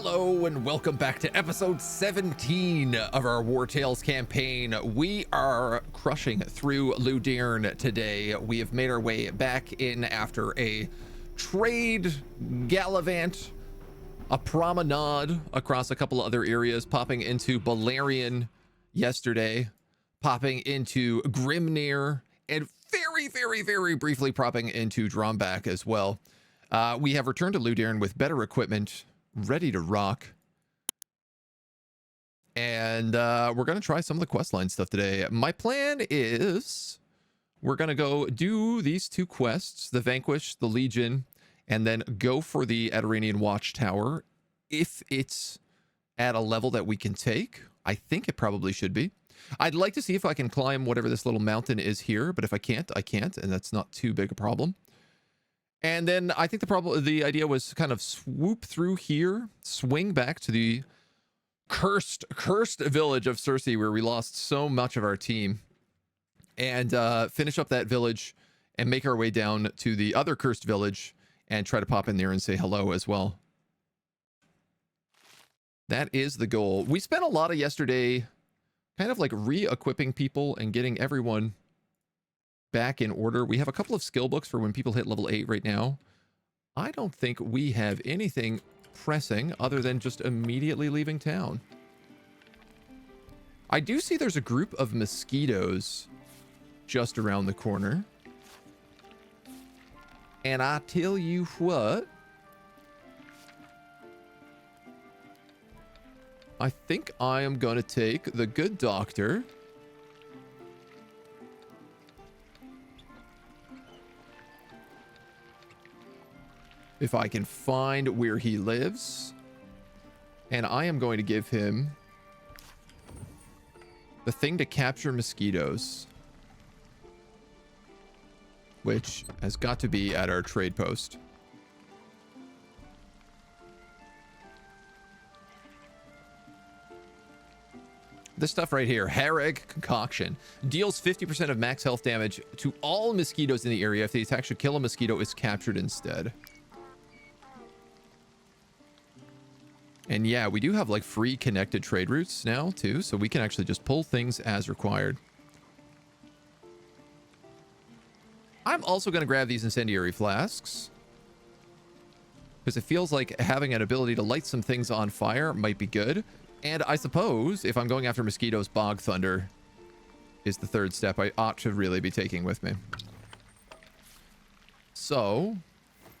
Hello and welcome back to episode 17 of our Wartales campaign. We are crushing through Ludern today. We have made our way back in after a trade gallivant, a promenade across a couple other areas, popping into Balerion yesterday, popping into Grimnir, and very briefly popping into Drombach as well. We have returned to Ludern with better equipment, ready to rock, and we're gonna try some of the questline stuff today. My plan is we're gonna go do these two quests, the Vanquish, the Legion, and then go for the Edoran Watchtower if it's at a level that we can take. I think it probably should be. I'd like to see if I can climb whatever this little mountain is here, but if I can't, I can't, and that's not too big a problem. And then I think the idea was kind of swoop through here, swing back to the cursed village of Circe, where we lost so much of our team, and finish up that village and make our way down to the other cursed village and try to pop in there and say hello as well. That is the goal. We spent a lot of yesterday kind of like re-equipping people and getting everyone back in order. We have a couple of skill books for when people hit level 8 right now. I don't think we have anything pressing other than just immediately leaving town. I do see there's a group of mosquitoes just around the corner. And I tell you what, I think I am going to take the good doctor if I can find where he lives, and I am going to give him the thing to capture mosquitoes, which has got to be at our trade post. This stuff right here, Harag Concoction, deals 50% of max health damage to all mosquitoes in the area. If the attack should kill a mosquito, is captured instead. And yeah, we do have like free connected trade routes now too, so we can actually just pull things as required. I'm also going to grab these incendiary flasks, because it feels like having an ability to light some things on fire might be good. And I suppose if I'm going after mosquitoes, Bog Thunder is the third step I ought to really be taking with me. So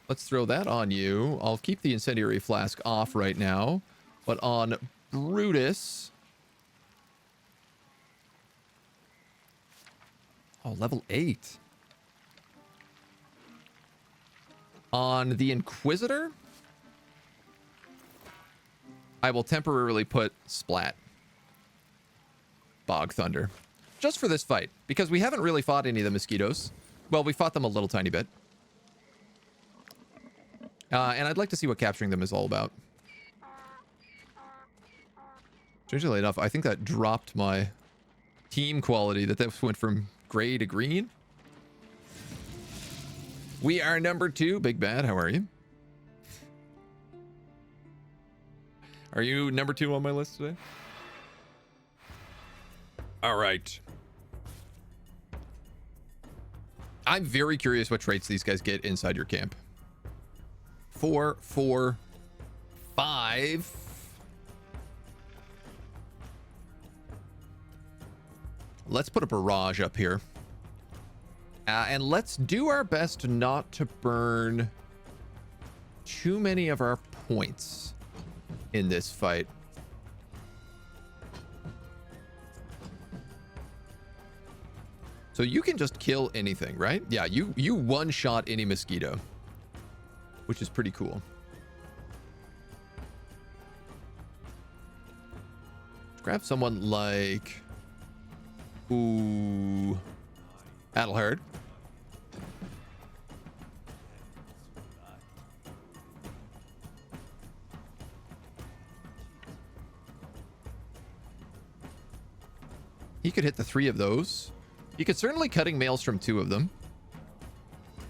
let's throw that on you. I'll keep the incendiary flask off right now, but on Brutus, oh, level 8. On the Inquisitor, I will temporarily put Splat Bog Thunder just for this fight, because we haven't really fought any of the mosquitoes. Well, we fought them a little tiny bit. And I'd like to see what capturing them is all about. Strangely enough, I think that dropped my team quality. That went from gray to green. We are number 2. Big Bad, how are you? Are you number 2 on my list today? All right. I'm very curious what traits these guys get inside your camp. 4, 4, 5. Let's put a barrage up here. And let's do our best not to burn too many of our points in this fight. So you can just kill anything, right? Yeah, you one-shot any mosquito, which is pretty cool. Let's grab someone like, ooh, Adelhard. He could hit the 3 of those. He could certainly cutting maelstrom 2 of them.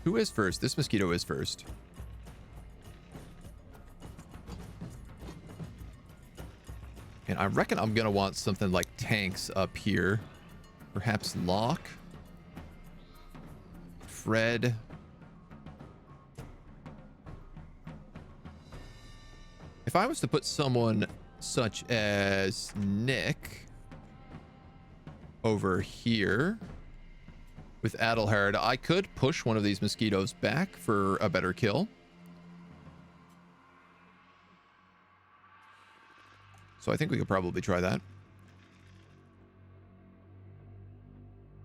Who is first? This mosquito is first. And I reckon I'm going to want something like tanks up here. Perhaps Locke. Fred. If I was to put someone such as Nick over here with Adelhard, I could push one of these mosquitoes back for a better kill. So I think we could probably try that.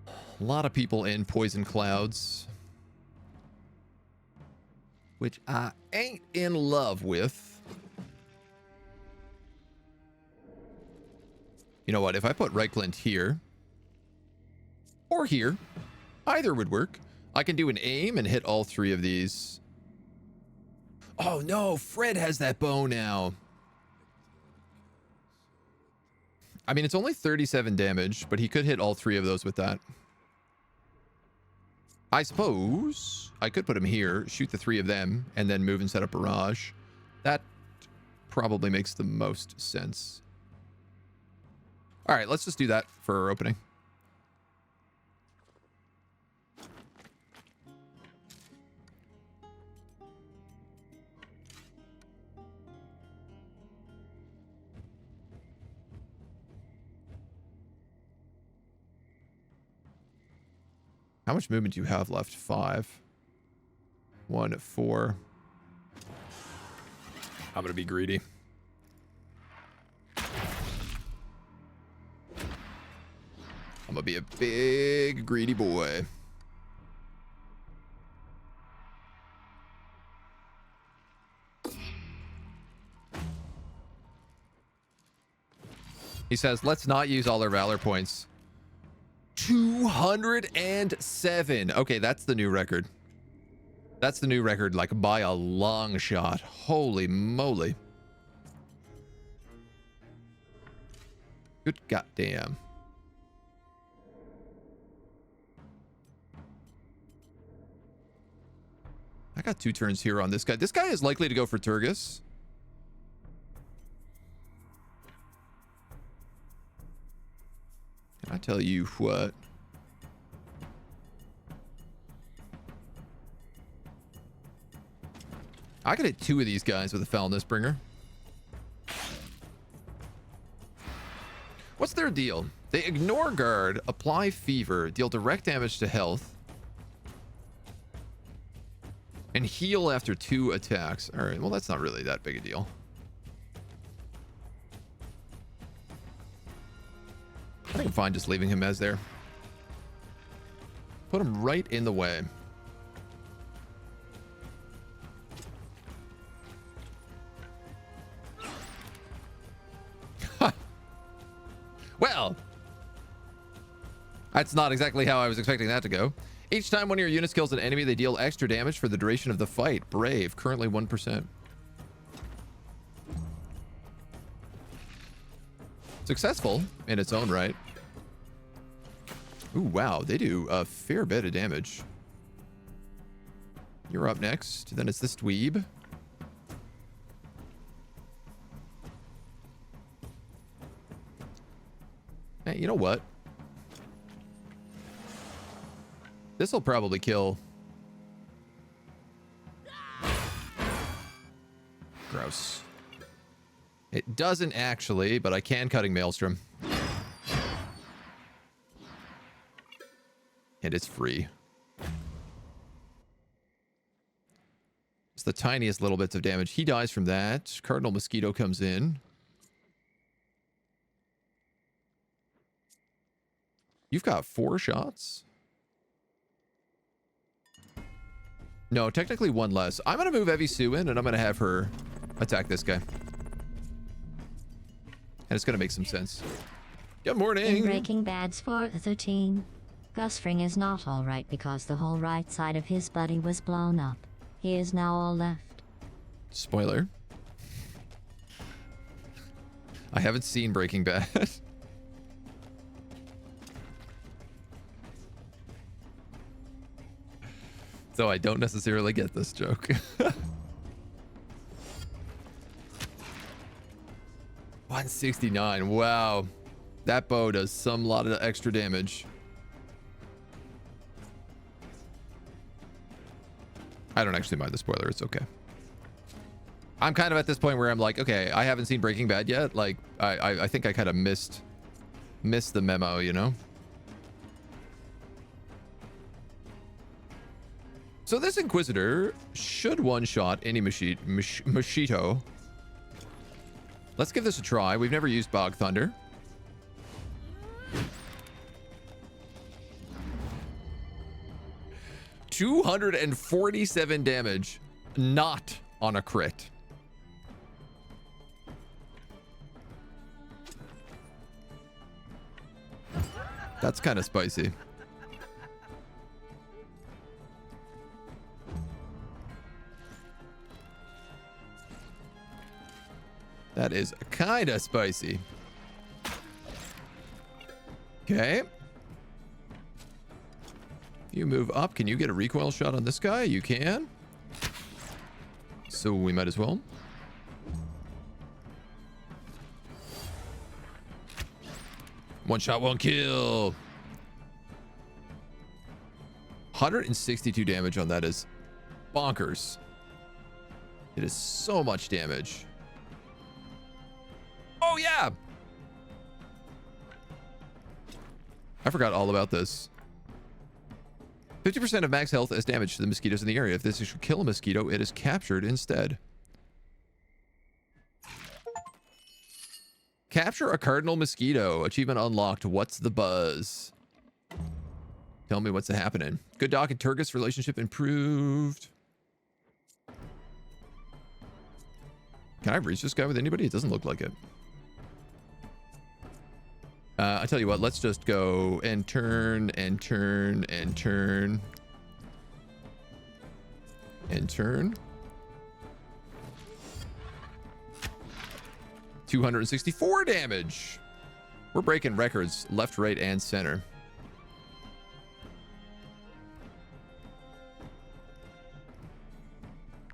A lot of people in Poison Clouds, which I ain't in love with. You know what? If I put Reichland here or here, either would work. I can do an aim and hit all three of these. Oh no, Fred has that bow now. I mean, it's only 37 damage, but he could hit all three of those with that. I suppose I could put him here, shoot the three of them, and then move and set up barrage. That probably makes the most sense. All right, let's just do that for our opening. How much movement do you have left? 5. 1, 4. I'm gonna be greedy. I'm gonna be a big greedy boy. He says, let's not use all our valor points. 207. Okay, that's the new record. That's the new record, like by a long shot. Holy moly. Good goddamn. I got 2 turns here on this guy. This guy is likely to go for Turgus. I tell you what. I could hit 2 of these guys with a Foulness Bringer. What's their deal? They ignore guard, apply fever, deal direct damage to health, and heal after 2 attacks. All right, well, that's not really that big a deal. I think I'm fine just leaving him as there. Put him right in the way. Well, that's not exactly how I was expecting that to go. Each time one of your units kills an enemy, they deal extra damage for the duration of the fight. Brave, currently 1%. Successful in its own right. Ooh, wow, they do a fair bit of damage. You're up next. Then it's this dweeb. Hey, you know what? This will probably kill. Gross. It doesn't actually, but I can cutting Maelstrom. And it's free. It's the tiniest little bits of damage. He dies from that. Cardinal Mosquito comes in. You've got 4 shots? No, technically 1 less. I'm going to move Evie Sue in, and I'm going to have her attack this guy. And it's going to make some sense. Good morning. In Breaking Bad's 413, Gus Fring is not alright because the whole right side of his body was blown up. He is now all left. Spoiler. I haven't seen Breaking Bad. So I don't necessarily get this joke. 169. Wow. That bow does some lot of extra damage. I don't actually mind the spoiler. It's okay. I'm kind of at this point where I'm like, okay, I haven't seen Breaking Bad yet. Like, I think I kind of missed the memo, you know? So this Inquisitor should one-shot any Machito. Let's give this a try. We've never used Bog Thunder. $247 damage, not on a crit. That's kind of spicy. That is kind of spicy. Okay. You move up. Can you get a recoil shot on this guy? You can. So we might as well. One shot, one kill. 162 damage on that is bonkers. It is so much damage. Oh, yeah. I forgot all about this. 50% of max health as damage to the mosquitoes in the area. If this should kill a mosquito, it is captured instead. Capture a cardinal mosquito. Achievement unlocked. What's the buzz? Tell me what's happening. Good Doc and Turgus relationship improved. Can I reach this guy with anybody? It doesn't look like it. I tell you what, let's just go and turn and turn and turn and turn. 264 damage. We're breaking records left, right, and center.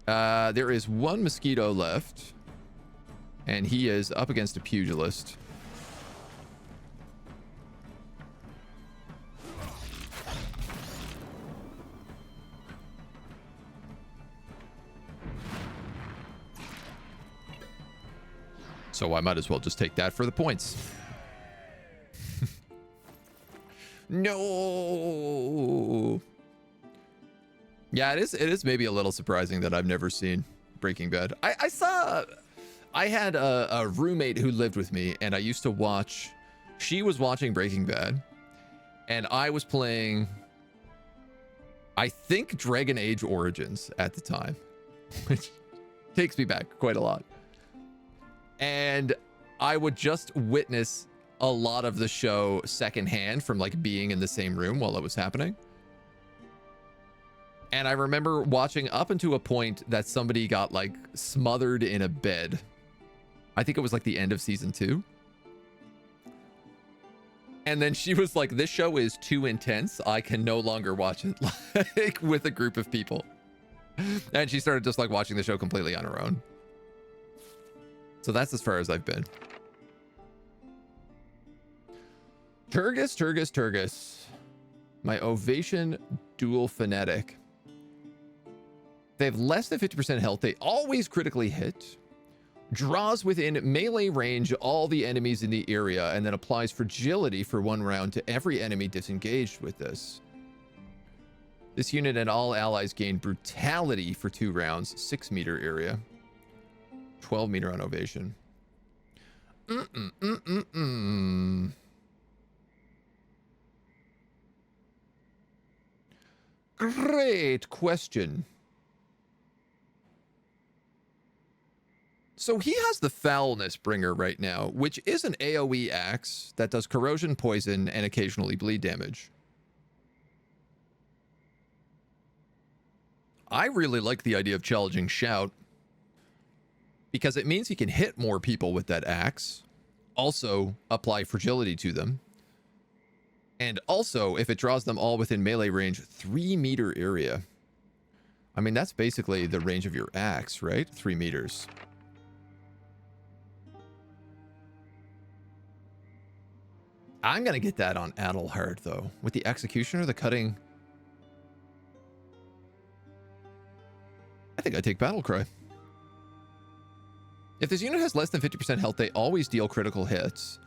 There is one mosquito left, and he is up against a pugilist. So I might as well just take that for the points. No. Yeah, it is maybe a little surprising that I've never seen Breaking Bad. I had a roommate who lived with me, and I used to watch, she was watching Breaking Bad, and I was playing, I think, Dragon Age Origins at the time, which takes me back quite a lot. And I would just witness a lot of the show secondhand from like being in the same room while it was happening. And I remember watching up until a point that somebody got like smothered in a bed. I think it was like the end of season 2. And then she was like, this show is too intense. I can no longer watch it like with a group of people. And she started just like watching the show completely on her own. So that's as far as I've been. Turgus. My Ovation Dual Fanatic. They have less than 50% health. They always critically hit. Draws within melee range all the enemies in the area, and then applies fragility for 1 round to every enemy disengaged with this. This unit and all allies gain brutality for 2 rounds, 6-meter area. 12 meter on Ovation. Great question. So he has the Foulness Bringer right now, which is an AoE axe that does corrosion, poison, and occasionally bleed damage. I really like the idea of challenging Shout, because it means he can hit more people with that axe, also apply fragility to them, and also, if it draws them all within melee range, 3-meter area. I mean, that's basically the range of your axe, right? 3 meters. I'm going to get that on Adelhard, though. With the executioner, the cutting. I think I take Battlecry. If this unit has less than 50% health, they always deal critical hits.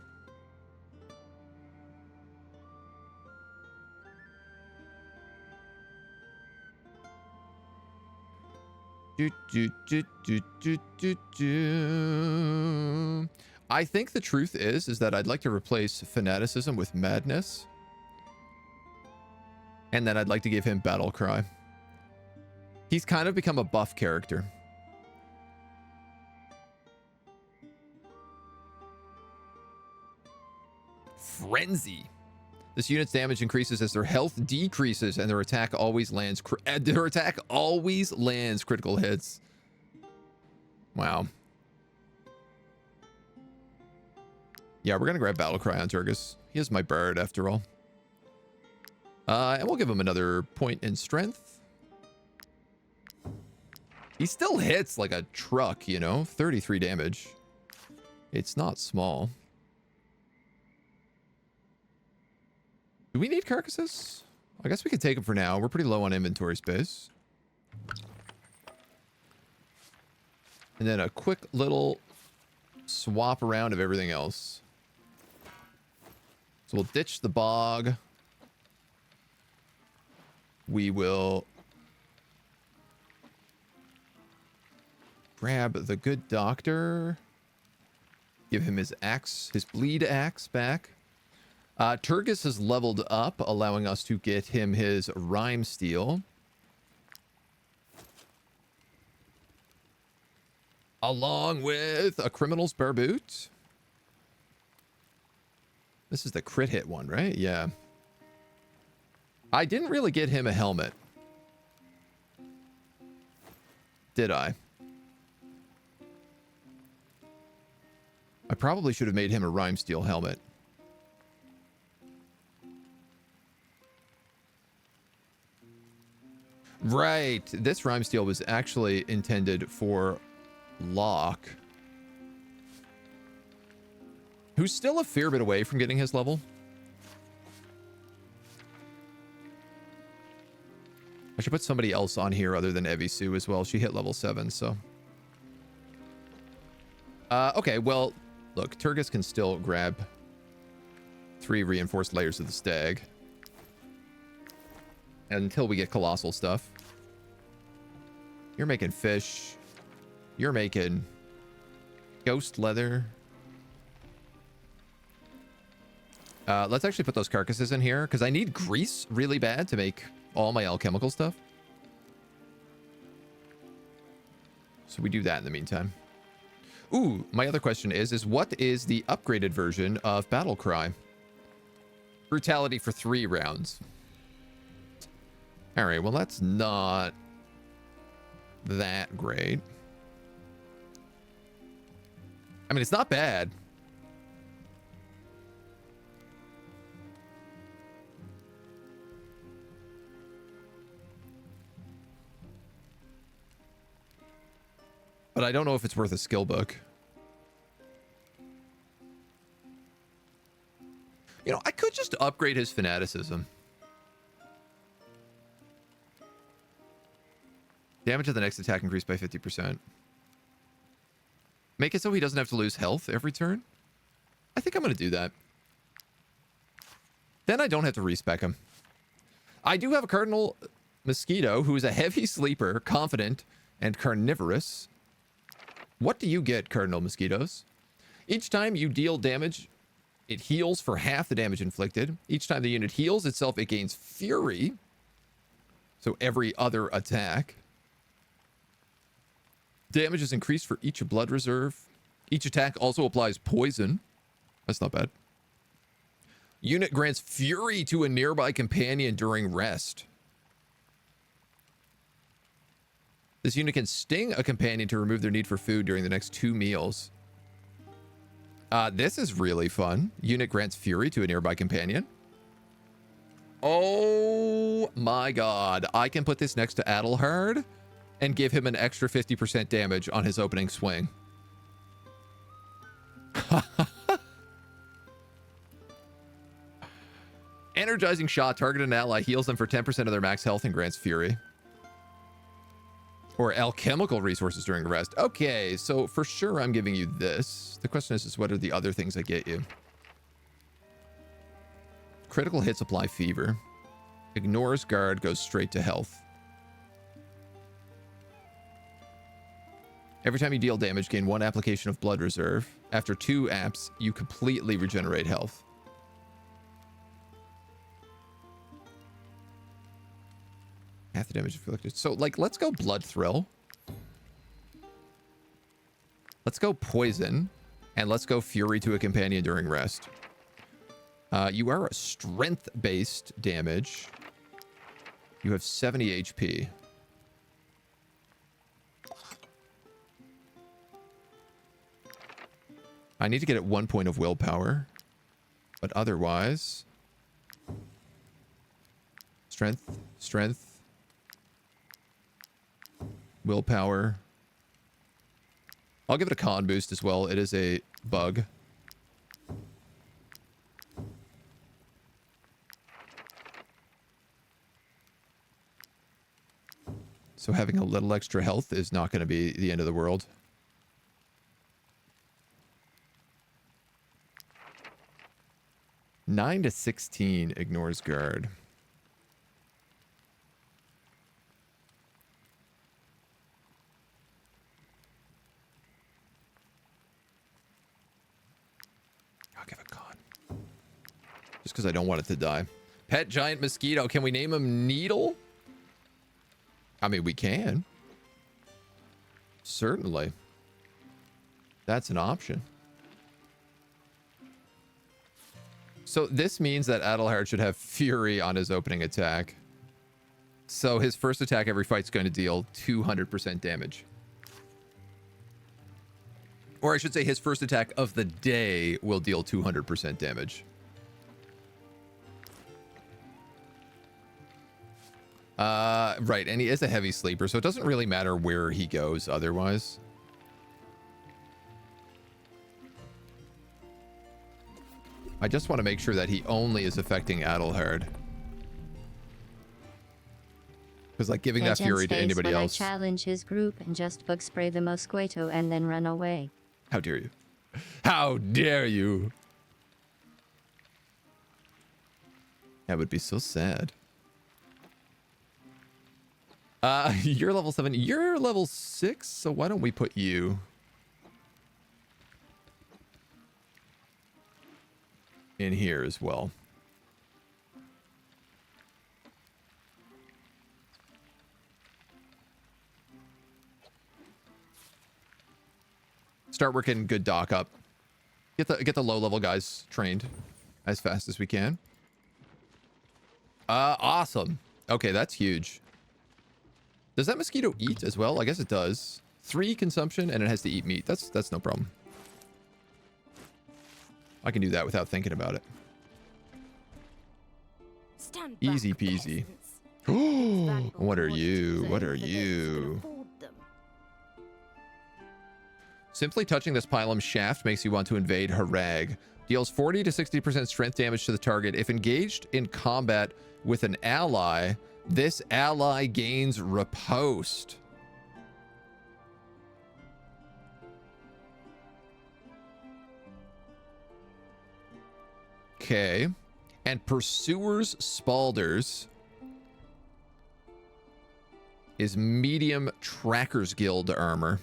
I think the truth is that I'd like to replace fanaticism with madness. And then I'd like to give him battle cry. He's kind of become a buff character. Frenzy. This unit's damage increases as their health decreases, and their attack always lands critical hits. Wow. Yeah, we're gonna grab Battlecry on Turgis. He is my bird after all. And we'll give him another point in strength. He still hits like a truck, you know? 33 damage. It's not small. Do we need carcasses? I guess we could take them for now. We're pretty low on inventory space. And then a quick little swap around of everything else. So we'll ditch the bog. We will grab the good doctor. Give him his axe, his bleed axe back. Turgis has leveled up, allowing us to get him his rhyme steel. Along with a criminal's barboot. This is the crit hit one, right? Yeah. I didn't really get him a helmet. Did I? I probably should have made him a rhyme steel helmet. Right. This rhyme steel was actually intended for Locke, who's still a fair bit away from getting his level. I should put somebody else on here other than Evie Sue as well. She hit level 7, so. Okay, well, look, Turgis can still grab 3 reinforced layers of the stag. Until we get colossal stuff. You're making fish. You're making ghost leather. Let's actually put those carcasses in here, because I need grease really bad to make all my alchemical stuff. So we do that in the meantime. Ooh, my other question is what is the upgraded version of Battle Cry? Brutality for 3 rounds. All right, well, that's not that great. I mean, it's not bad. But I don't know if it's worth a skill book. You know, I could just upgrade his fanaticism. Damage of the next attack increased by 50%. Make it so he doesn't have to lose health every turn. I think I'm going to do that. Then I don't have to respec him. I do have a Cardinal Mosquito who is a heavy sleeper, confident, and carnivorous. What do you get, Cardinal Mosquitoes? Each time you deal damage, it heals for half the damage inflicted. Each time the unit heals itself, it gains fury. So every other attack. Damage is increased for each blood reserve. Each attack also applies poison. That's not bad. Unit grants fury to a nearby companion during rest. This unit can sting a companion to remove their need for food during the next 2 meals. This is really fun. Unit grants fury to a nearby companion. Oh my god. I can put this next to Adelhard and give him an extra 50% damage on his opening swing. Energizing shot. Target an ally. Heals them for 10% of their max health and grants fury. Or alchemical resources during rest. Okay, so for sure I'm giving you this. The question is what are the other things I get you? Critical hits apply fever. Ignores guard, goes straight to health. Every time you deal damage, gain 1 application of blood reserve. After 2 apps, you completely regenerate health. Half the damage inflicted. So, like, let's go Blood Thrill. Let's go Poison. And let's go Fury to a companion during rest. You are a strength-based damage. You have 70 HP. I need to get at 1 point of willpower. But otherwise... Strength. Willpower. I'll give it a con boost as well. It is a bug. So having a little extra health is not going to be the end of the world. Nine to 16 ignores guard. I'll give a con. Just because I don't want it to die. Pet giant mosquito. Can we name him Needle? I mean, we can. Certainly. That's an option. So this means that Adelhard should have Fury on his opening attack. So his first attack every fight's going to deal 200% damage. Or I should say his first attack of the day will deal 200% damage. Right, and he is a heavy sleeper, so it doesn't really matter where he goes otherwise. I just want to make sure that he only is affecting Adelhard. Because, like, giving that fury to anybody else... I challenge his group and just bug spray the mosquito and then run away. How dare you? How dare you? That would be so sad. You're level 7. You're level 6, so why don't we put you... in here as well. Start working good dock up. Get the low level guys trained as fast as we can. Awesome. Okay, that's huge. Does that mosquito eat as well? I guess it does. 3 consumption and it has to eat meat. That's no problem. I can do that without thinking about it. Stand Easy back, peasy. peasants. What are you? What are you? Simply touching this pylum shaft makes you want to invade Harag. Deals 40 to 60% strength damage to the target. If engaged in combat with an ally, this ally gains riposte. Okay. And Pursuer's Spalders is medium Tracker's Guild armor.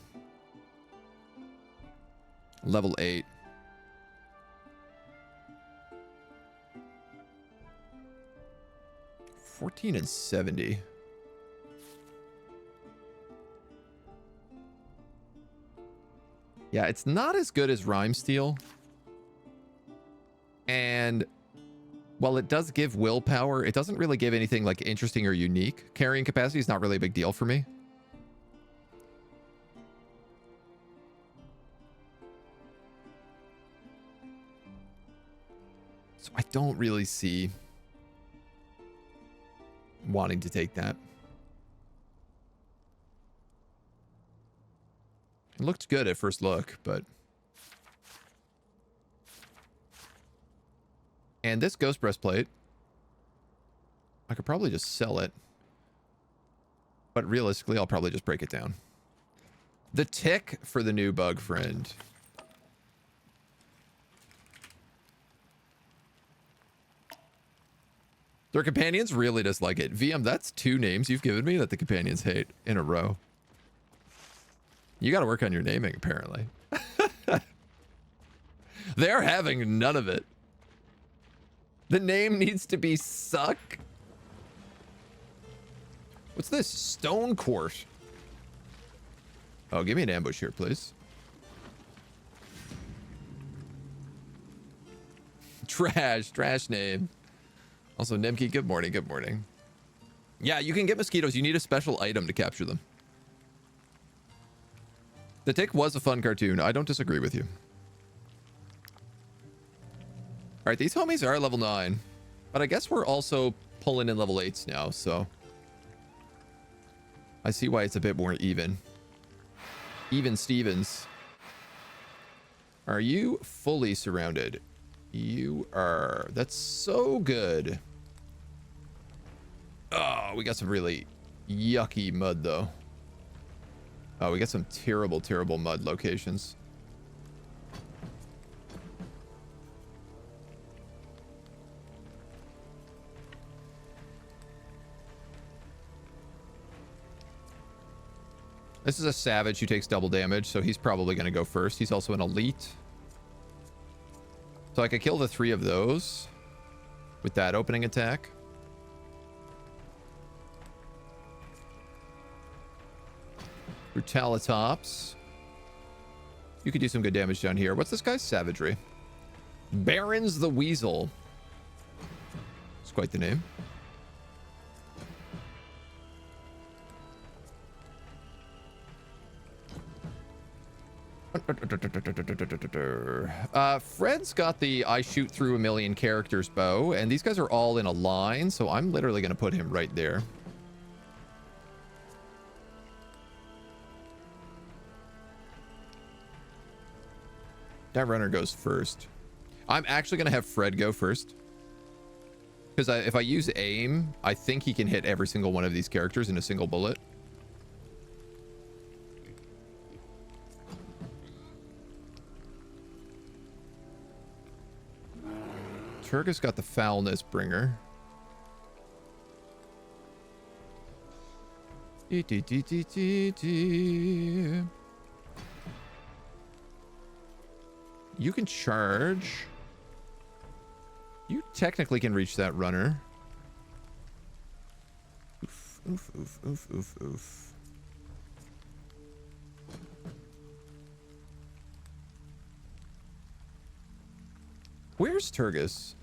Level 8. $14 and $70. Yeah, it's not as good as Rhyme Steel. And while it does give willpower, it doesn't really give anything like interesting or unique. Carrying capacity is not really a big deal for me. So I don't really see wanting to take that. It looked good at first look, but... And this Ghost Breastplate I could probably just sell it. But realistically, I'll probably just break it down. The tick for the new bug friend. Their companions really dislike it. VM, that's 2 names you've given me that the companions hate in a row. You got to work on your naming, apparently. They're having none of it. The name needs to be suck. What's this? Stone Court. Oh, give me an ambush here, please. Trash name. Also, Nemki, good morning, good morning. Yeah, you can get mosquitoes. You need a special item to capture them. The Tick was a fun cartoon. I don't disagree with you. All right, these homies are level 9. But I guess we're also pulling in level 8s now, so... I see why it's a bit more even. Even Stevens. Are you fully surrounded? You are. That's so good. Oh, we got some really yucky mud, though. Oh, we got some terrible, terrible mud locations. This is a savage who takes double damage, so he's probably going to go first. He's also an elite. So I could kill the 3 of those with that opening attack. Brutalitops. You could do some good damage down here. What's this guy's savagery? Barons the Weasel. It's quite the name. Fred's got the I shoot through a million characters bow, and these guys are all in a line, so I'm literally going to put him right there. That runner goes first. I'm actually going to have Fred go first. Because if I use aim, I think he can hit every single one of these characters in a single bullet. Turgus got the foulness bringer. You can charge. You technically can reach that runner. Oof, oof, oof, oof, oof, oof. Where's Turgus?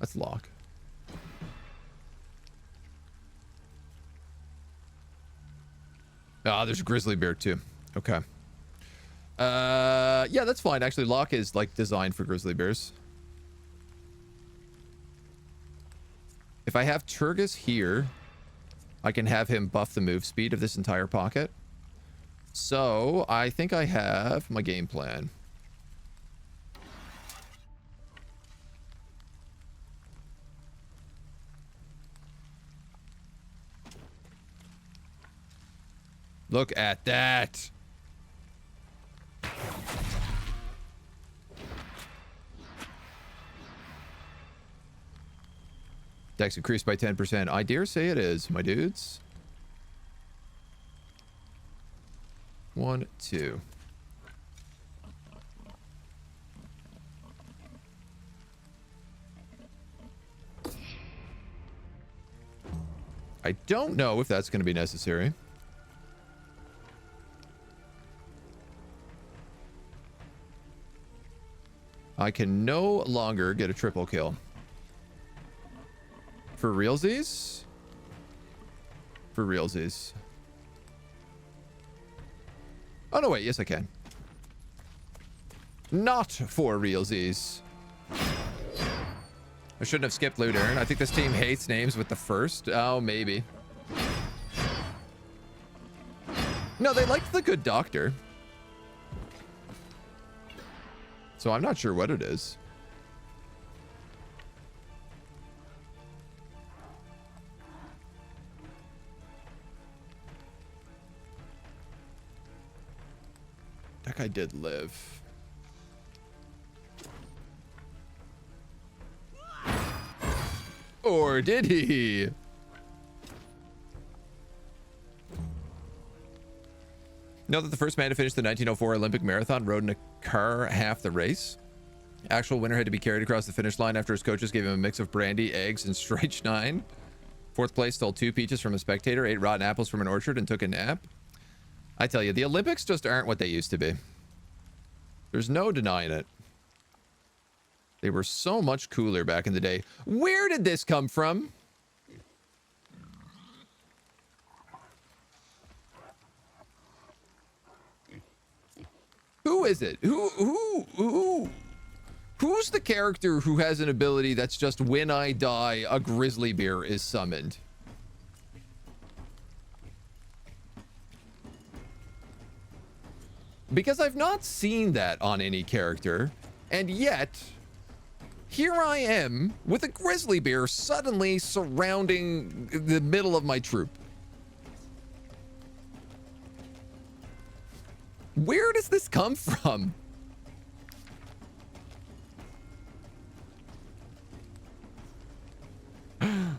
Let's lock. Ah, there's a grizzly bear too. Okay. Yeah, that's fine. Actually, lock is like designed for grizzly bears. If I have Turgus here, I can have him buff the move speed of this entire pocket. So I think I have my game plan. Look at that. Dex increased by 10%. I dare say it is, my dudes. 1, 2. I don't know if that's going to be necessary. I can no longer get a triple kill. For realsies? For realsies. Oh, no, wait. Yes, I can. Not for realsies. I shouldn't have skipped Ludern. I think this team hates names with the first. Oh, maybe. No, they liked the good doctor. So I'm not sure what it is. That guy did live. Or did he? Know that the first man to finish the 1904 Olympic marathon rode in a car half the race. Actual winner had to be carried across the finish line after his coaches gave him a mix of brandy, eggs, and strychnine. Fourth place stole 2 peaches from a spectator, 8 rotten apples from an orchard, and took a nap. I tell you, the Olympics just aren't what they used to be. There's no denying it. They were so much cooler back in the day. Where did this come from? Who is it? Who's the character who has an ability that's just when I die, a grizzly bear is summoned? Because I've not seen that on any character, and yet here I am with a grizzly bear suddenly surrounding the middle of my troop. Where does this come from?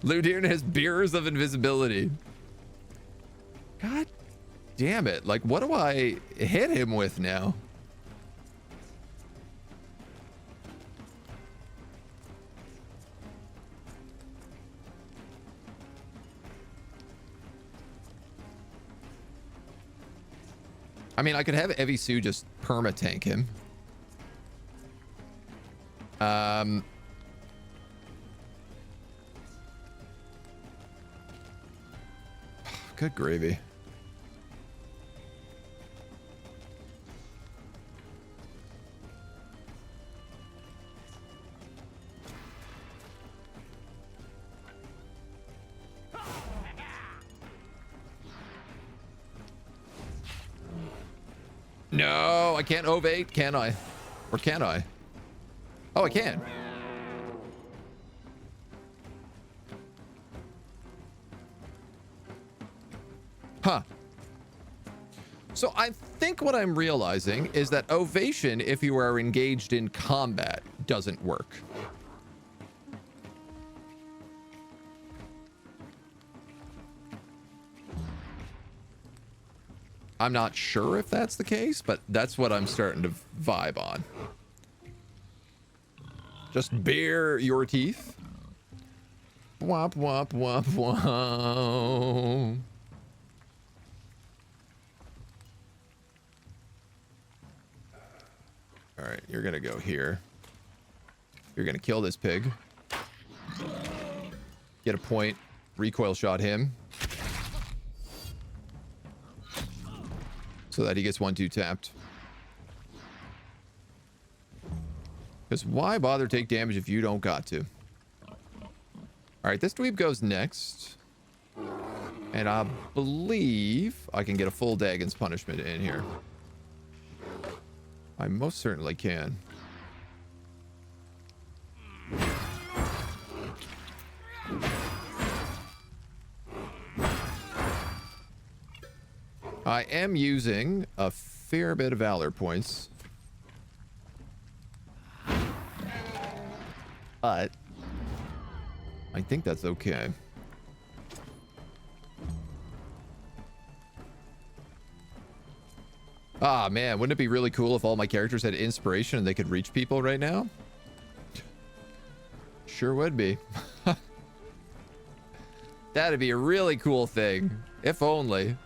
Ludern has beers of invisibility. God damn it. Like, what do I hit him with now? I mean, I could have Evie Sue just perma-tank him. Good gravy. No, I can't ovate, can I? Or can I? Oh, I can. Huh. So I think what I'm realizing is that ovation, if you are engaged in combat, doesn't work. I'm not sure if that's the case, but that's what I'm starting to vibe on. Just bare your teeth. Womp, womp, womp, womp. All right, you're going to go here. You're going to kill this pig. Get a point. Recoil shot him. So that he gets 1-2 tapped. Because why bother take damage if you don't got to? Alright, this dweeb goes next. And I believe I can get a full Dagon's punishment in here. I most certainly can. I am using a fair bit of valor points. But I think that's okay. Ah, man, wouldn't it be really cool if all my characters had inspiration and they could reach people right now? Sure would be. That'd be a really cool thing. If only.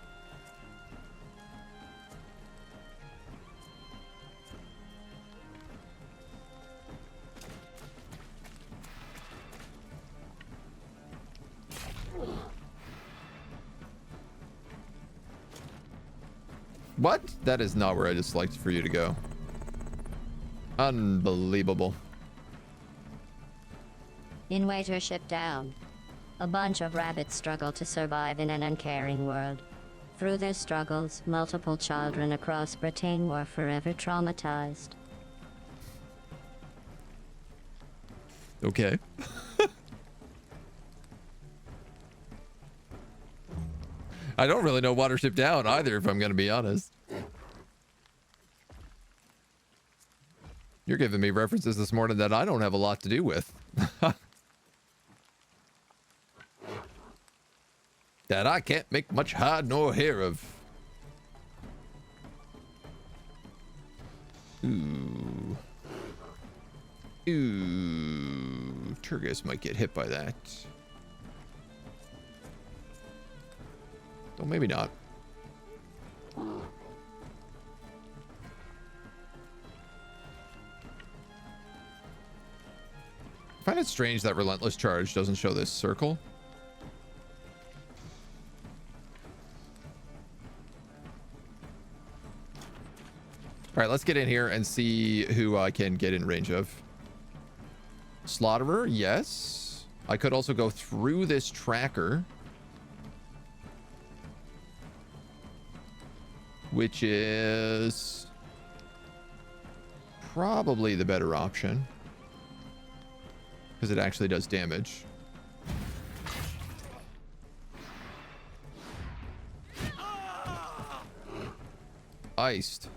What? That is not where I just liked for you to go. Unbelievable. Invadership down. A bunch of rabbits struggle to survive in an uncaring world. Through their struggles, multiple children across Britain were forever traumatized. Okay. I don't really know Watership Down either, if I'm going to be honest. You're giving me references this morning that I don't have a lot to do with. That I can't make much hide nor hair of. Ooh. Ooh. Turgis might get hit by that. Well, maybe not. I find it strange that Relentless Charge doesn't show this circle. All right, let's get in here and see who I can get in range of. Slaughterer, yes. I could also go through this tracker, which is probably the better option because it actually does damage. Iced.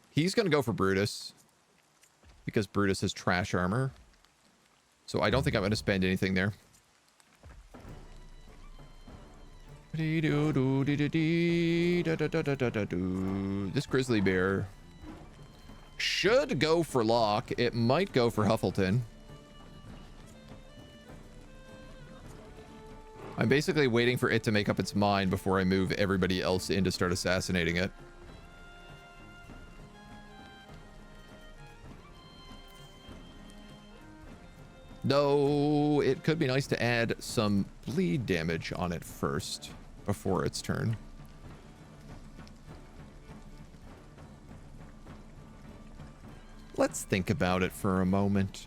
He's going to go for Brutus because Brutus has trash armor. So I don't think I'm going to spend anything there. This grizzly bear should go for Locke. It might go for Huffleton. I'm basically waiting for it to make up its mind before I move everybody else in to start assassinating it. Though it could be nice to add some bleed damage on it first before its turn. Let's think about it for a moment.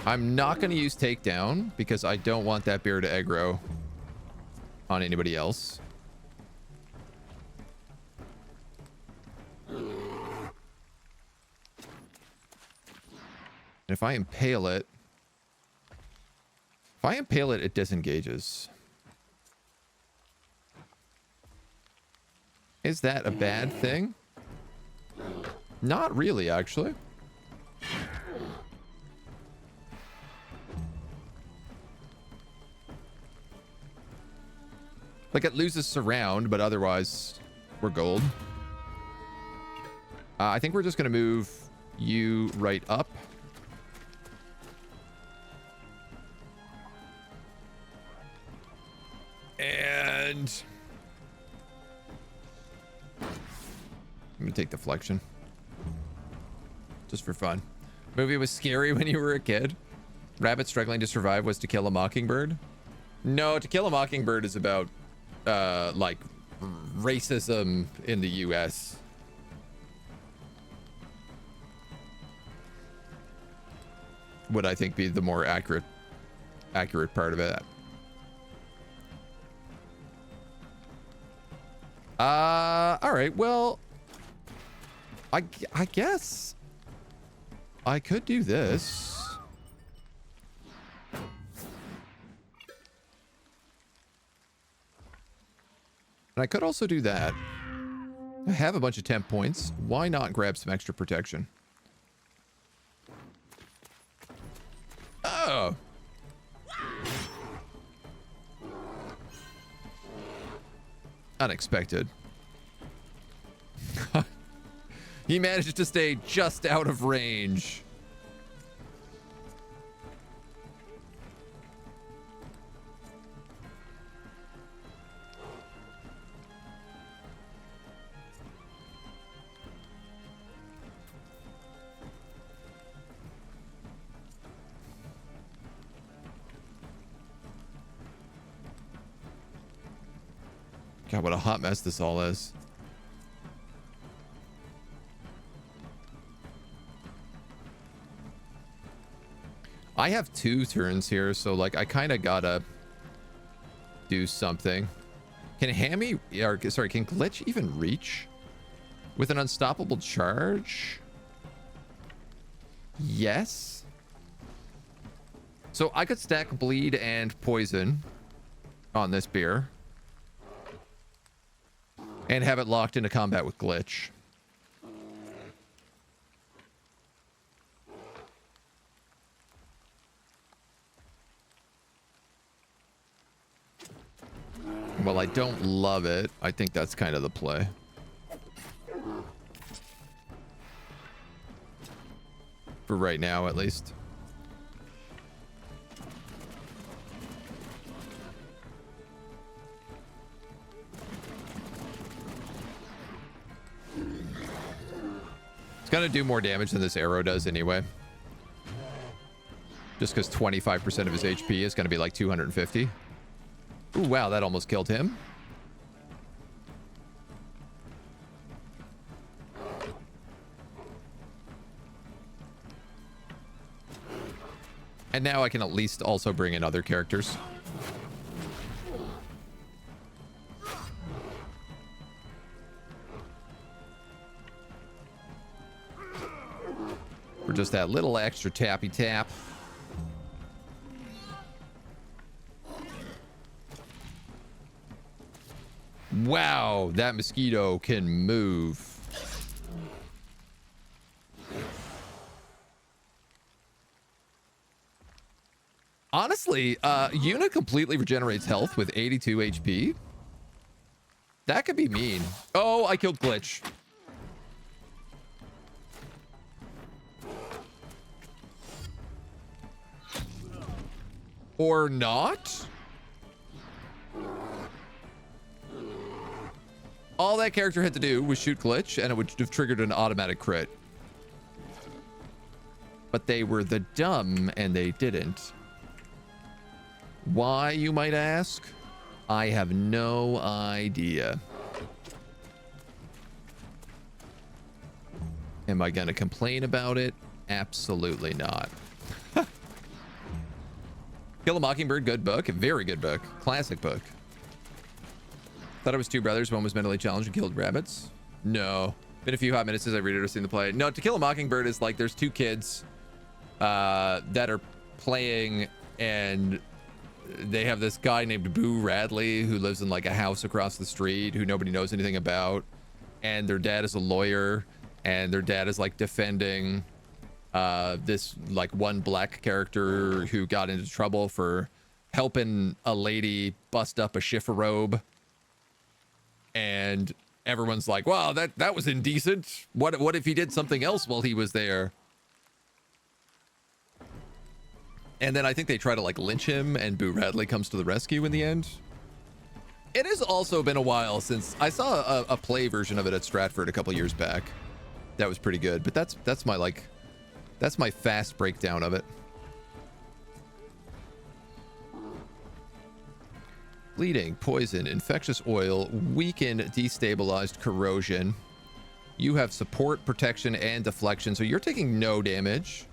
I'm not going to use takedown because I don't want that bear to aggro on anybody else. And if I impale it, it disengages. Is that a bad thing? Not really, actually. Like, it loses surround, but otherwise, we're gold. I think we're just going to move you right up. And I'm going to take deflection. Just for fun. Movie was scary when you were a kid. Rabbit struggling to survive was To Kill a Mockingbird. No, To Kill a Mockingbird is about like racism in the US. Would I think be the more accurate part of it. All right, well, I guess I could do this. And I could also do that. I have a bunch of temp points. Why not grab some extra protection? Oh. Unexpected. He managed to stay just out of range. God, what a hot mess this all is. I have 2 turns here, so like I kind of gotta do something. Can Hammy, or sorry, can Glitch even reach with an unstoppable charge? Yes. So I could stack bleed and poison on this beer and have it locked into combat with Glitch. Well, I don't love it. I think that's kind of the play. For right now, at least. It's gonna do more damage than this arrow does anyway. Just because 25% of his HP is gonna be like 250. Ooh, wow, that almost killed him. And now I can at least also bring in other characters. For just that little extra tappy tap. Wow, that mosquito can move. Honestly, Yuna completely regenerates health with 82 HP. That could be mean. Oh, I killed Glitch. Or not? All that character had to do was shoot Glitch, and it would have triggered an automatic crit. But they were the dumb, and they didn't. Why, you might ask? I have no idea. Am I gonna complain about it? Absolutely not. Kill a Mockingbird, good book. Very good book. Classic book. Thought it was 2 brothers. One was mentally challenged and killed rabbits. No. Been a few hot minutes since I read it or seen the play. No, To Kill a Mockingbird is like there's 2 kids that are playing, and they have this guy named Boo Radley who lives in like a house across the street who nobody knows anything about. And their dad is a lawyer, and their dad is like defending this like one black character who got into trouble for helping a lady bust up a chifforobe. And everyone's like, wow, that was indecent. What if he did something else while he was there? And then I think they try to like lynch him, and Boo Radley comes to the rescue in the end. It has also been a while since I saw a play version of it at Stratford a couple years back. That was pretty good, but that's my fast breakdown of it. Bleeding, poison, infectious oil, weakened, destabilized, corrosion. You have support, protection, and deflection, so you're taking no damage.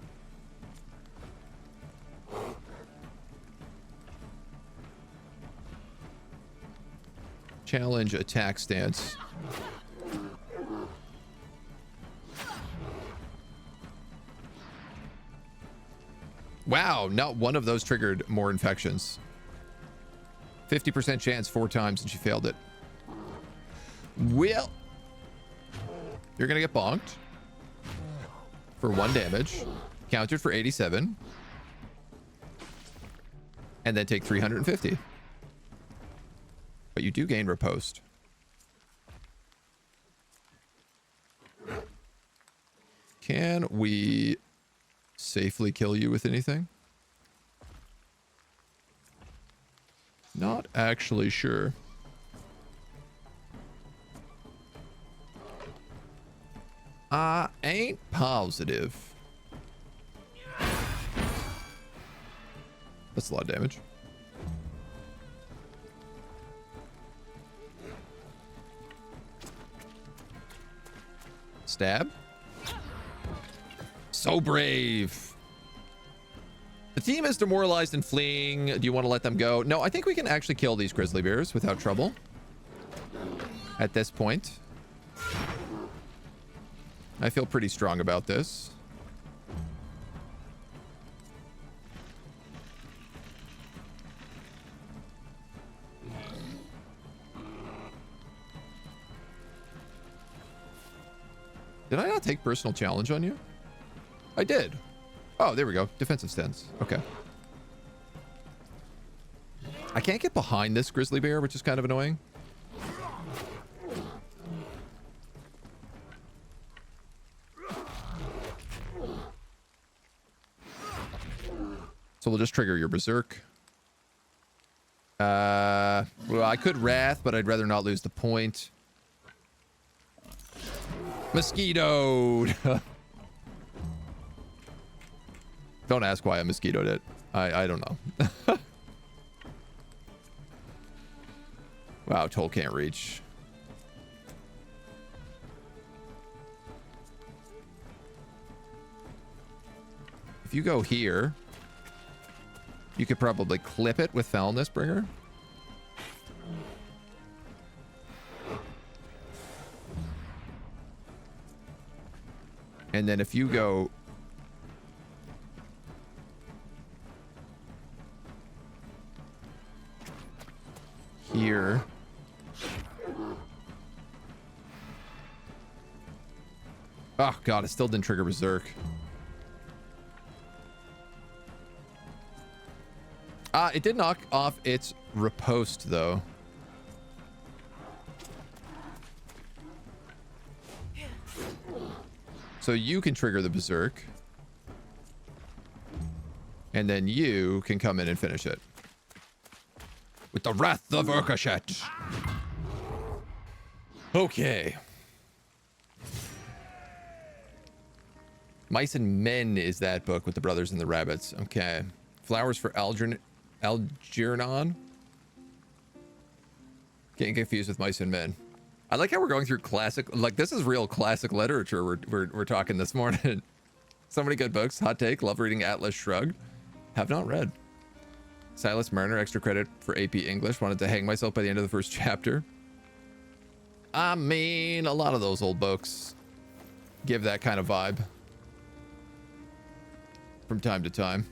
Challenge, attack stance. Wow, not one of those triggered more infections. 50% chance 4 times and she failed it. Well, you're gonna get bonked for 1 damage, countered for 87, and then take 350. But you do gain riposte. Can we safely kill you with anything? Not actually sure. I ain't positive. That's a lot of damage. Stab. So brave. The team is demoralized and fleeing. Do you want to let them go? No, I think we can actually kill these grizzly bears without trouble at this point. I feel pretty strong about this. Did I not take personal challenge on you? I did. Oh, there we go. Defensive stance. Okay. I can't get behind this grizzly bear, which is kind of annoying. So we'll just trigger your berserk. Well, I could wrath, but I'd rather not lose the point. Mosquito. Don't ask why I mosquitoed it. I don't know. Wow, Toll can't reach. If you go here, you could probably clip it with Foulness Bringer. And then if you go here, oh god, it still didn't trigger Berserk. It did knock off its riposte though. So you can trigger the Berserk. And then you can come in and finish it. With the Wrath of Urkashet. Okay. Mice and Men is that book with the brothers and the rabbits. Okay. Flowers for Algernon. Getting confused with Mice and Men. I like how we're going through classic, like this is real classic literature we're talking this morning. So many good books. Hot take. Love reading Atlas Shrugged. Have not read. Silas Marner, extra credit for AP English. Wanted to hang myself by the end of the first chapter. I mean, a lot of those old books give that kind of vibe from time to time.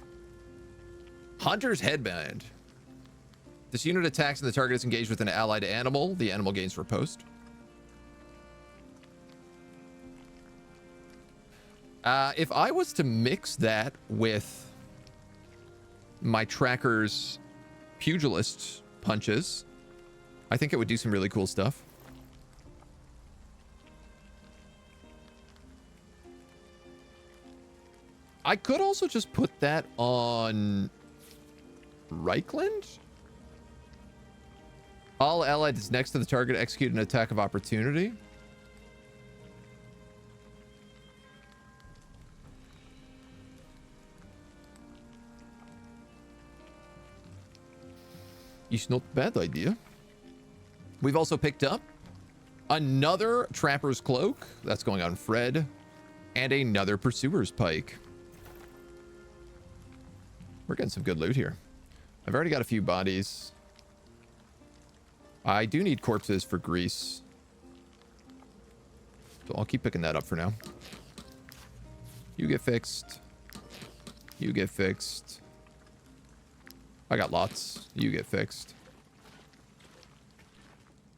Hunter's Headband. This unit attacks and the target is engaged with an allied animal. The animal gains riposte. If I was to mix that with my tracker's pugilist punches, I think it would do some really cool stuff. I could also just put that on Reichland. All allies next to the target execute an attack of opportunity. It's not a bad idea. We've also picked up another Trapper's Cloak. That's going on Fred. And another Pursuer's Pike. We're getting some good loot here. I've already got a few bodies. I do need corpses for grease. So I'll keep picking that up for now. You get fixed. You get fixed. I got lots. You get fixed.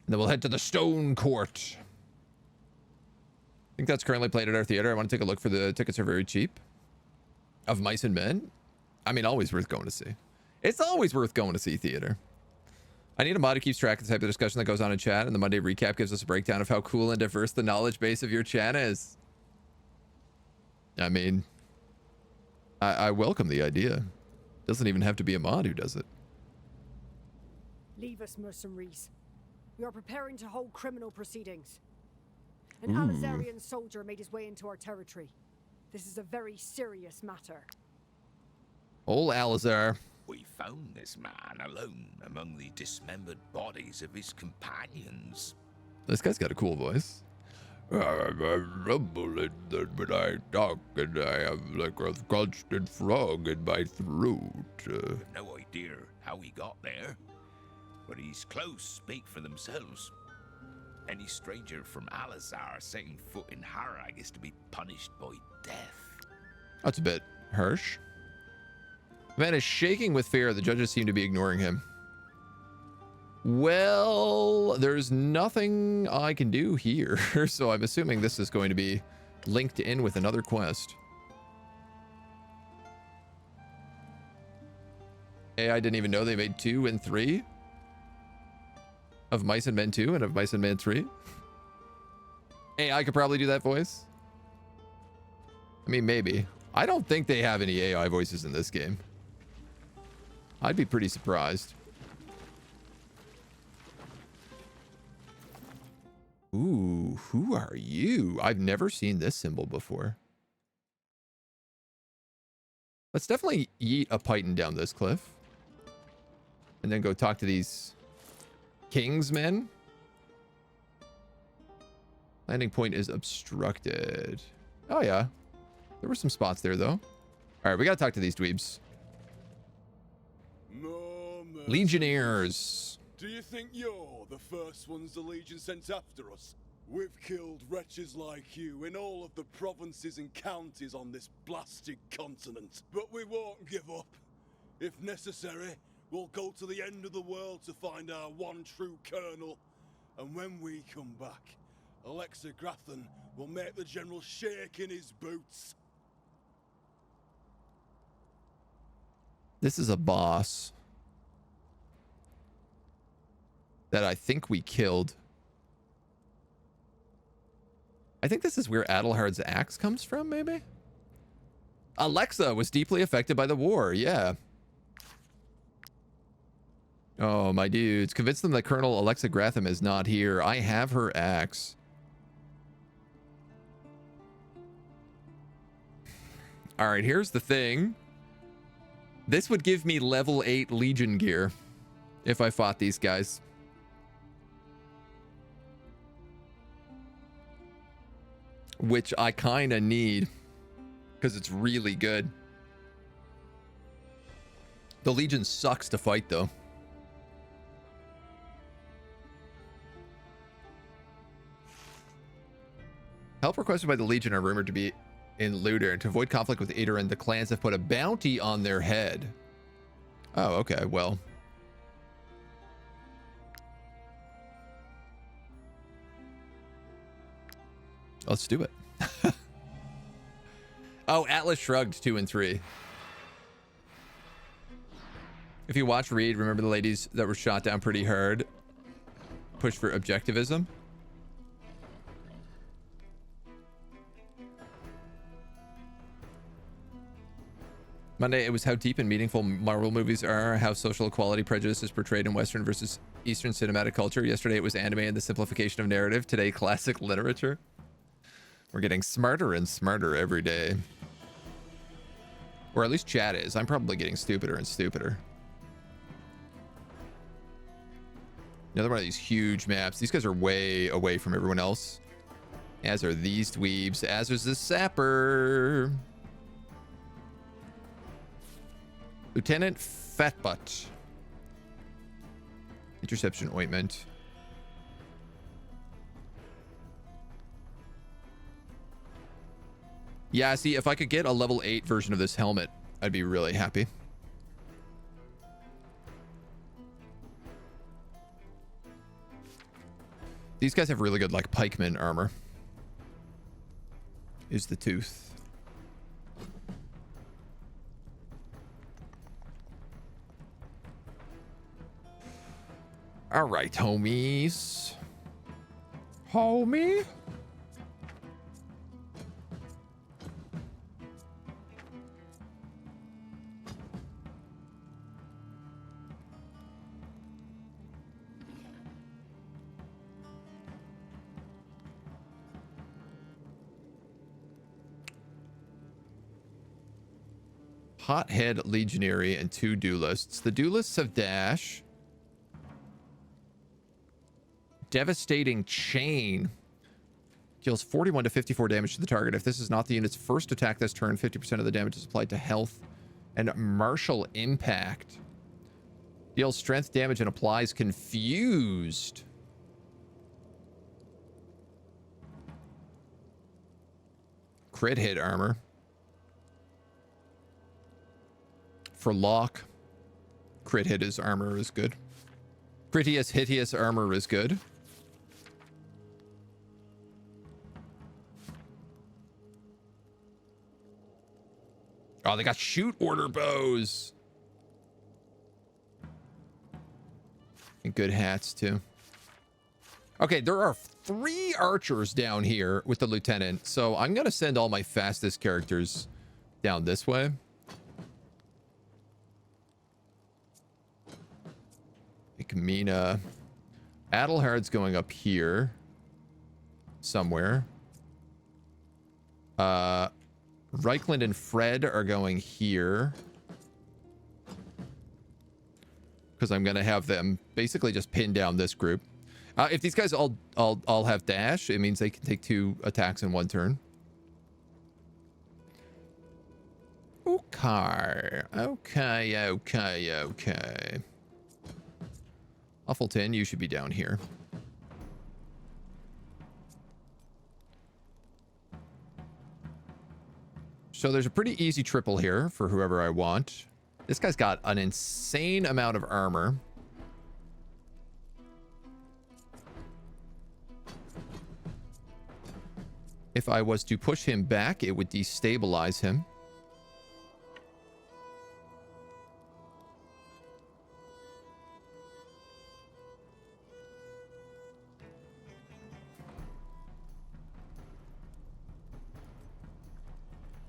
And then we'll head to the Stone Court. I think that's currently played at our theater. I want to take a look for the tickets are very cheap. Of Mice and Men. I mean, always worth going to see. It's always worth going to see theater. I need a mod who keeps track of the type of discussion that goes on in chat, and the Monday recap gives us a breakdown of how cool and diverse the knowledge base of your chat is. I mean, I welcome the idea. Doesn't even have to be a mod who does it. Leave us, mercenaries. We are preparing to hold criminal proceedings. An Alizarian soldier made his way into our territory. This is a very serious matter. Old Alizar. We found this man alone among the dismembered bodies of his companions. This guy's got a cool voice. I'm rumbling when I talk, and I have like a constant frog in my throat. No idea how he got there, but his clothes speak for themselves. Any stranger from Alizar setting foot in Harag is to be punished by death. That's a bit harsh. The man is shaking with fear. The judges seem to be ignoring him. Well, there's nothing I can do here, so I'm assuming this is going to be linked in with another quest. I didn't even know they made 2 and 3 of Mice and Men 2 and of Mice and Men 3. I could probably do that voice. I mean, maybe. I don't think they have any AI voices in this game. I'd be pretty surprised. Ooh, who are you? I've never seen this symbol before. Let's definitely yeet a python down this cliff. And then go talk to these kingsmen. Landing point is obstructed. Oh, yeah. There were some spots there, though. All right, we got to talk to these dweebs. Legionnaires. Do you think you're the first ones the Legion sent after us? We've killed wretches like you in all of the provinces and counties on this blasted continent. But we won't give up. If necessary, we'll go to the end of the world to find our one true colonel. And when we come back, Alexa Grathan will make the general shake in his boots. This is a boss that I think we killed. I think this is where Adelhard's axe comes from, maybe? Alexa was deeply affected by the war, yeah. Oh, my dudes. Convince them that Colonel Alexa Gratham is not here. I have her axe. All right, here's the thing. This would give me level 8 Legion gear if I fought these guys. Which I kind of need because it's really good. The Legion sucks to fight, though. Help requested by the Legion are rumored to be in Ludern. To avoid conflict with Edoran, the clans have put a bounty on their head. Oh, okay, well. Let's do it. Oh, Atlas Shrugged 2 and 3. If you watch Reed, remember the ladies that were shot down pretty hard? Push for objectivism. Monday, it was how deep and meaningful Marvel movies are, how social equality prejudice is portrayed in Western versus Eastern cinematic culture. Yesterday, it was anime and the simplification of narrative. Today, classic literature. We're getting smarter and smarter every day. Or at least chat is. I'm probably getting stupider and stupider. Another one of these huge maps. These guys are way away from everyone else. As are these dweebs. As is the sapper. Lieutenant Fatbutt. Interception ointment. Yeah, see, if I could get a level 8 version of this helmet, I'd be really happy. These guys have really good, like, pikeman armor. Is the tooth. All right, homies. Homie? Hothead Legionary and 2 duelists. The duelists have dash. Devastating chain. Deals 41 to 54 damage to the target. If this is not the unit's first attack this turn, 50% of the damage is applied to health and martial impact. Deals strength damage and applies confused. Crit hit armor. For lock, crit hit his armor is good. Critius hitius armor is good. Oh, they got shoot order bows. And good hats, too. Okay, there are 3 archers down here with the lieutenant. So I'm going to send all my fastest characters down this way. Ikmina. Adelhard's going up here. Somewhere. Reichland and Fred are going here. Because I'm going to have them basically just pin down this group. If these guys all have dash, it means they can take 2 attacks in 1 turn. Okay. Huffleton, you should be down here. So there's a pretty easy triple here for whoever I want. This guy's got an insane amount of armor. If I was to push him back, it would destabilize him.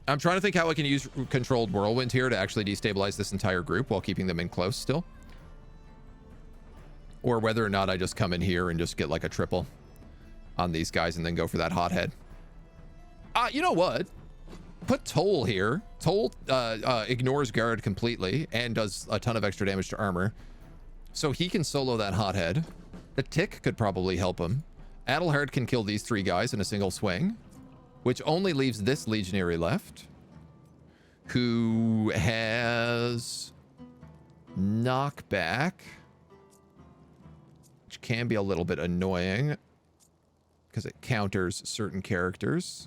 I'm trying to think how I can use controlled whirlwind here to actually destabilize this entire group while keeping them in close still. Or whether or not I just come in here and just get like a triple on these guys and then go for that hothead. You know what? Put Toll here. Toll ignores guard completely and does a ton of extra damage to armor. So he can solo that hothead. The tick could probably help him. Adelhard can kill these 3 guys in a single swing. Which only leaves this legionary left, who has knockback, which can be a little bit annoying because it counters certain characters,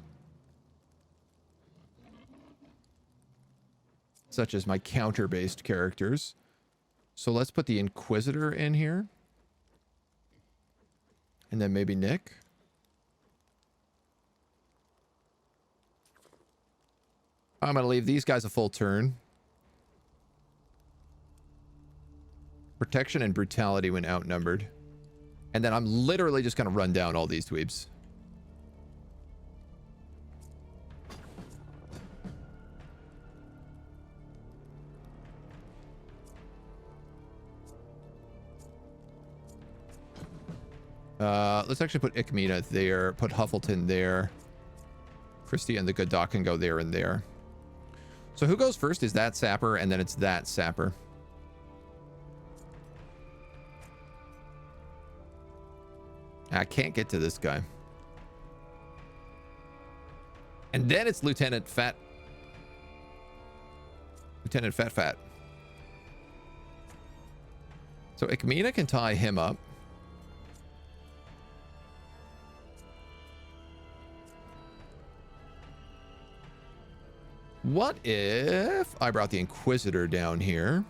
such as my counter-based characters. So let's put the Inquisitor in here, and then maybe Nick. I'm going to leave these guys a full turn. Protection and brutality when outnumbered. And then I'm literally just going to run down all these dweebs. Let's actually put Ikmina there. Put Huffleton there. Christie and the good doc can go there and there. So who goes first is that sapper, and then it's that sapper. I can't get to this guy. And then it's Lieutenant Fat. Lieutenant Fat. So Ikmina can tie him up. What if I brought the Inquisitor down here?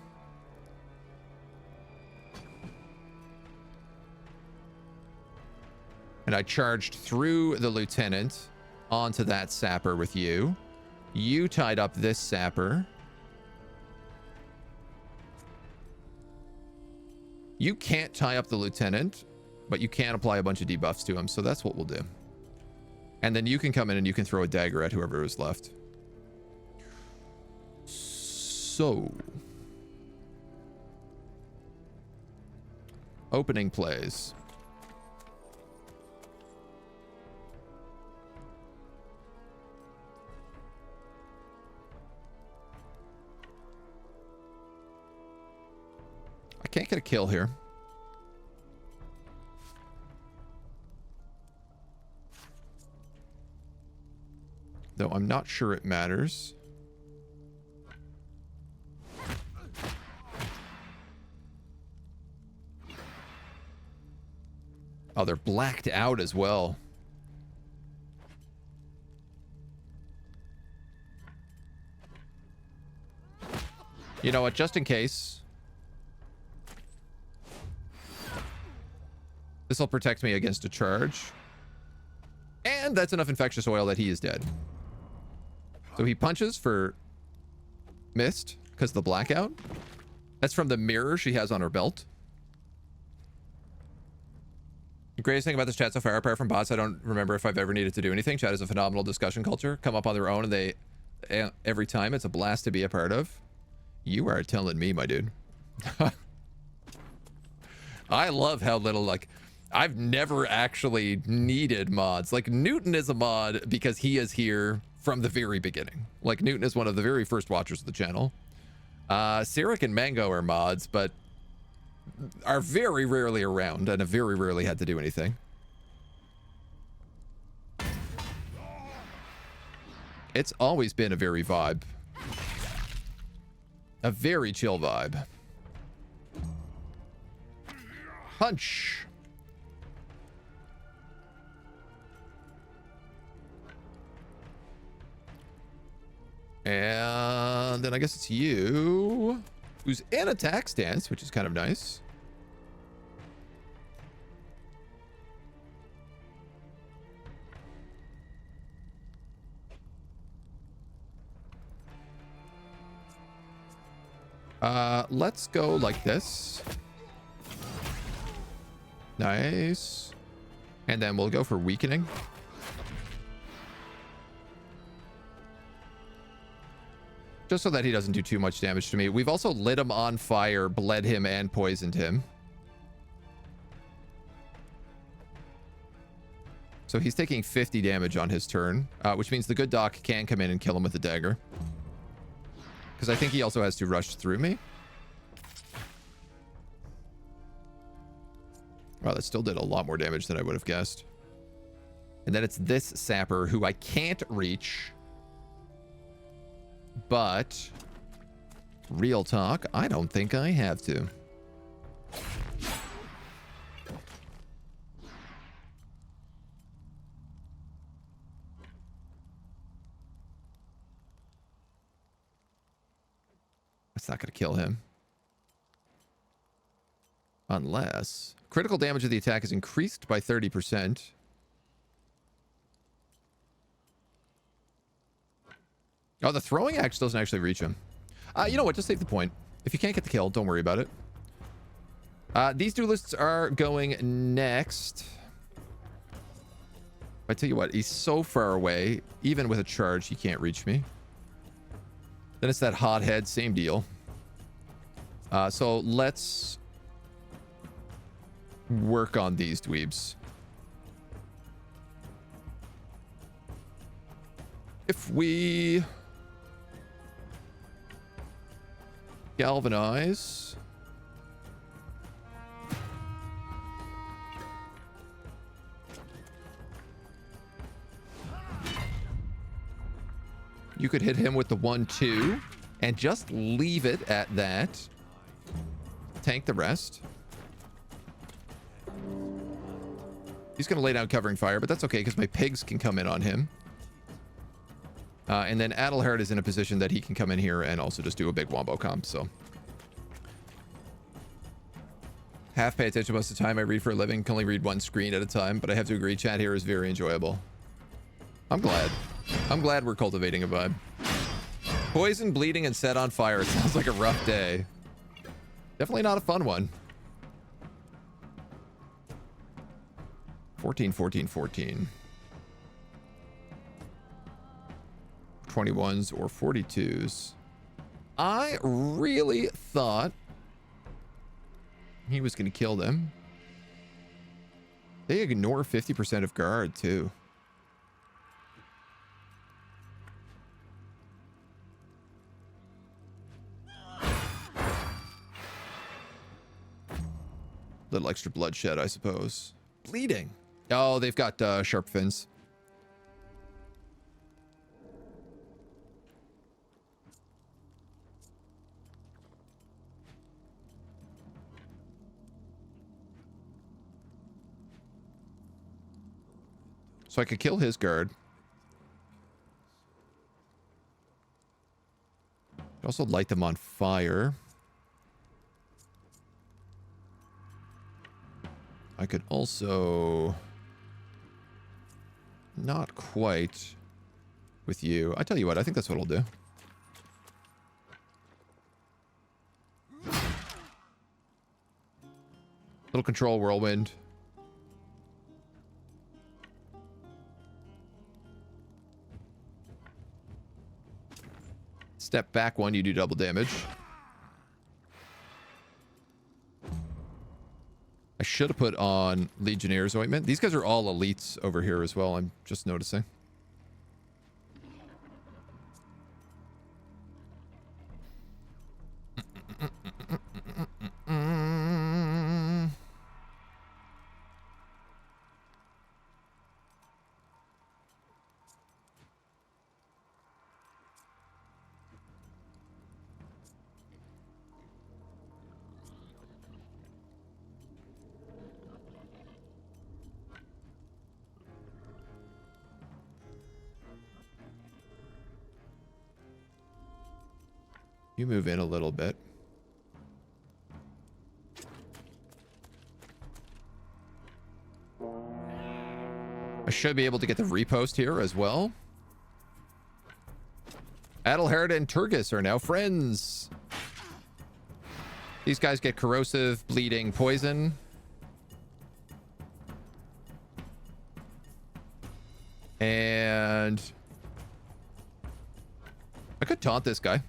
And I charged through the lieutenant onto that sapper with you. You tied up this sapper. You can't tie up the lieutenant, but you can apply a bunch of debuffs to him, so that's what we'll do. And then you can come in and you can throw a dagger at whoever is left. So, opening plays. I can't get a kill here. Though I'm not sure it matters. Oh, they're blacked out as well. You know what? Just in case. This will protect me against a charge. And that's enough infectious oil that he is dead. So he punches for missed because of the blackout. That's from the mirror she has on her belt. The greatest thing about this chat so far, apart from bots, I don't remember if I've ever needed to do anything. Chat is a phenomenal discussion culture. Come up on their own, and they every time it's a blast to be a part of. You are telling me, my dude. I love how little, like, I've never actually needed mods. Like, Newton is a mod because he is here from the very beginning. Like, Newton is one of the very first watchers of the channel. Sirik and Mango are mods, but are very rarely around and have very rarely had to do anything. It's always been a very vibe. A very chill vibe. Punch. And then I guess it's you, who's in attack stance, which is kind of nice. Let's go like this. Nice. And then we'll go for weakening. Just so that he doesn't do too much damage to me. We've also lit him on fire, bled him, and poisoned him. So he's taking 50 damage on his turn, which means the good doc can come in and kill him with a dagger. Because I think he also has to rush through me. Wow, that still did a lot more damage than I would have guessed. And then it's this sapper who I can't reach. But real talk, I don't think I have to. That's not going to kill him. Unless critical damage of the attack is increased by 30%. Oh, the throwing axe doesn't actually reach him. You know what? Just save the point. If you can't get the kill, don't worry about it. These duelists are going next. I tell you what, he's so far away. Even with a charge, he can't reach me. Then it's that hothead, same deal. So let's work on these dweebs. If we galvanize, you could hit him with the 1-2 and just leave it at that. Tank the rest. He's going to lay down covering fire, but that's okay because my pigs can come in on him. And then Adelhard is in a position that he can come in here and also just do a big wombo comp, so. Half pay attention most of the time. I read for a living, can only read one screen at a time, but I have to agree, chat here is very enjoyable. I'm glad. I'm glad we're cultivating a vibe. Poison, bleeding, and set on fire. It sounds like a rough day. Definitely not a fun one. 14, 14, 14. 21s or 42s. I really thought he was going to kill them. They ignore 50% of guard too. Little extra bloodshed, I suppose. Bleeding. Oh, they've got sharp fins. So I could kill his guard. Also light them on fire. I could also... Not quite with you. I tell you what, I think that's what I'll do. Little control whirlwind. Step back one, you do double damage. I should have put on Legionnaire's ointment. These guys are all elites over here as well, I'm just noticing. You move in a little bit. I should be able to get the repost here as well. Adelherd and Turgis are now friends. These guys get corrosive, bleeding, poison. And I could taunt this guy.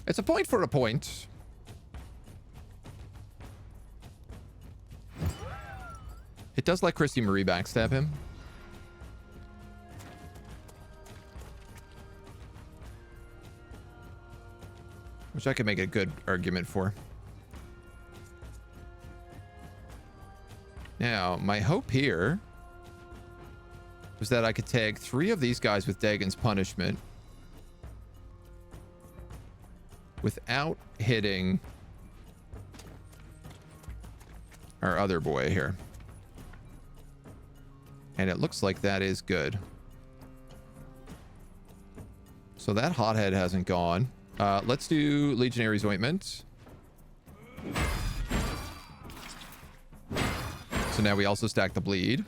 It's a point for a point. It does let Christy Marie backstab him. Which I could make a good argument for. Now, my hope here was that I could tag 3 of these guys with Dagon's punishment without hitting our other boy here. And it looks like that is good. So that hothead hasn't gone. Let's do Legionary's ointment. So now we also stack the bleed.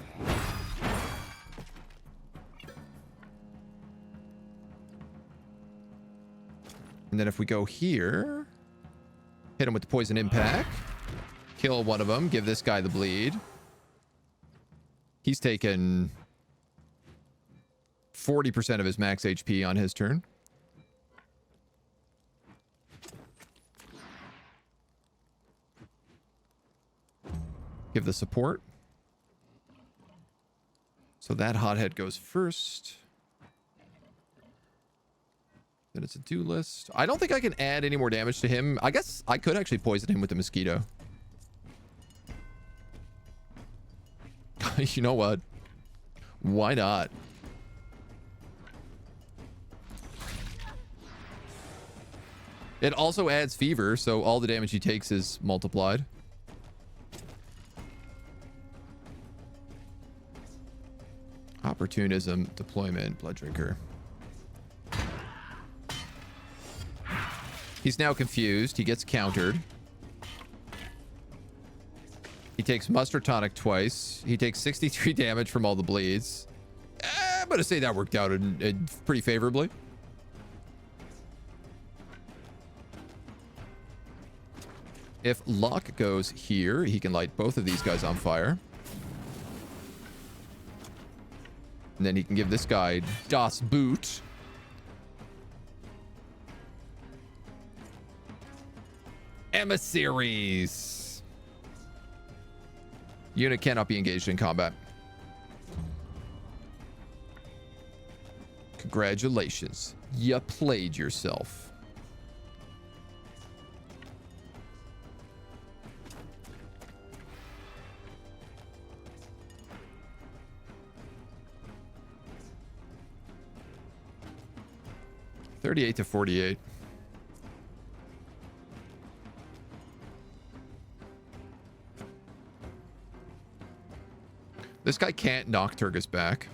And then if we go here, hit him with the poison impact, kill one of them, give this guy the bleed. He's taken 40% of his max HP on his turn. Give the support. So that hothead goes first. Then it's a do list. I don't think I can add any more damage to him. I guess I could actually poison him with the mosquito. You know what? Why not? It also adds fever, so all the damage he takes is multiplied. Opportunism, deployment, blood drinker. He's now confused. He gets countered. He takes Muster Tonic twice. He takes 63 damage from all the bleeds. I'm going to say that worked out pretty favorably. If Locke goes here, he can light both of these guys on fire. And then he can give this guy Das Boot. Emissaries. Unit cannot be engaged in combat. Congratulations. You played yourself. $38 to $48. This guy can't knock Turgus back.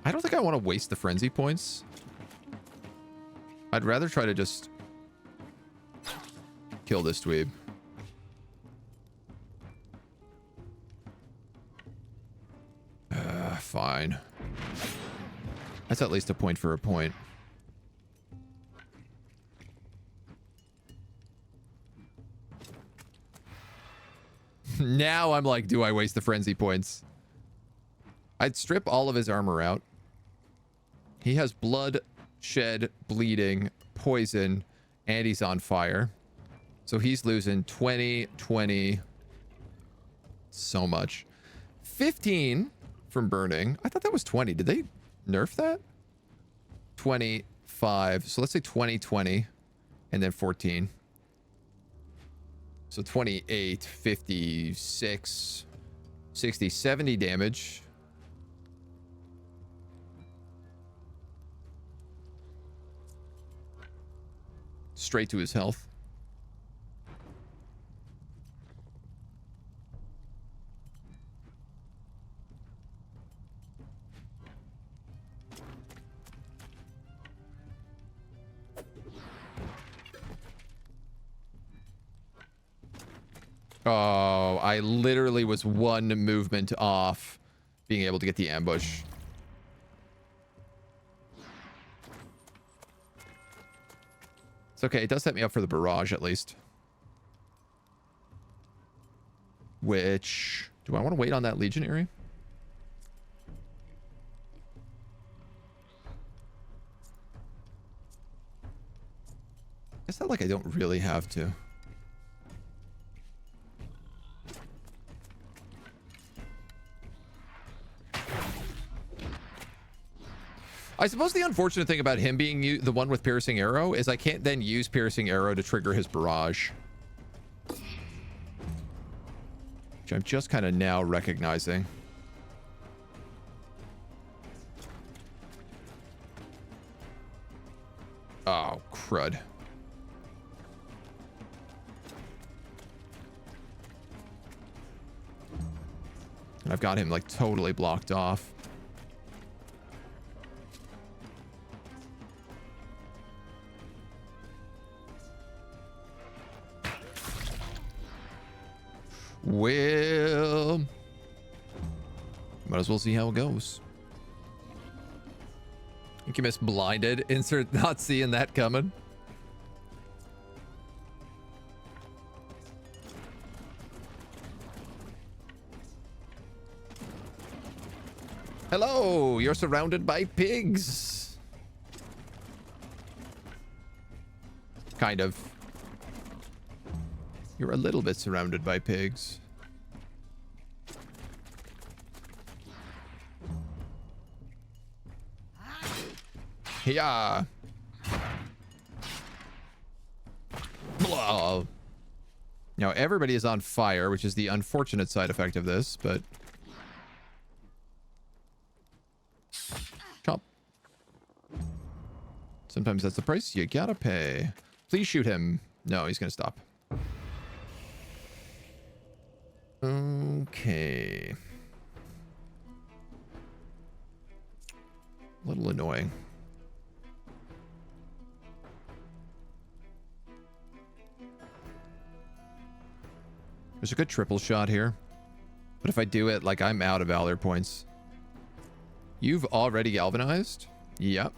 I don't think I want to waste the frenzy points. I'd rather try to just kill this dweeb. Fine. That's at least a point for a point. Now I'm like, do I waste the frenzy points? I'd strip all of his armor out. He has blood, shed, bleeding, poison, and he's on fire. So he's losing 20, 20. So much. 15 from burning. I thought that was 20. Did they nerf that? 25. So let's say 20, 20, and then 14. So 28, 56, 60, 70 damage. Straight to his health. Oh, I literally was one movement off being able to get the ambush. It's okay. It does set me up for the barrage at least. Which... do I want to wait on that legionary? It's not like I don't really have to. I suppose the unfortunate thing about him being the one with piercing arrow is I can't then use piercing arrow to trigger his barrage. Which I'm just kind of now recognizing. Oh, crud. And I've got him like totally blocked off. Well, might as well see how it goes. I think you missed blinded. Insert not seeing that coming. Hello, you're surrounded by pigs. Kind of. You're a little bit surrounded by pigs. Yeah. Blah. Now everybody is on fire, which is the unfortunate side effect of this, but... chomp. Sometimes that's the price you gotta pay. Please shoot him. No, he's gonna stop. Okay. A little annoying. There's a good triple shot here. But if I do it, like, I'm out of valor points. You've already galvanized? Yep.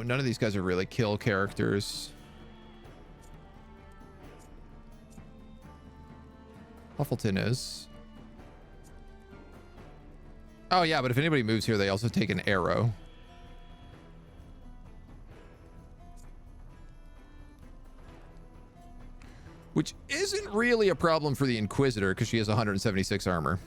None of these guys are really kill characters. Huffleton is. Oh yeah, but if anybody moves here, they also take an arrow. Which isn't really a problem for the Inquisitor because she has 176 armor.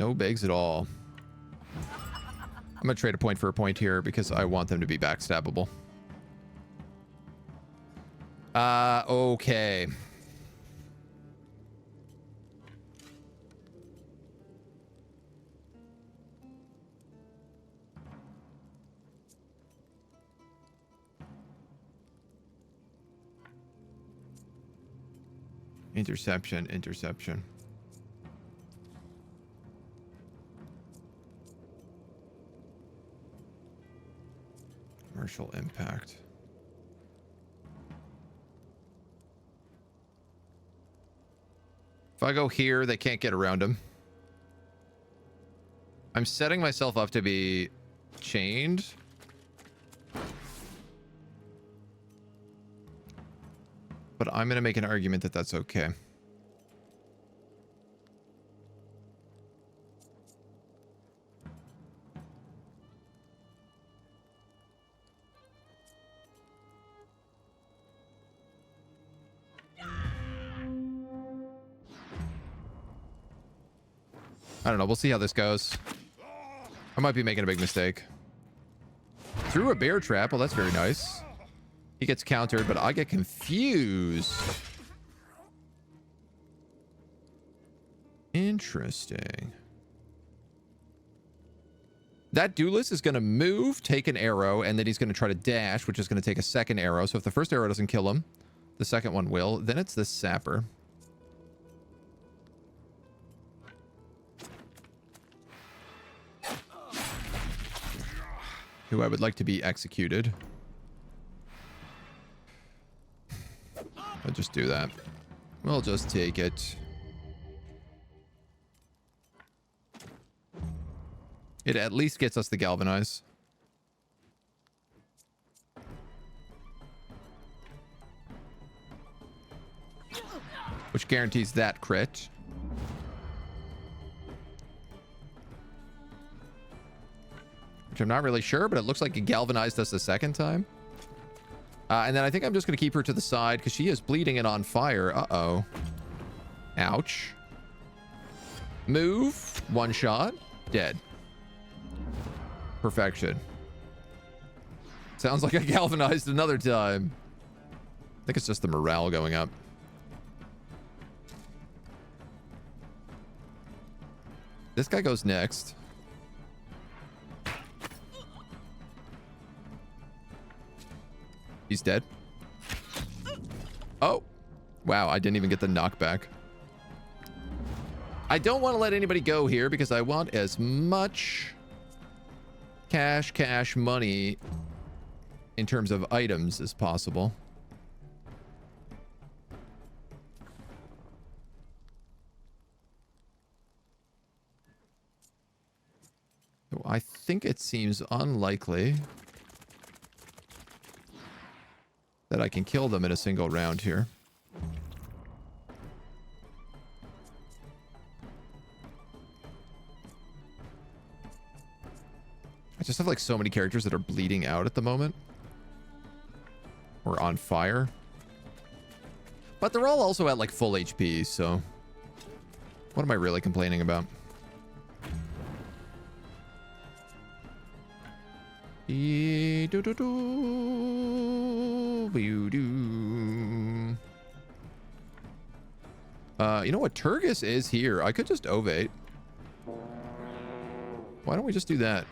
No bigs at all. I'm gonna trade a point for a point here because I want them to be backstabbable. Okay. Interception, interception. Commercial impact. If I go here, they can't get around him. I'm setting myself up to be chained. But I'm going to make an argument that that's okay. I don't know. We'll see how this goes. I might be making a big mistake. Threw a bear trap. Well, that's very nice. He gets countered, but I get confused. Interesting. That duelist is going to move, take an arrow, and then he's going to try to dash, which is going to take a second arrow. So if the first arrow doesn't kill him, the second one will. Then it's the sapper. Who I would like to be executed. I'll just do that. We'll just take it. It at least gets us the galvanize. Which guarantees that crit. Which I'm not really sure, but it looks like it galvanized us a second time. And then I think I'm just going to keep her to the side because she is bleeding and on fire. Uh-oh. Ouch. Move. One shot. Dead. Perfection. Sounds like I galvanized another time. I think it's just the morale going up. This guy goes next. He's dead. Oh. Wow, I didn't even get the knockback. I don't want to let anybody go here because I want as much cash money in terms of items as possible. So I think it seems unlikely that I can kill them in a single round here. I just have like so many characters that are bleeding out at the moment. Or on fire. But they're all also at like full HP, so what am I really complaining about? You know what? Turgis is here. I could just ovate. Why don't we just do that?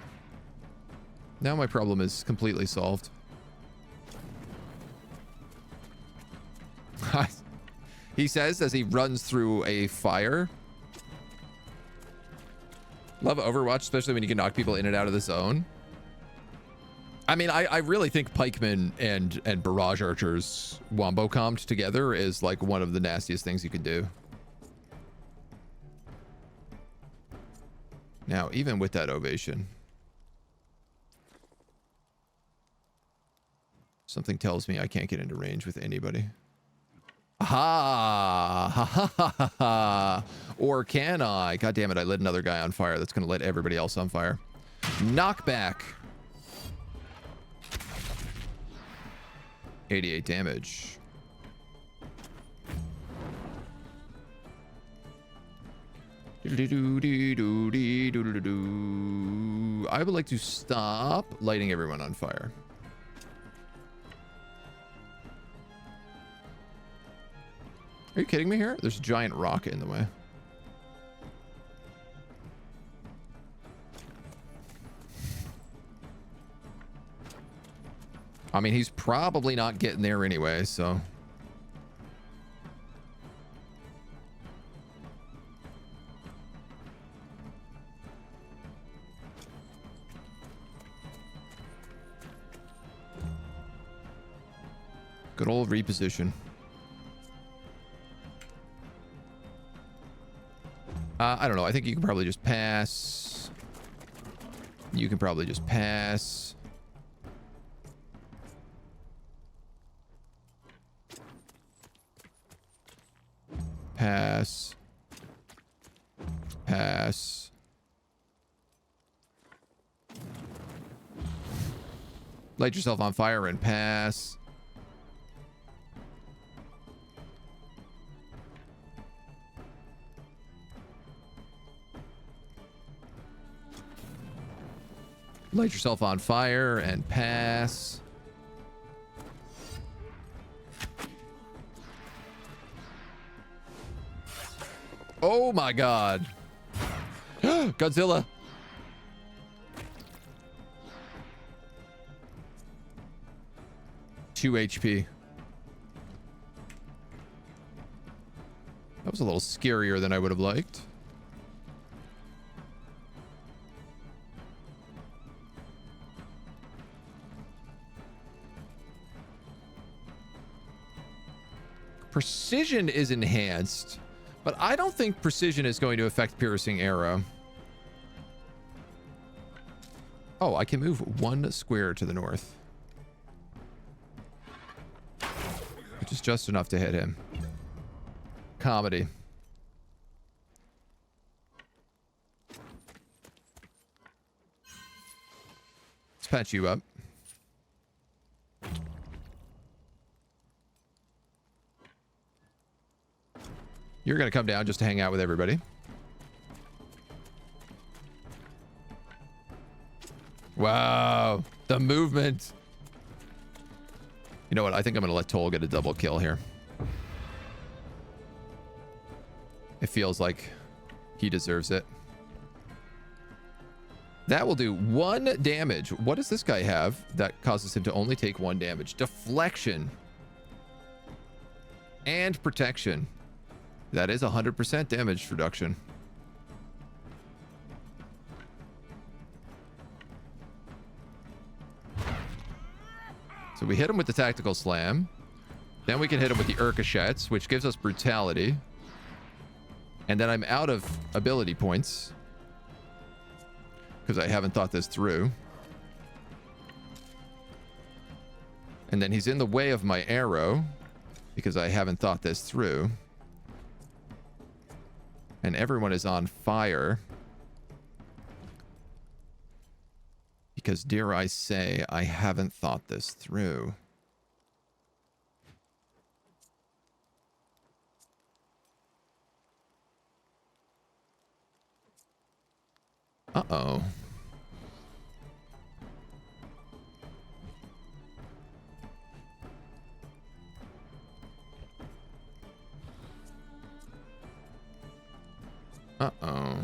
Now my problem is completely solved. He says as he runs through a fire. Love Overwatch, especially when you can knock people in and out of the zone. I mean, I really think pikemen and barrage archers wombo comped together is like one of the nastiest things you could do. Now, even with that ovation, something tells me I can't get into range with anybody. Ha ha ha ha ha. Or can I? God damn it, I lit another guy on fire. That's going to let everybody else on fire. Knockback. 88 damage. I would like to stop lighting everyone on fire. Are you kidding me here? There's a giant rock in the way. I mean, he's probably not getting there anyway, so... Good old reposition. I don't know. I think you can probably just pass. You can probably just pass. Pass. Pass. Light yourself on fire and pass. Light yourself on fire and pass. Oh my god. Godzilla. Two HP. That was a little scarier than I would have liked. Precision is enhanced, but I don't think precision is going to affect piercing arrow. Oh, I can move one square to the north, which is just enough to hit him. Comedy. Let's patch you up. You're going to come down just to hang out with everybody. Wow. The movement. You know what? I think I'm going to let Toll get a double kill here. It feels like he deserves it. That will do 1 damage. What does this guy have that causes him to only take 1 damage? Deflection. And protection. That is 100% damage reduction. So we hit him with the tactical slam. Then we can hit him with the Urkashets, which gives us brutality. And then I'm out of ability points, because I haven't thought this through. And then he's in the way of my arrow, because I haven't thought this through. And everyone is on fire, because, dare I say, I haven't thought this through. Uh-oh. Uh-oh.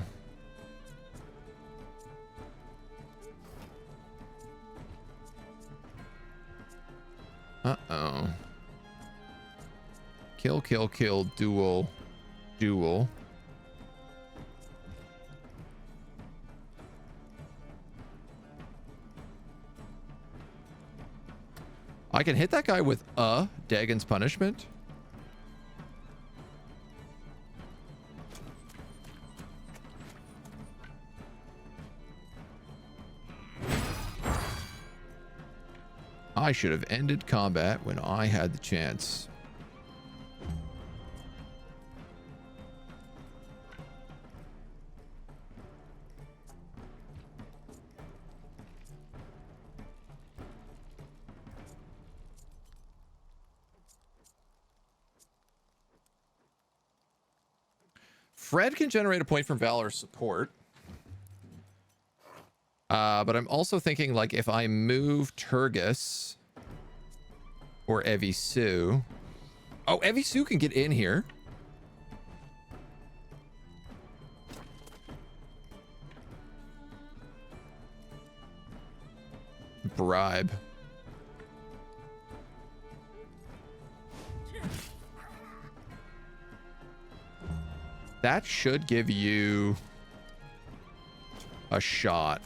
Uh-oh. Kill, kill, kill, duel, duel. I can hit that guy with a Dagon's Punishment. I should have ended combat when I had the chance. Fred can generate a point from Valor support. But I'm also thinking, like, if I move Turgis or Evisu. Oh, Evisu can get in here. Bribe. That should give you a shot.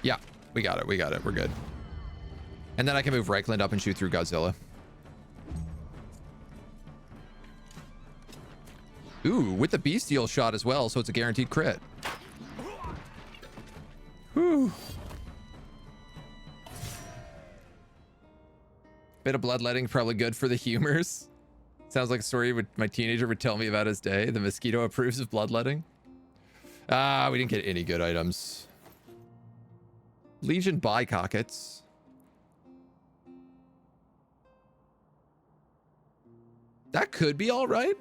Yeah, we got it. We got it. We're good. And then I can move Reichland up and shoot through Godzilla. Ooh, with the bestial shot as well, so it's a guaranteed crit. Whew. Bit of bloodletting, probably good for the humors. Sounds like a story my teenager would tell me about his day. The mosquito approves of bloodletting. Ah, we didn't get any good items. Legion Bicockets. That could be all right.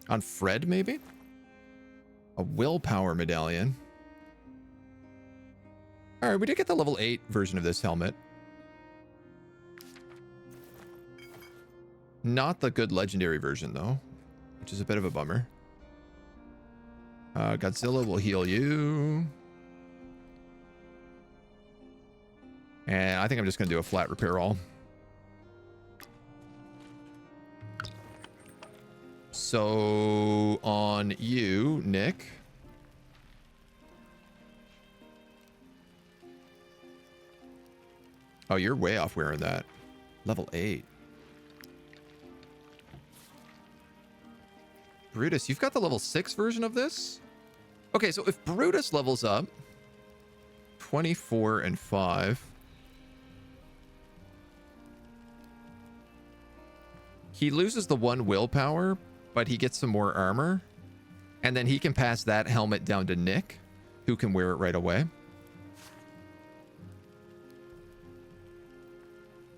On Fred, maybe? A willpower medallion. All right, we did get the level 8 version of this helmet. Not the good legendary version, though, which is a bit of a bummer. Godzilla will heal you. And I think I'm just going to do a flat repair all. So on you, Nick. Oh, you're way off wearing that. Level 8. Brutus, you've got the level 6 version of this? Okay, so if Brutus levels up 24 and 5. He loses the 1 willpower, but he gets some more armor. And then he can pass that helmet down to Nick, who can wear it right away.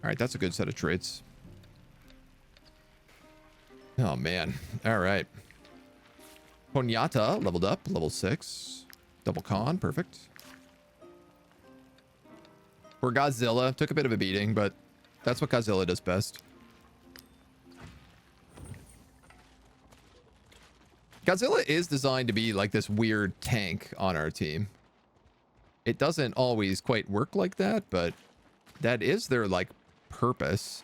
All right, that's a good set of traits. Oh, man. All right. Ponyata leveled up, level 6. Double con, perfect. Poor Godzilla. Took a bit of a beating, but that's what Godzilla does best. Godzilla is designed to be like this weird tank on our team. It doesn't always quite work like that, but that is their, like, purpose.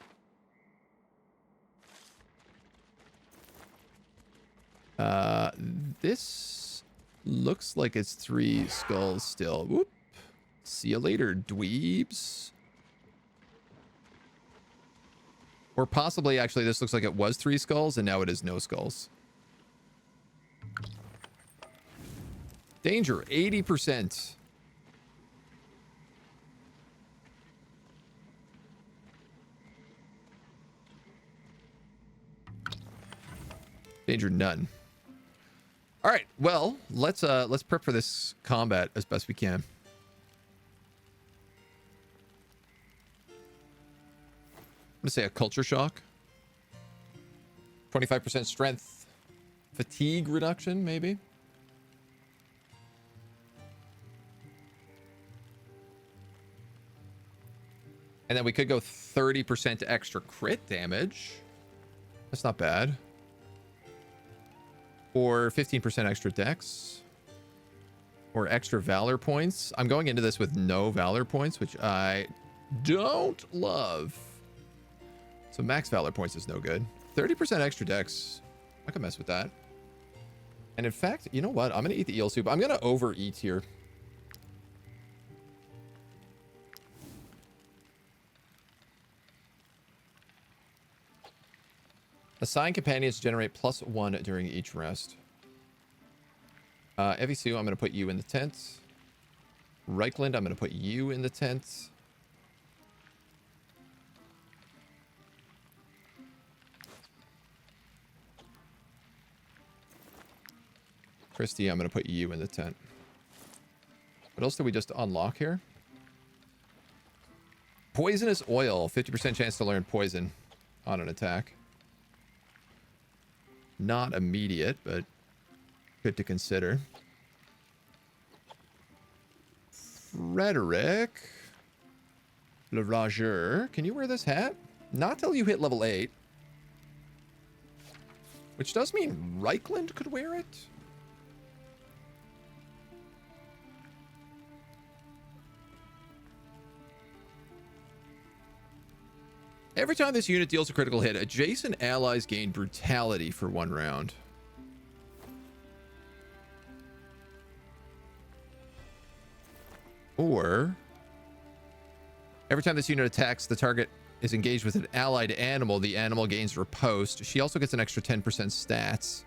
This looks like it's 3 skulls still. Whoop. See you later, dweebs. Or possibly, actually, this looks like it was 3 skulls, and now it is no skulls. Danger, 80%. Danger, none. All right, well, let's prep for this combat as best we can. I'm gonna say a culture shock. 25% strength. Fatigue reduction, maybe. And then we could go 30% extra crit damage. That's not bad. Or 15% extra dex. Or extra valor points. I'm going into this with no valor points, which I don't love. So max valor points is no good. 30% extra dex. I can mess with that. And in fact, you know what? I'm going to eat the eel soup. I'm going to overeat here. Assign companions generate +1 during each rest. Evisu, I'm going to put you in the tent. Reichland, I'm going to put you in the tent. Christy, I'm going to put you in the tent. What else did we just unlock here? Poisonous oil. 50% chance to learn poison on an attack. Not immediate, but good to consider. Frederick Le Rageur. Can you wear this hat? Not till you hit level 8. Which does mean Reichland could wear it. Every time this unit deals a critical hit, adjacent allies gain brutality for 1 round. Or, every time this unit attacks, the target is engaged with an allied animal, the animal gains riposte. She also gets an extra 10% stats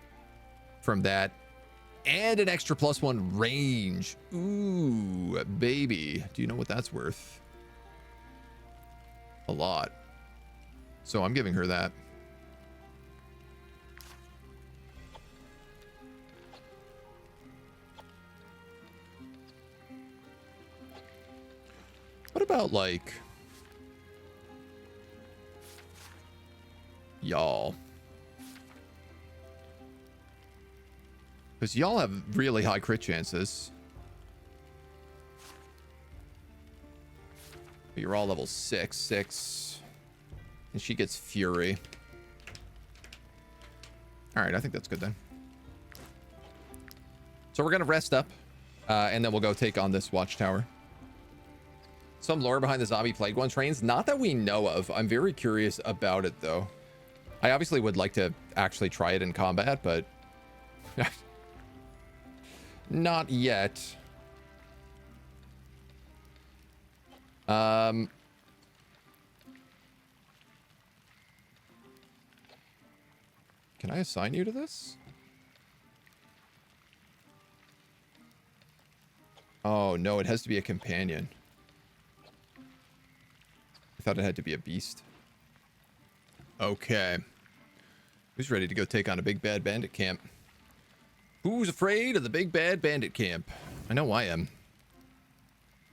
from that. And an extra +1 range. Ooh, baby. Do you know what that's worth? A lot. So I'm giving her that. What about, like, y'all? Because y'all have really high crit chances. But you're all level 6. And she gets Fury. Alright, I think that's good then. So we're going to rest up. And then we'll go take on this watchtower. Some lore behind the zombie Plague-ridden trains. Not that we know of. I'm very curious about it, though. I obviously would like to actually try it in combat, but... not yet. Can I assign you to this? Oh, no, it has to be a companion. I thought it had to be a beast. Okay. Who's ready to go take on a big bad bandit camp? Who's afraid of the big bad bandit camp? I know I am.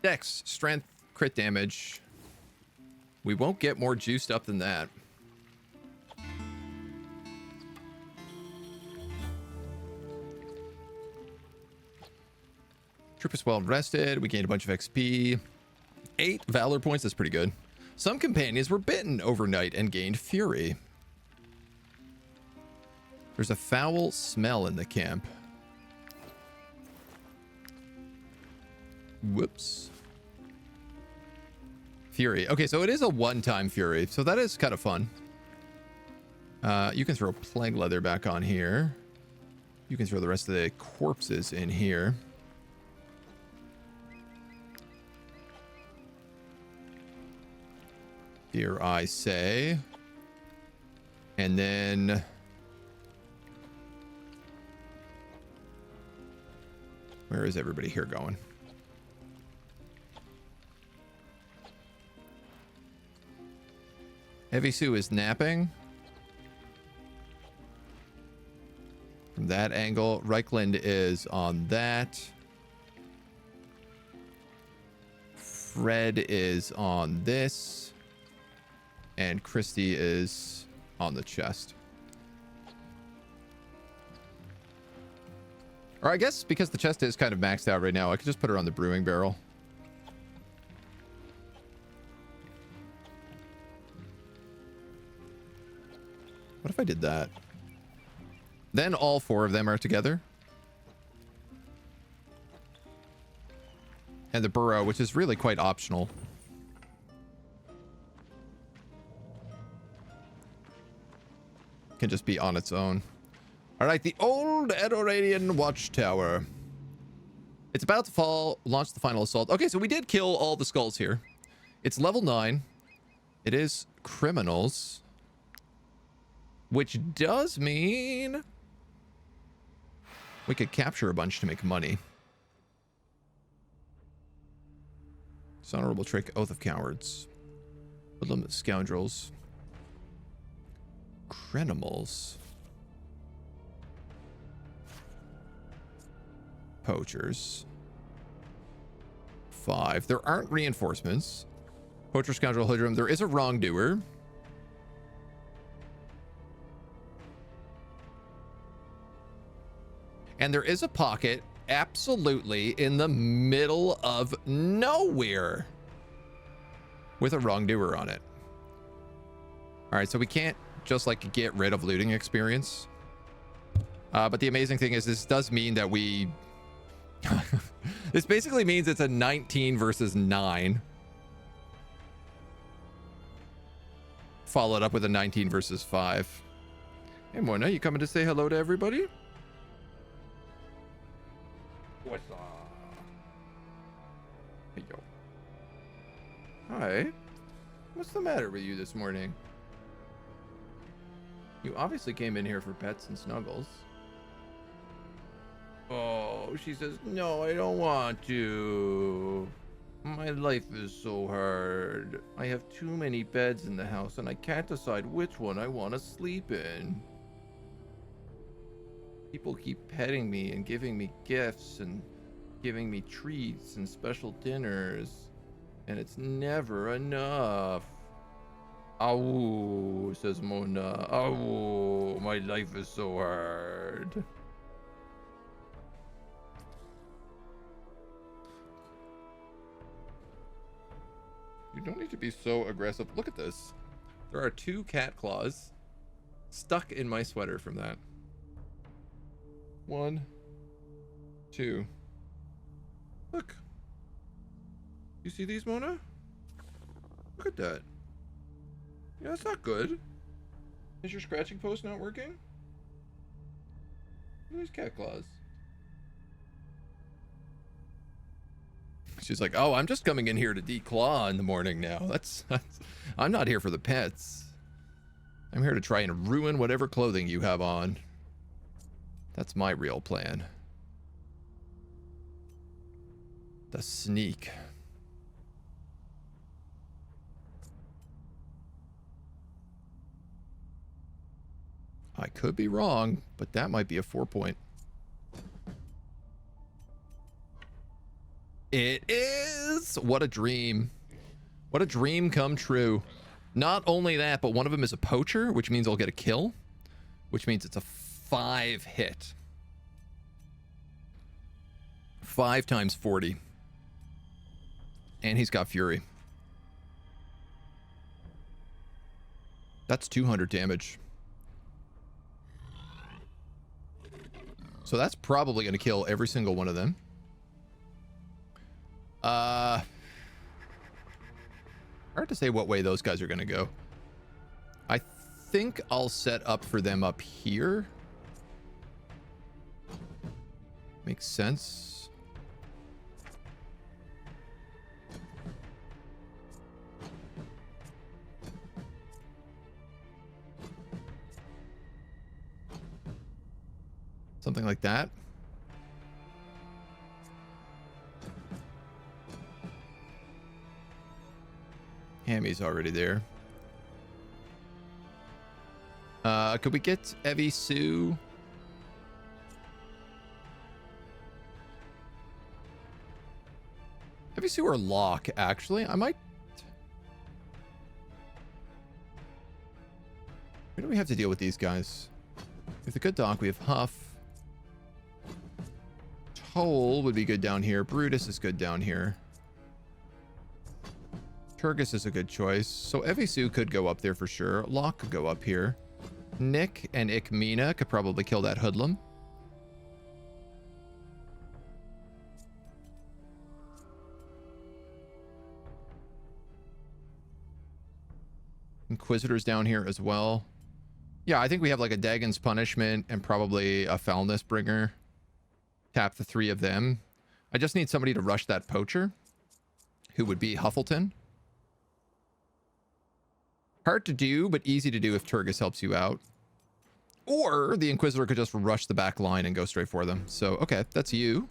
Dex, strength, crit damage. We won't get more juiced up than that. Troop is well rested. We gained a bunch of XP. 8 valor points. That's pretty good. Some companions were bitten overnight and gained fury. There's a foul smell in the camp. Whoops. Fury. Okay, so it is a one-time fury. So that is kind of fun. You can throw plague leather back on here. You can throw the rest of the corpses in here. Here I say. And then... where is everybody here going? Heavy Sue is napping. From that angle, Reichland is on that. Fred is on this. And Christy is on the chest. Or I guess because the chest is kind of maxed out right now, I could just put her on the brewing barrel. What if I did that? Then all 4 of them are together. And the burrow, which is really quite optional. Can just be on its own. All right, the old Edoranian watchtower. It's about to fall. Launch the final assault. Okay, so we did kill all the skulls here. It's level 9. It is criminals. Which does mean we could capture a bunch to make money. Dishonorable trick, oath of cowards. Hoodlum scoundrels. Criminals. Poachers. 5. There aren't reinforcements. Poacher, scoundrel, hoodlum. There is a wrongdoer. And there is a pocket absolutely in the middle of nowhere with a wrongdoer on it. All right, so we can't just like get rid of looting experience. But the amazing thing is this does mean that we... this basically means it's a 19 versus 9. Followed up with a 19 versus 5. Hey, Moina, you coming to say hello to everybody? What's up? Hey, yo. Hi. What's the matter with you this morning? You obviously came in here for pets and snuggles. Oh, she says, no, I don't want to. My life is so hard. I have too many beds in the house and I can't decide which one I want to sleep in. People keep petting me and giving me gifts and giving me treats and special dinners, and it's never enough. Ow, says Mona. Ow, my life is so hard. You don't need to be so aggressive. Look at this. There are 2 cat claws stuck in my sweater from that. 1, 2. Look. You see these, Mona? Look at that. Yeah, that's not good. Is your scratching post not working? Look at these cat claws. She's like, oh, I'm just coming in here to declaw in the morning now. That's I'm not here for the pets. I'm here to try and ruin whatever clothing you have on. That's my real plan. The sneak. I could be wrong, but that might be a 4-point. It is! What a dream. What a dream come true. Not only that, but one of them is a poacher, which means I'll get a kill, which means it's a 5 hit. 5 times 40. And he's got fury. That's 200 damage. So that's probably going to kill every single one of them. Hard to say what way those guys are going to go. I think I'll set up for them up here. Makes sense. Something like that. Hammy's already there. Could we get Evie Sue? Evie Sue or Locke, actually? I might... Where do we have to deal with these guys? With the good doc, we have Huff. Toll would be good down here. Brutus is good down here. Turgus is a good choice. So Evie Sue could go up there for sure. Locke could go up here. Nick and Ikmina could probably kill that hoodlum. Inquisitors down here as well. Yeah, I think we have like a Dagon's Punishment and probably a Foulness Bringer. Tap the 3 of them. I just need somebody to rush that poacher, who would be Huffleton. Hard to do, but easy to do if Turgus helps you out. Or the Inquisitor could just rush the back line and go straight for them. So, okay, that's you.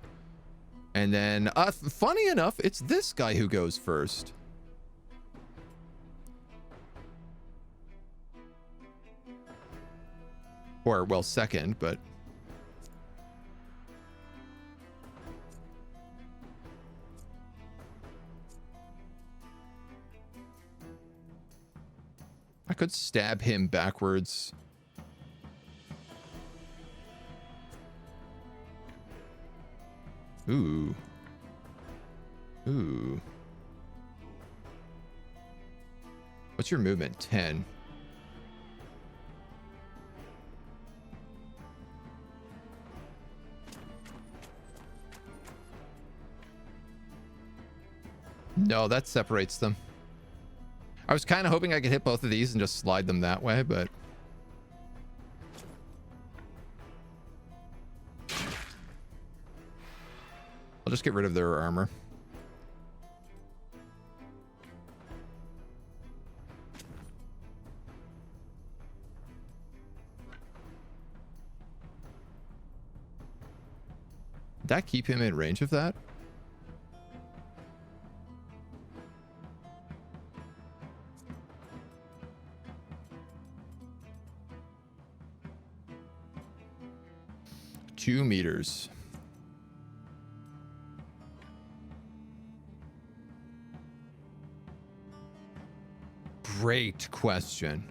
And then, funny enough, it's this guy who goes first. Or, well, second, but... could stab him backwards. Ooh. Ooh. What's your movement? 10. No, that separates them. I was kind of hoping I could hit both of these and just slide them that way, but... I'll just get rid of their armor. Did that keep him in range of that? Two meters. Great question.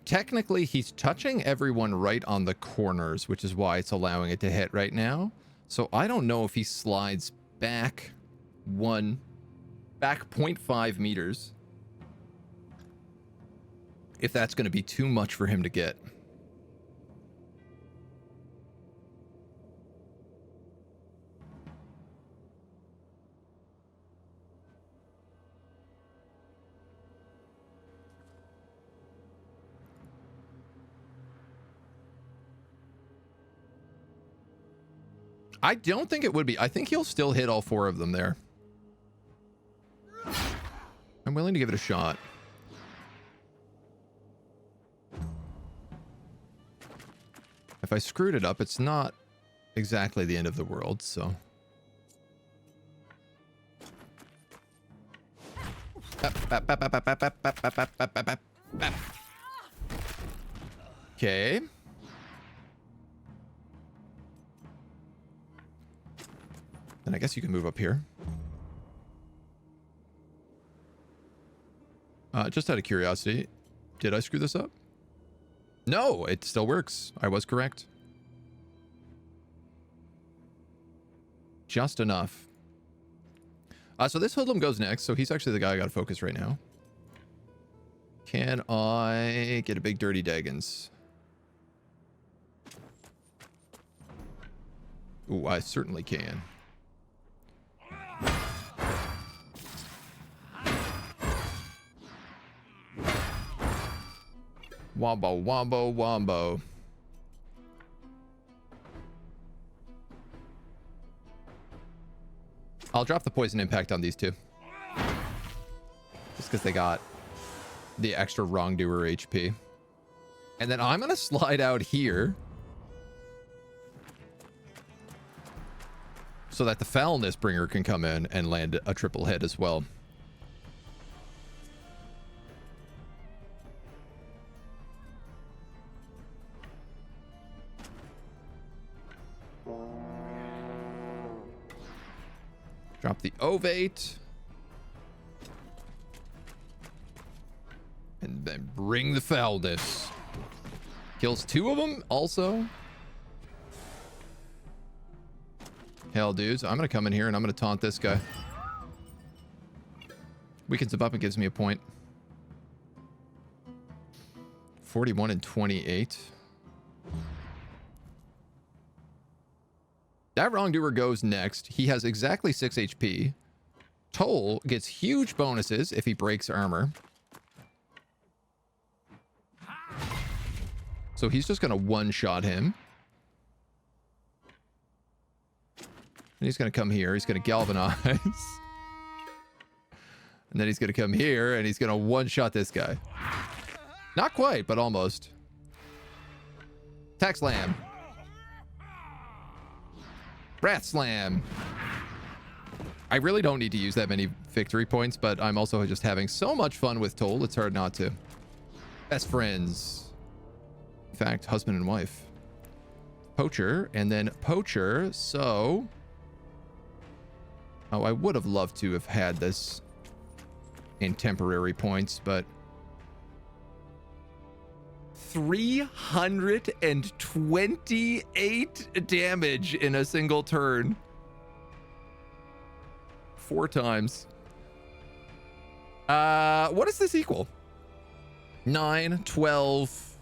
Technically, he's touching everyone right on the corners, which is why it's allowing it to hit right now. So I don't know if he slides back 0.5 meters. If that's going to be too much for him to get. I don't think it would be. I think he'll still hit all four of them there. I'm willing to give it a shot. If I screwed it up, it's not exactly the end of the world, so... Okay. Then I guess you can move up here. Just out of curiosity, did I screw this up? No, it still works. I was correct. Just enough. So this hoodlum goes next, so he's actually the guy I gotta focus right now. Can I get a big dirty Daggins? Ooh, I certainly can. Wombo, wombo, wombo. I'll drop the poison impact on these two. Just because they got the extra wrongdoer HP. And then I'm going to slide out here. So that the foulness bringer can come in and land a triple hit as well. Drop the ovate. And then bring the foulness. Kills two of them also. Hell, dudes. I'm going to come in here and I'm going to taunt this guy. Weakens him up and gives me a point. 41 and 28. That wrongdoer goes next. He has exactly 6 HP. Toll gets huge bonuses if he breaks armor. So he's just going to one-shot him. And he's going to come here. He's going to galvanize. And then he's going to come here and he's going to one-shot this guy. Not quite, but almost. Tax Slam. Wrath Slam. I really don't need to use that many victory points, but I'm also just having so much fun with Toll, it's hard not to. Best friends. In fact, husband and wife. Poacher, and then Poacher, so... Oh, I would have loved to have had this in temporary points, but 328 damage in a single turn. 4 times. What does this equal? 9, 12,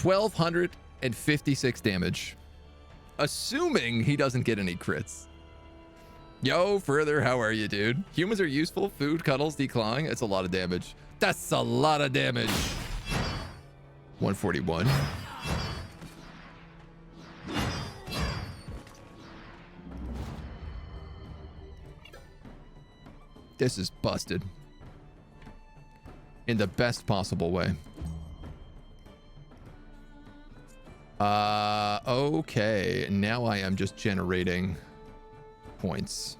1,256 damage. Assuming he doesn't get any crits. Yo, further, how are you, dude? Humans are useful. Food, cuddles, declawing. It's a lot of damage. That's a lot of damage. 141. This is busted. In the best possible way. Okay. Now I am just generating points.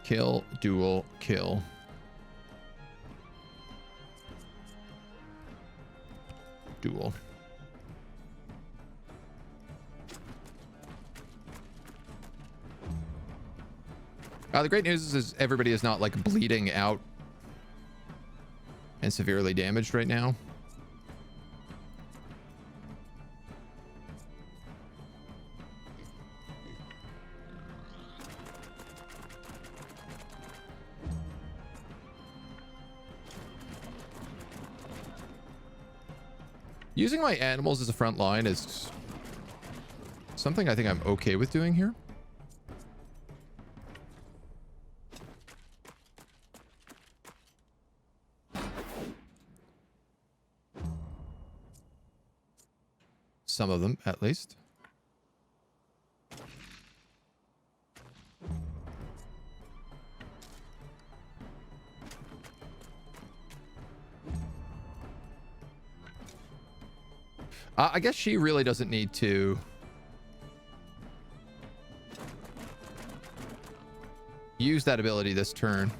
Kill, duel, kill. Duel. The great news is everybody is not like bleeding out and severely damaged right now. Using my animals as a front line is something I think I'm okay with doing here. Some of them, at least. I guess she really doesn't need to use that ability this turn.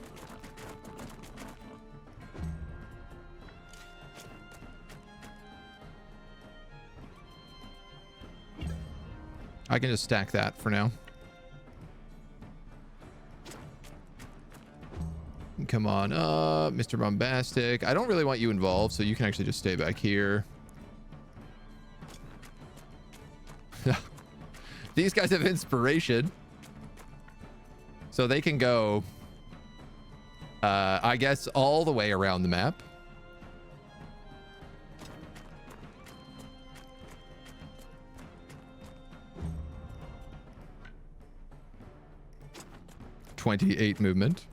I can just stack that for now. Come on up, Mr. Bombastic. I don't really want you involved, so you can actually just stay back here. These guys have inspiration. So they can go, I guess, all the way around the map. .28 movement.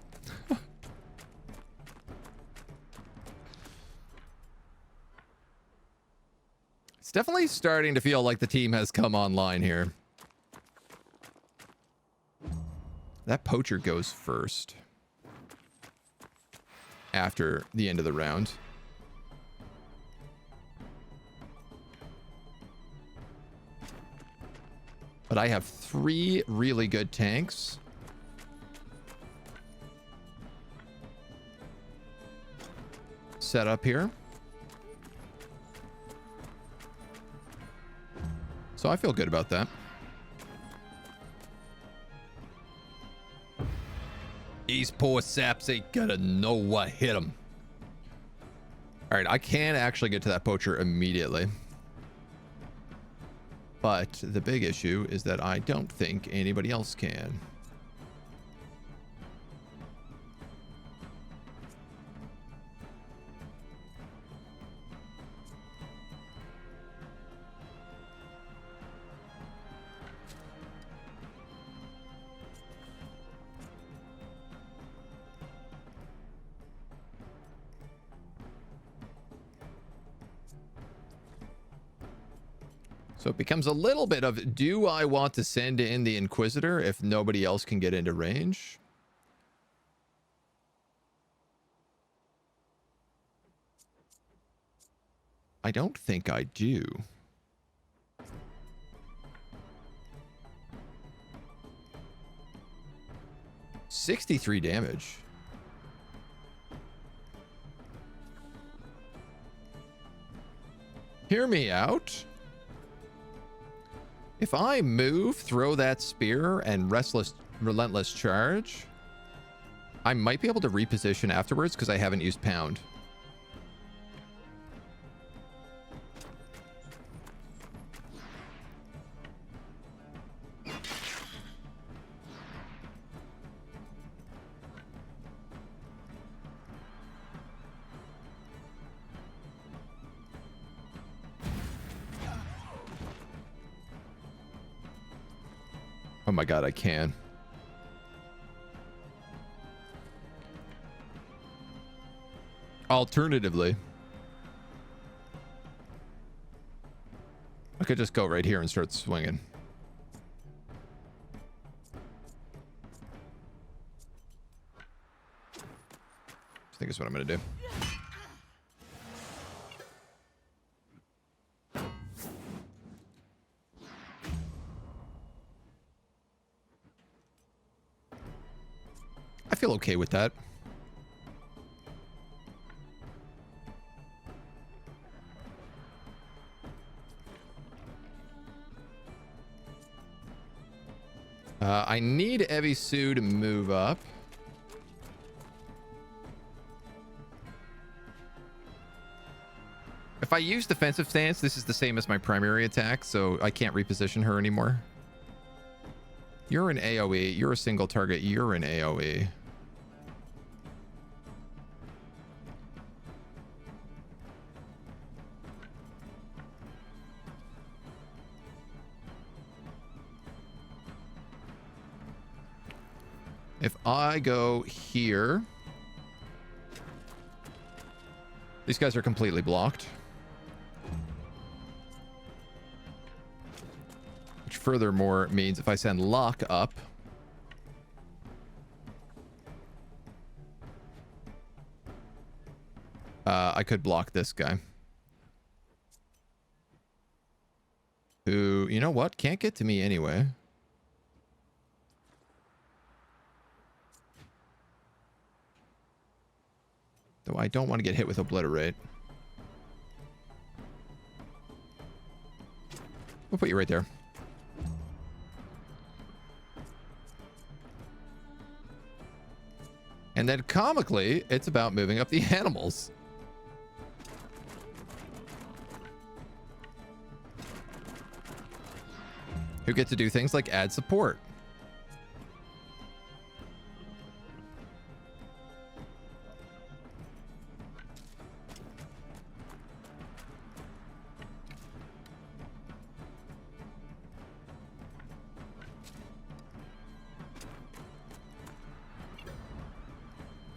It's definitely starting to feel like the team has come online here. That poacher goes first after the end of the round. But I have 3 really good tanks. Set up here. So I feel good about that. These poor saps ain't gonna know what hit them. All right, I can actually get to that poacher immediately. But the big issue is that I don't think anybody else can. So it becomes a little bit of, do I want to send in the Inquisitor if nobody else can get into range? I don't think I do. $63 damage. Hear me out. If I move, throw that spear, and relentless charge, I might be able to reposition afterwards because I haven't used pound. Oh my god, I can. Alternatively, I could just go right here and start swinging. I think that's what I'm going to do. I feel okay with that. I need Evisu to move up. If I use defensive stance, this is the same as my primary attack, so I can't reposition her anymore. You're an AoE. You're a single target. You're an AoE. If I go here, these guys are completely blocked. Which furthermore means if I send Lock up, I could block this guy. Who, you know what, can't get to me anyway. Though I don't want to get hit with Obliterate. We'll put you right there. And then comically, it's about moving up the animals. Who get to do things like add support.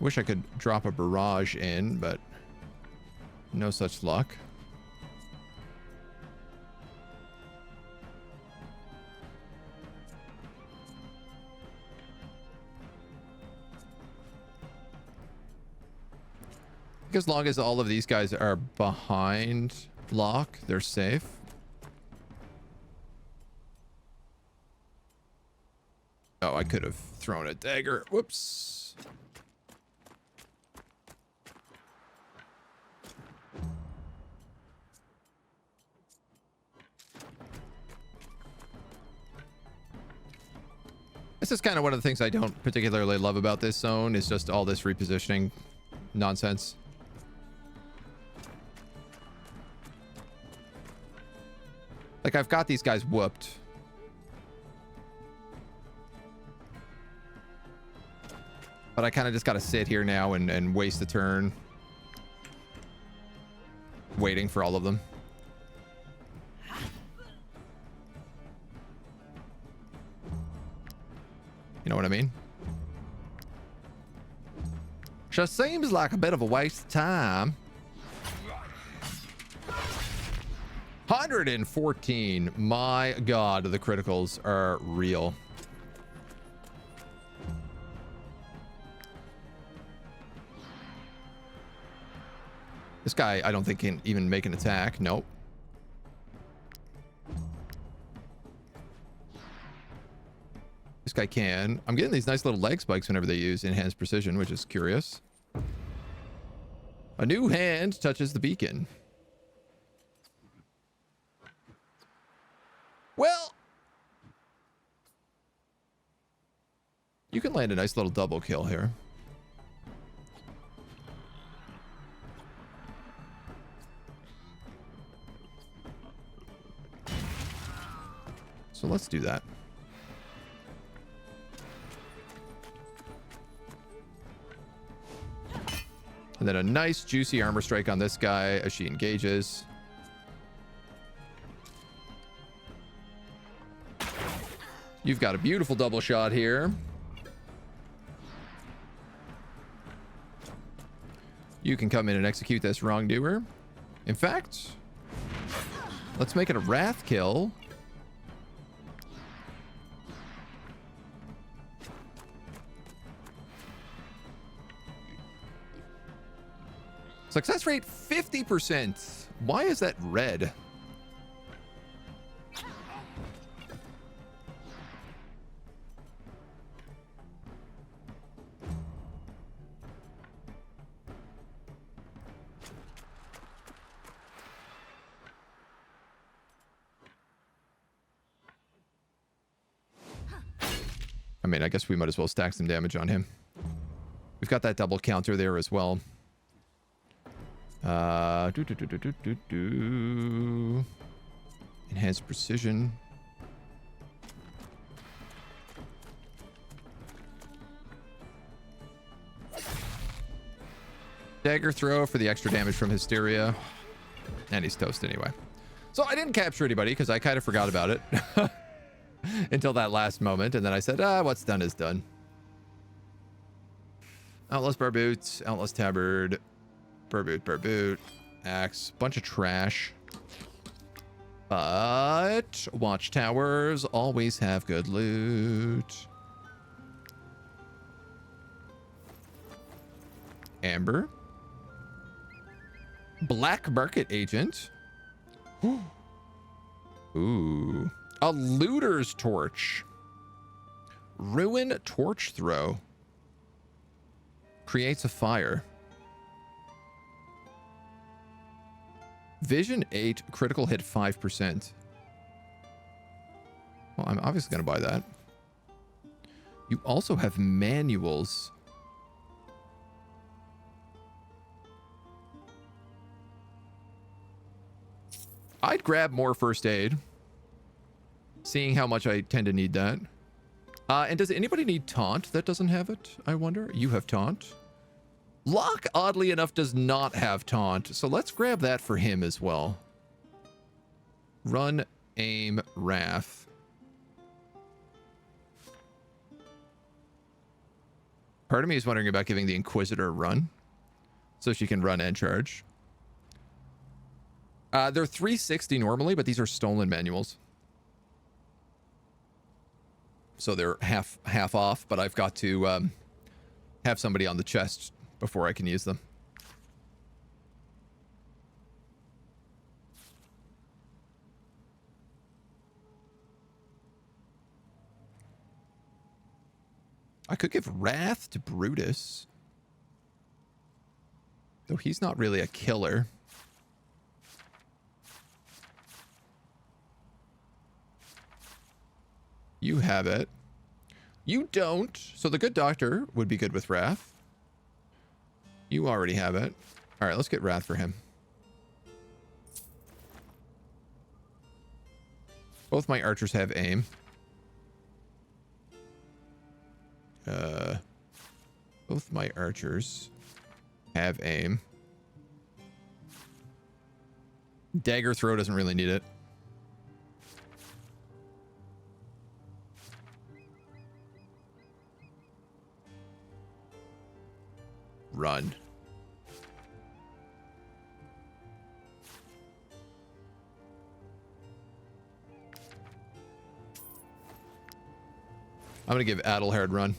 Wish I could drop a barrage in, but no such luck. As long as all of these guys are behind Lock, they're safe. Oh, I could have thrown a dagger. Whoops. This is kind of one of the things I don't particularly love about this zone, is just all this repositioning nonsense. Like, I've got these guys whooped. But I kind of just got to sit here now and waste a turn waiting for all of them. You know what I mean? Just seems like a bit of a waste of time. 114. My God, the criticals are real. This guy, I don't think can even make an attack. Nope. This guy can. I'm getting these nice little leg spikes whenever they use enhanced precision, which is curious. A new hand touches the beacon. Well, You can land a nice little double kill here. So let's do that. And then a nice juicy armor strike on this guy as she engages. You've got a beautiful double shot here. You can come in and execute this wrongdoer. In fact, let's make it a wrath kill. Success rate 50%. Why is that red? I mean, I guess we might as well stack some damage on him. We've got that double counter there as well. Enhanced precision. Dagger throw for the extra damage from Hysteria. And he's toast anyway. So I didn't capture anybody because I kind of forgot about it. Until that last moment. And then I said, what's done is done. Outlaw's Barboot. Outlaw's Tabard. Barboot. Axe. Bunch of trash. But watchtowers always have good loot. Amber. Black market agent. Ooh. A looter's torch. Ruin torch throw. Creates a fire. Vision 8, critical hit 5%. Well, I'm obviously going to buy that. You also have manuals. I'd grab more first aid. Seeing how much I tend to need that. And does anybody need taunt that doesn't have it? I wonder. You have taunt. Locke, oddly enough, does not have taunt. So let's grab that for him as well. Run, aim, wrath. Part of me is wondering about giving the Inquisitor a run. So she can run and charge. They're 360 normally, but these are stolen manuals. So they're half off, but I've got to have somebody on the chest before I can use them. I could give Wrath to Brutus. Though he's not really a killer. You have it. You don't. So the good doctor would be good with Wrath. You already have it. All right, let's get Wrath for him. Both my archers have aim. Both my archers have aim. Dagger throw doesn't really need it. Run. I'm going to give Adelhard run.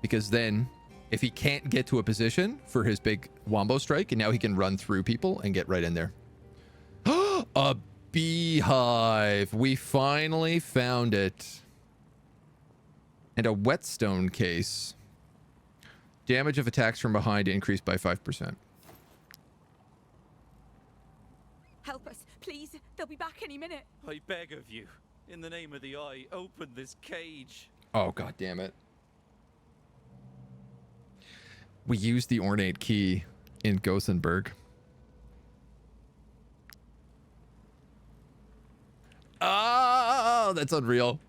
Because then, if he can't get to a position for his big wombo strike, and now he can run through people and get right in there. A beehive. We finally found it. And a whetstone case. Damage of attacks from behind increased by 5%. Help us, please. They'll be back any minute. I beg of you, in the name of the Eye, open this cage. Oh, god damn it. We used the ornate key in Gothenburg. Oh, that's unreal.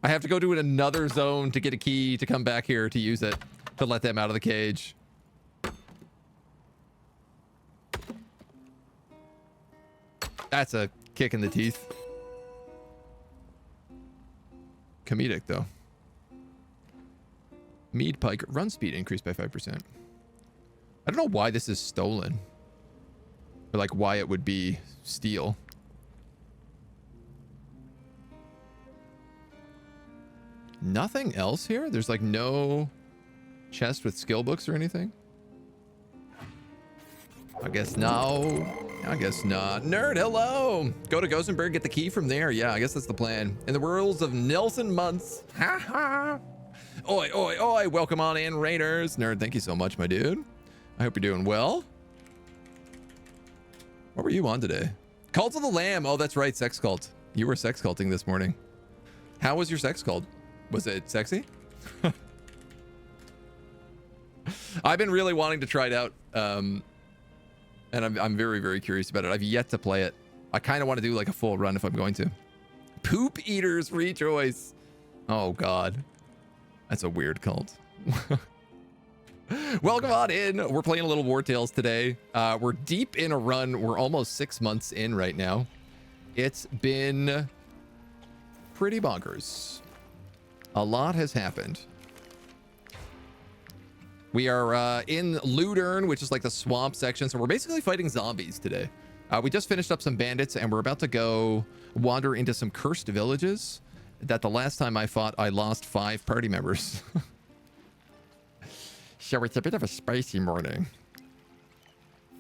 I have to go to another zone to get a key to come back here to use it, to let them out of the cage. That's a kick in the teeth. Comedic, though. Mead pike run speed increased by 5%. I don't know why this is stolen. Or like why it would be steal. Nothing else here? There's like no chest with skill books or anything? I guess no. I guess not. Nerd, hello! Go to Gothenburg, get the key from there. Yeah, I guess that's the plan. In the worlds of Nelson Muntz. Ha ha! Oi, oi, oi! Welcome on in, Raiders. Nerd, thank you so much, my dude. I hope you're doing well. What were you on today? Cult of the Lamb. Oh, that's right, sex cult. You were sex culting this morning. How was your sex cult? Was it sexy? I've been really wanting to try it out. And I'm very, very curious about it. I've yet to play it. I kind of want to do like a full run if I'm going to. Poop eaters rejoice. Oh, God. That's a weird cult. Welcome on in. We're playing a little Wartales today. We're deep in a run. We're almost 6 months in right now. It's been pretty bonkers. A lot has happened. We are in Ludern, which is like the swamp section. So we're basically fighting zombies today. We just finished up some bandits and we're about to go wander into some cursed villages that the last time I fought, I lost 5 party members. So it's a bit of a spicy morning.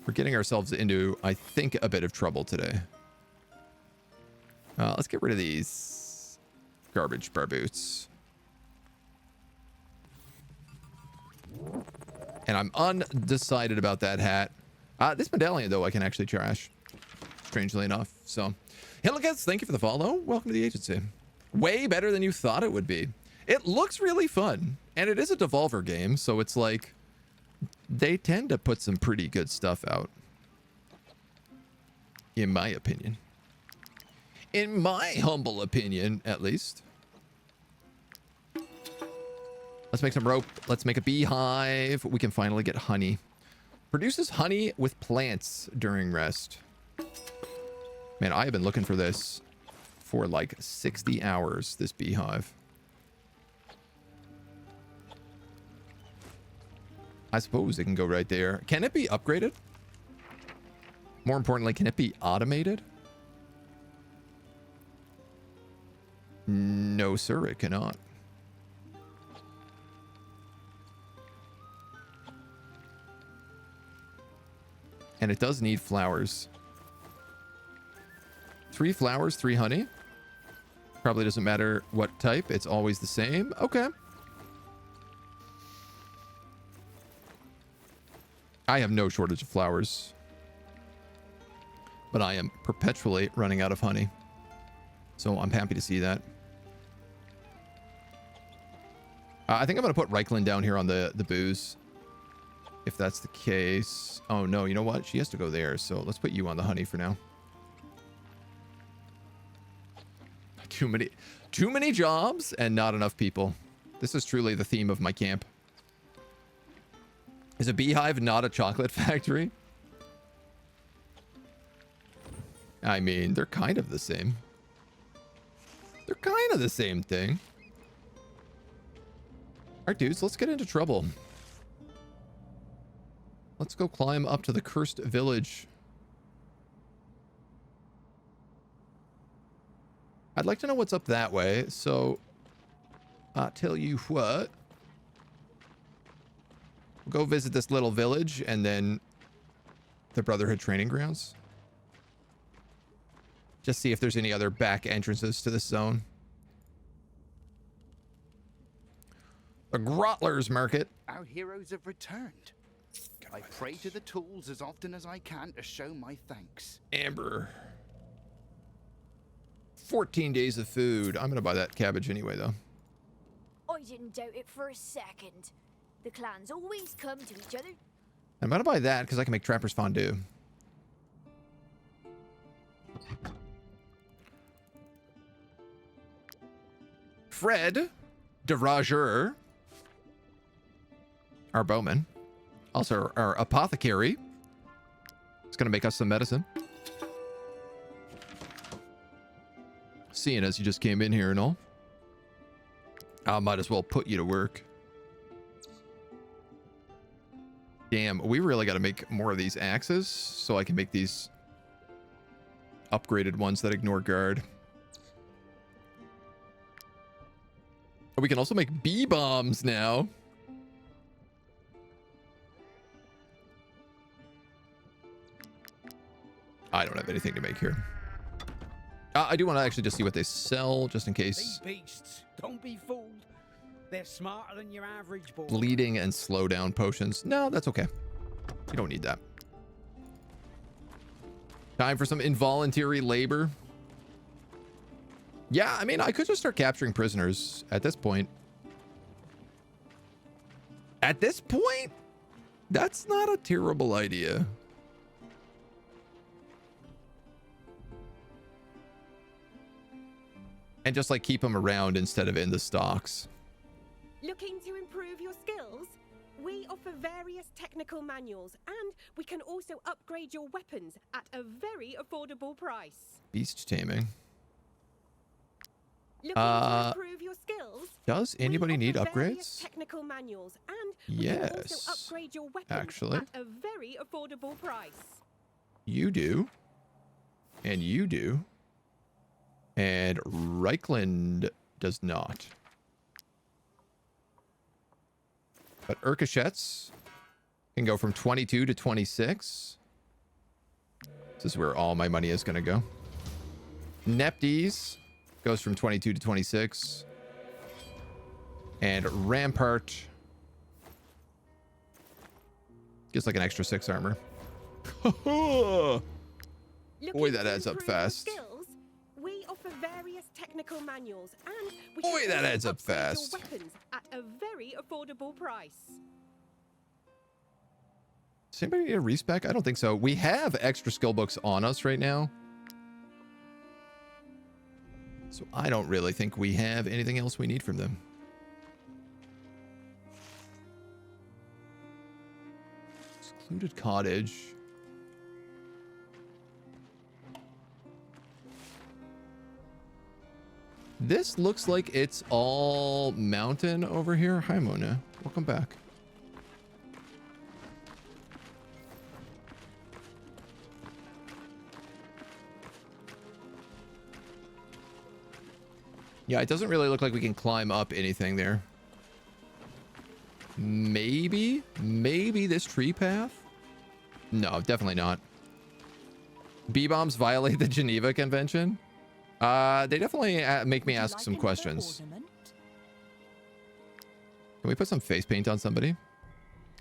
We're getting ourselves into, I think, a bit of trouble today. Let's get rid of these garbage bar boots. And I'm undecided about that hat. This medallion, though, I can actually trash. Strangely enough. So, Hilligas, thank you for the follow. Welcome to the agency. Way better than you thought it would be. It looks really fun. And it is a Devolver game, so it's like... they tend to put some pretty good stuff out. In my opinion. In my humble opinion, at least. Let's make some rope. Let's make a beehive. We can finally get honey. Produces honey with plants during rest. Man, I have been looking for this for like 60 hours, this beehive. I suppose it can go right there. Can it be upgraded? More importantly, can it be automated? No, sir, it cannot. And it does need flowers. 3 flowers, 3 honey. Probably doesn't matter what type. It's always the same. Okay. I have no shortage of flowers. But I am perpetually running out of honey. So I'm happy to see that. I think I'm going to put Reiklin down here on the booze. If that's the case. Oh, no. You know what? She has to go there. So let's put you on the honey for now. Too many jobs and not enough people. This is truly the theme of my camp. Is a beehive not a chocolate factory? I mean, they're kind of the same. They're kind of the same thing. All right, dudes, let's get into trouble. Let's go climb up to the cursed village. I'd like to know what's up that way, so I'll tell you what. We'll go visit this little village and then the Brotherhood training grounds. Just see if there's any other back entrances to this zone. The Grottlers Market. Our heroes have returned. I pray to the tools as often as I can to show my thanks. Amber. 14 days of food. I'm gonna buy that cabbage anyway, though. I didn't doubt it for a second. The clans always come to each other. I'm gonna buy that because I can make trapper's fondue. Fred de Roger, our bowman, also our apothecary, is gonna make us some medicine. Seeing as you just came in here and all, I might as well put you to work. Damn, we really got to make more of these axes so I can make these upgraded ones that ignore guard. We can also make bee bombs now. I don't have anything to make here. I do want to actually just see what they sell, just in case. These beasts, don't be fooled. They're smarter than your average boy. Bleeding and slow down potions. No, that's okay. You don't need that. Time for some involuntary labor. Yeah, I mean, I could just start capturing prisoners at this point. At this point, that's not a terrible idea. And just like keep them around instead of in the stocks. Looking to improve your skills? We offer various technical manuals, and we can also upgrade your weapons at a very affordable price. Beast taming. Looking to improve your skills? Does anybody need offer various upgrades? technical manuals, and we can also upgrade your weapons actually. at a very affordable price. You do. And you do. And Reichland does not. But Urkashet's can go from 22 to 26. This is where all my money is going to go. Neptes goes from 22 to 26. And Rampart gets like an extra 6 armor. Boy, that adds up fast. We offer various technical manuals, and we Boy, can that also adds up upgrade fast. your weapons at a very affordable price. Does anybody need a respec? I don't think so. We have extra skill books on us right now. So I don't really think we have anything else we need from them. Secluded cottage. This looks like it's all mountain over here. Hi, Mona. Welcome back. Yeah, it doesn't really look like we can climb up anything there. Maybe this tree path? No, definitely not. Bee bombs violate the Geneva Convention? They definitely make me ask some questions. Can we put some face paint on somebody?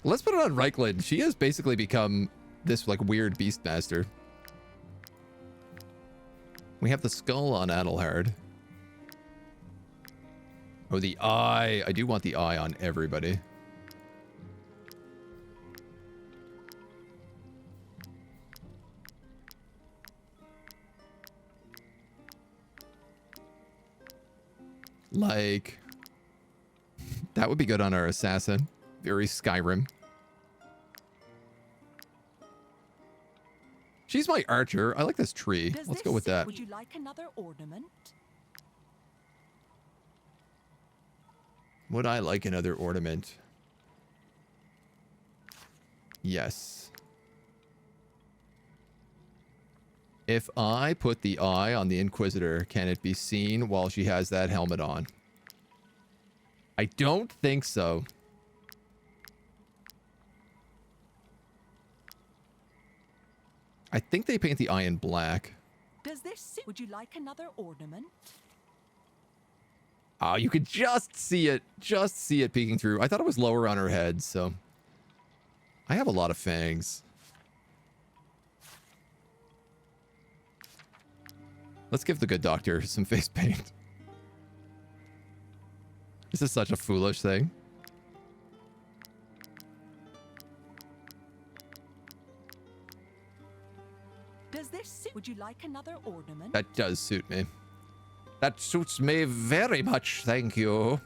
Let's put it on Reichland. She has basically become this like weird beastmaster. We have the skull on Adelhard. Oh, the eye. I do want the eye on everybody. Like, that would be good on our assassin. Very Skyrim. She's my archer. I like this tree. Let's go with that. Would you like another ornament? Would I like another ornament? Yes. If I put the eye on the Inquisitor, can it be seen while she has that helmet on? I don't think so. I think they paint the eye in black. Does this suit? Would you like another ornament? Oh, you could just see it peeking through. I thought it was lower on her head, so. I have a lot of fangs. Let's give the good doctor some face paint. This is such a foolish thing. Does this suit? Would you like another ornament? That does suit me. That suits me very much, thank you.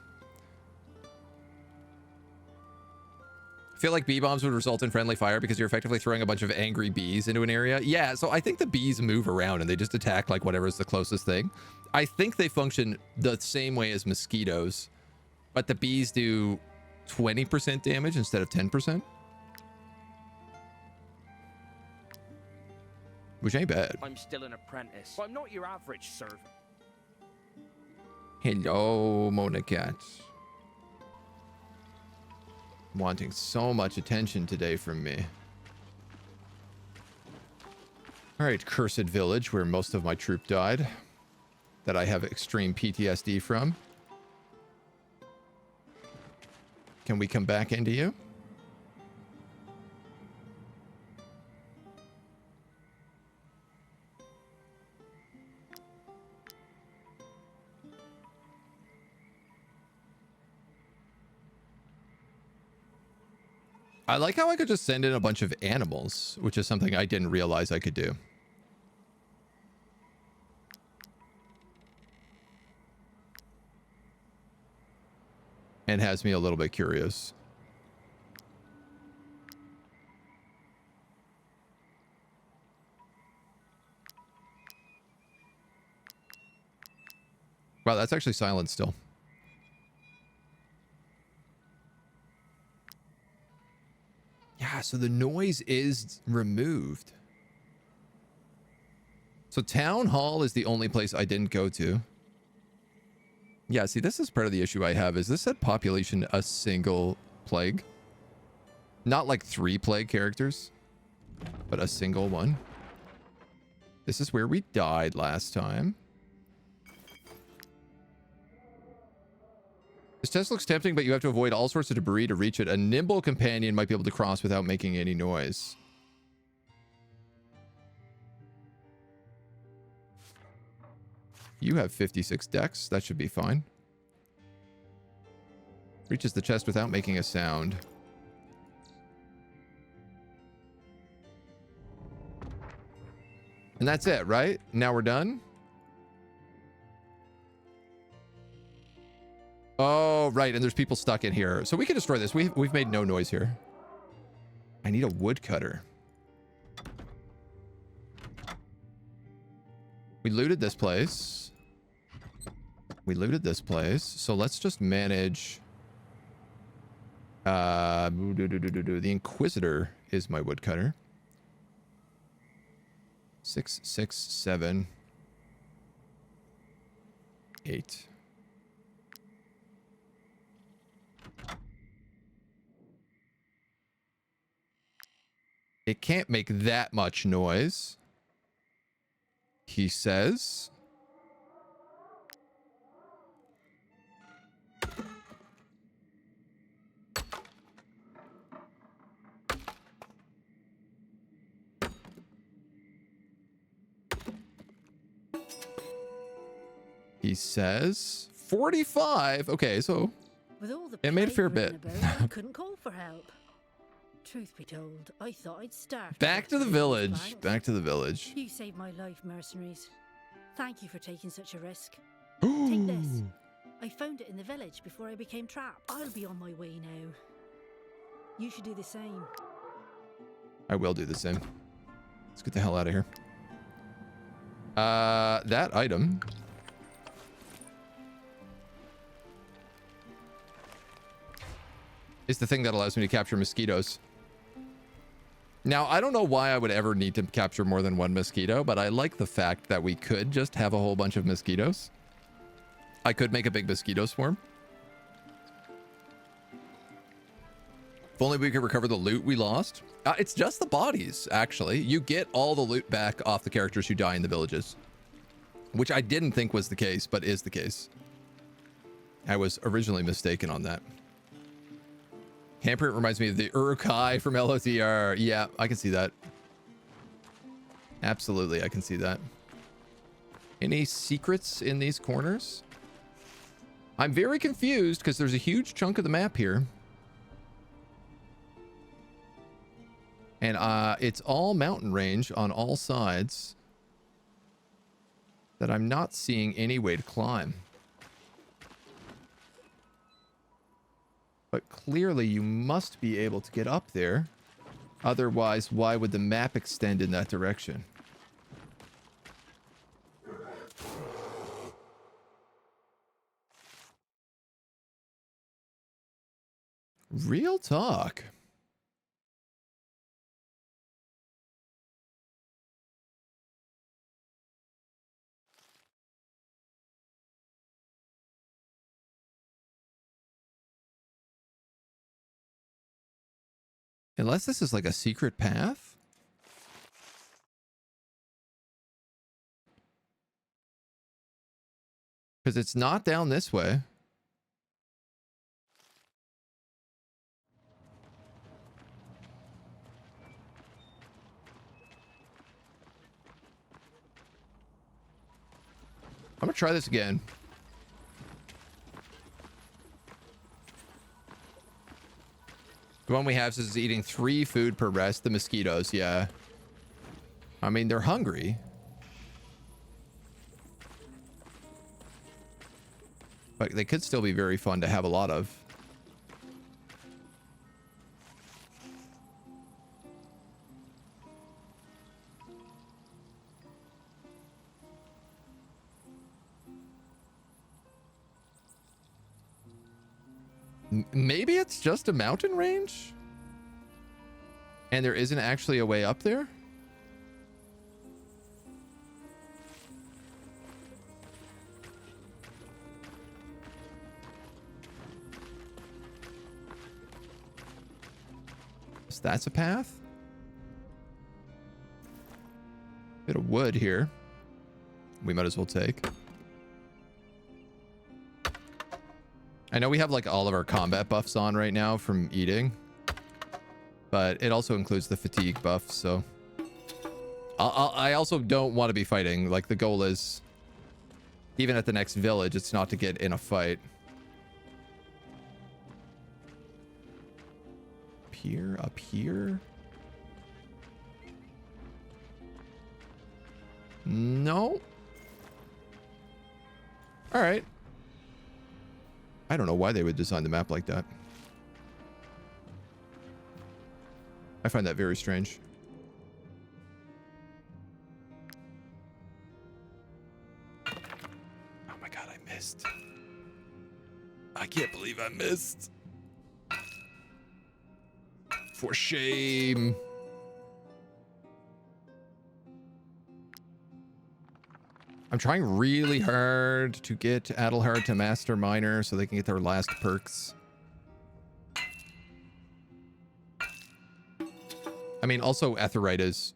I feel like bee bombs would result in friendly fire because you're effectively throwing a bunch of angry bees into an area. Yeah, so I think the bees move around and they just attack like whatever's the closest thing. I think they function the same way as mosquitoes, but the bees do 20% damage instead of 10%. Which ain't bad. I'm still an apprentice. I'm not your average servant. Hello, Mona Cat. Wanting so much attention today from me. Alright, cursed village where most of my troop died. That I have extreme PTSD from. Can we come back into you? I like how I could just send in a bunch of animals, which is something I didn't realize I could do. And has me a little bit curious. Wow, that's actually silent still. Yeah, so the noise is removed. So Town Hall is the only place I didn't go to. Yeah, see, this is part of the issue I have. Is this said population a single plague? Not like 3 plague characters, but a single one. This is where we died last time. This test looks tempting, but you have to avoid all sorts of debris to reach it. A nimble companion might be able to cross without making any noise. You have 56 dex. That should be fine. Reaches the chest without making a sound. And that's it, right? Now we're done? Oh, right. And there's people stuck in here. So we can destroy this. We've made no noise here. I need a woodcutter. We looted this place. We looted this place. So let's just manage. The Inquisitor is my woodcutter. 6, 6, 7, 8. It can't make that much noise, he says. He says 45. Okay, so With all the it made a fair plague bit. ridden about, I couldn't call for help. Truth be told, I thought I'd starve. Back to the village. Back to the village. You saved my life, mercenaries. Thank you for taking such a risk. Take this. I found it in the village before I became trapped. I'll be on my way now. You should do the same. I will do the same. Let's get the hell out of here. That item. Is the thing that allows me to capture mosquitoes. Now, I don't know why I would ever need to capture more than one mosquito, but I like the fact that we could just have a whole bunch of mosquitoes. I could make a big mosquito swarm. If only we could recover the loot we lost. It's just the bodies, actually. You get all the loot back off the characters who die in the villages. Which I didn't think was the case, but is the case. I was originally mistaken on that. Handprint reminds me of the Urukai from LOTR. Yeah, I can see that. Absolutely, I can see that. Any secrets in these corners? I'm very confused because there's a huge chunk of the map here. And it's all mountain range on all sides that I'm not seeing any way to climb. But clearly you must be able to get up there. Otherwise, why would the map extend in that direction? Real talk. Unless this is like a secret path? Because it's not down this way. I'm gonna try this again. The one we have is eating 3 food per rest. The mosquitoes, yeah. I mean, they're hungry. But they could still be very fun to have a lot of. Maybe it's just a mountain range? And there isn't actually a way up there? So that's a path? Bit of wood here. We might as well take. I know we have like all of our combat buffs on right now from eating, but it also includes the fatigue buff, so I also don't want to be fighting. Like, the goal is, even at the next village, it's not to get in a fight. Up here? No. All right. I don't know why they would design the map like that. I find that very strange. Oh my god, I missed. I can't believe I missed. For shame. I'm trying really hard to get Adelhard to Master Miner so they can get their last perks. I mean, also Etherite is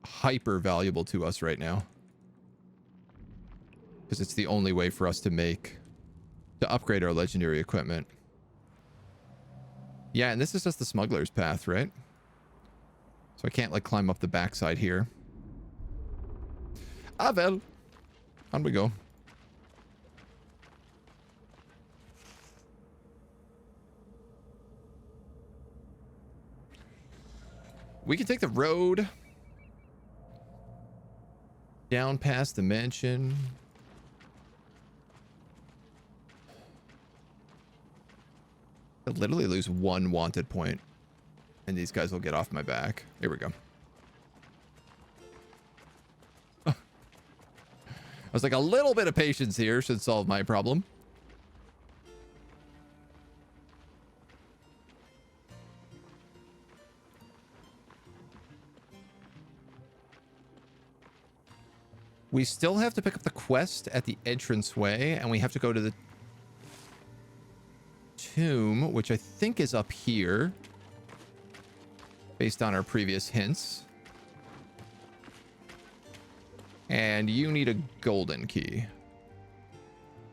hyper valuable to us right now. Because it's the only way for us to upgrade our legendary equipment. Yeah, and this is just the smuggler's path, right? So I can't, like, climb up the backside here. Ah, well. On we go. We can take the road down past the mansion. I'll literally lose 1 wanted point, and these guys will get off my back. Here we go. I was like, a little bit of patience here should solve my problem. We still have to pick up the quest at the entranceway, and we have to go to the tomb, which I think is up here, based on our previous hints. And you need a golden key.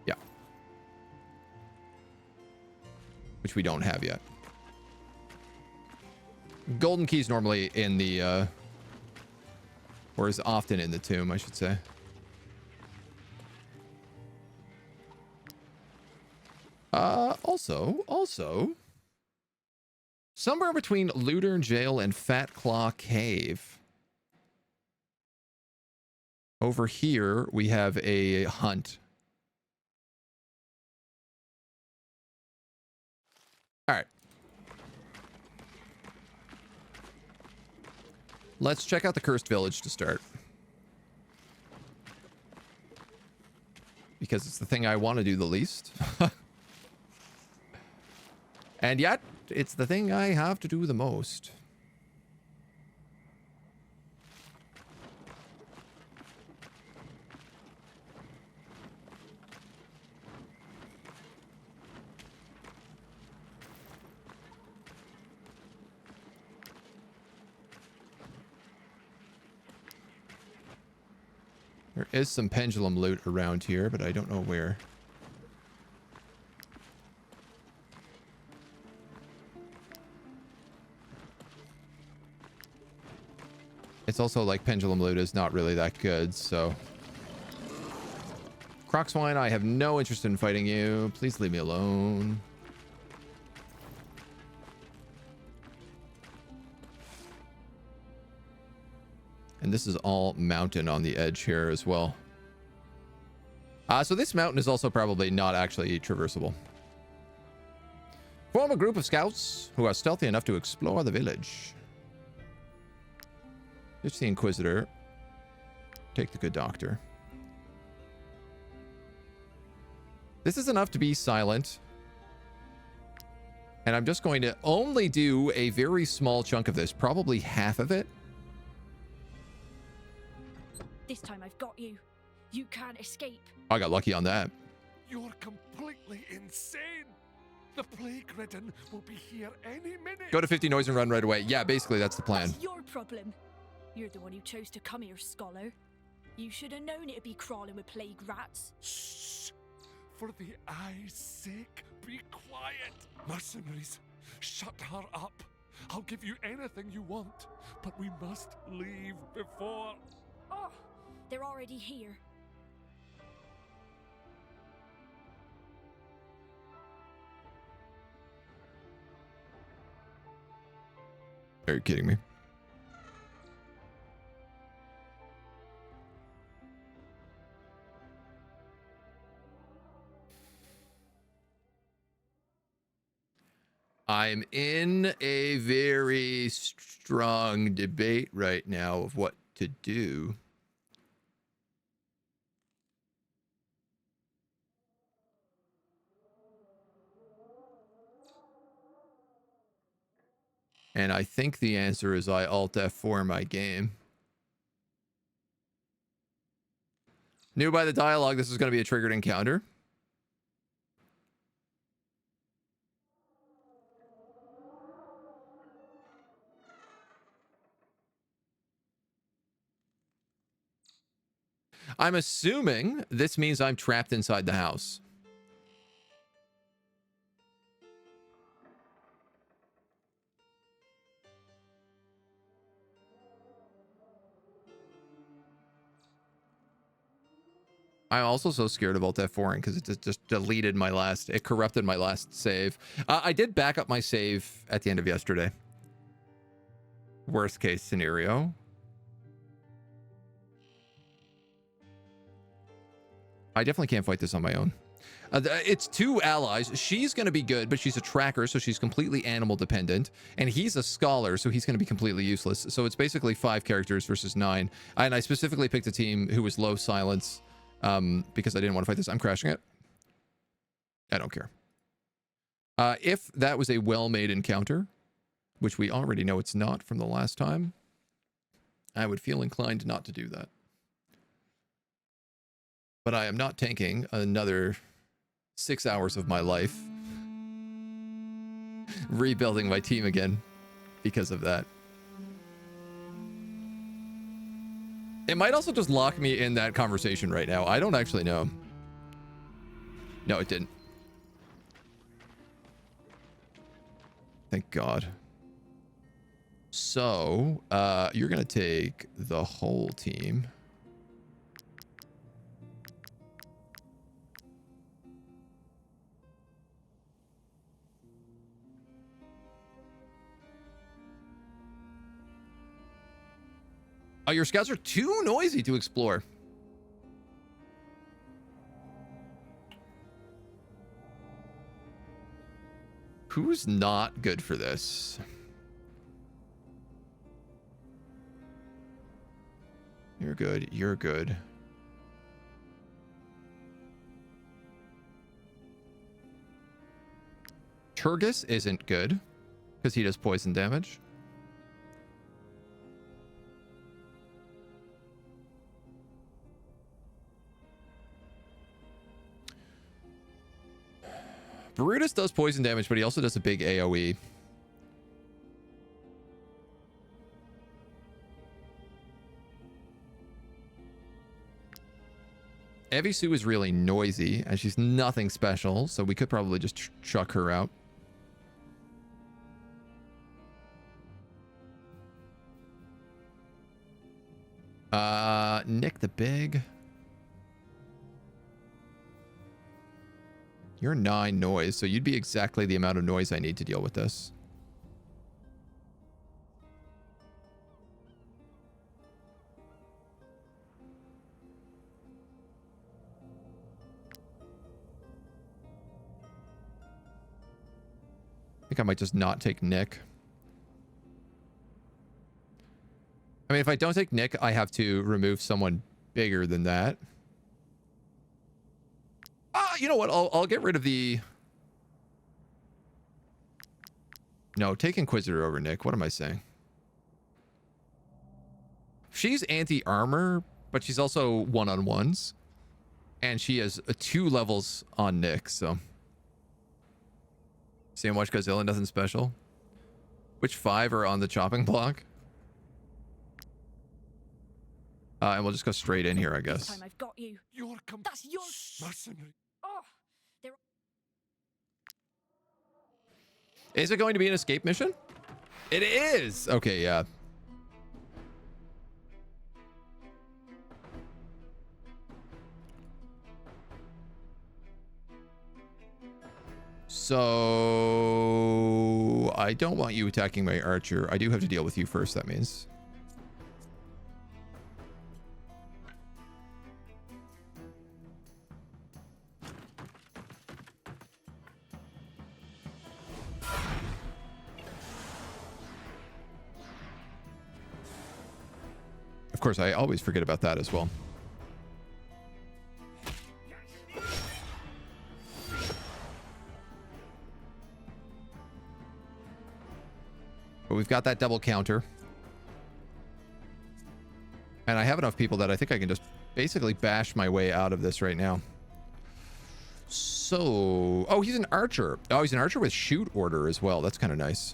Yeah. Which we don't have yet. Golden key's normally in the, or is often in the tomb, I should say. Also, somewhere between Ludern Jail and Fat Claw Cave. Over here, we have a hunt. All right. Let's check out the Cursed Village to start. Because it's the thing I want to do the least. And yet, it's the thing I have to do the most. There is some pendulum loot around here, but I don't know where. It's also like pendulum loot is not really that good, so... Crocswine, I have no interest in fighting you. Please leave me alone. And this is all mountain on the edge here as well. So this mountain is also probably not actually traversable. Form a group of scouts who are stealthy enough to explore the village. Ditch the Inquisitor. Take the good doctor. This is enough to be silent. And I'm just going to only do a very small chunk of this, probably half of it. This time I've got you. You can't escape. I got lucky on that. You're completely insane. The Plague-ridden will be here any minute. Go to 50 noise and run right away. Yeah, basically that's the plan. That's your problem. You're the one who chose to come here, scholar. You should have known it'd be crawling with plague rats. Shh. For the eye's sake, be quiet. Mercenaries, shut her up. I'll give you anything you want, but we must leave before... Oh, they're already here. Are you kidding me? I'm in a very strong debate right now of what to do. And I think the answer is I Alt F4 my game. Knew by the dialogue this is going to be a triggered encounter. I'm assuming this means I'm trapped inside the house. I'm also so scared of Alt F4 because it just deleted my last, it corrupted my last save. I did back up my save at the end of yesterday. Worst case scenario. I definitely can't fight this on my own. It's two allies. She's going to be good, but she's a tracker, so she's completely animal dependent. And he's a scholar, so he's going to be completely useless. So it's basically 5 characters versus 9. And I specifically picked a team who was low silence because I didn't want to fight this. I'm crashing it. I don't care. If that was a well-made encounter, which we already know it's not from the last time, I would feel inclined not to do that. But I am not tanking another 6 hours of my life rebuilding my team again because of that. It might also just lock me in that conversation right now. I don't actually know. No, it didn't. Thank God. So, you're going to take the whole team. Oh, your scouts are too noisy to explore. Who's not good for this? You're good. You're good. Turgus isn't good because he does poison damage. Brutus does poison damage, but he also does a big AoE. Evisu is really noisy, and she's nothing special, so we could probably just chuck her out. Nick the Big. You're 9 noise, so you'd be exactly the amount of noise I need to deal with this. I think I might just not take Nick. I mean, if I don't take Nick, I have to remove someone bigger than that. You know what? I'll get rid of the... No, take Inquisitor over Nick. What am I saying? She's anti-armor, but she's also one-on-ones. And she has 2 levels on Nick, so... Same watch Godzilla, nothing special. Which 5 are on the chopping block? And we'll just go straight in here, I guess. This time I've got you. That's yours, mercenary. Oh, they're... Is it going to be an escape mission? It is! Okay, yeah. So... I don't want you attacking my archer. I do have to deal with you first, that means. Of course, I always forget about that as well. But we've got that double counter. And I have enough people that I think I can just basically bash my way out of this right now. So... Oh, he's an archer. Oh, he's an archer with shoot order as well. That's kind of nice.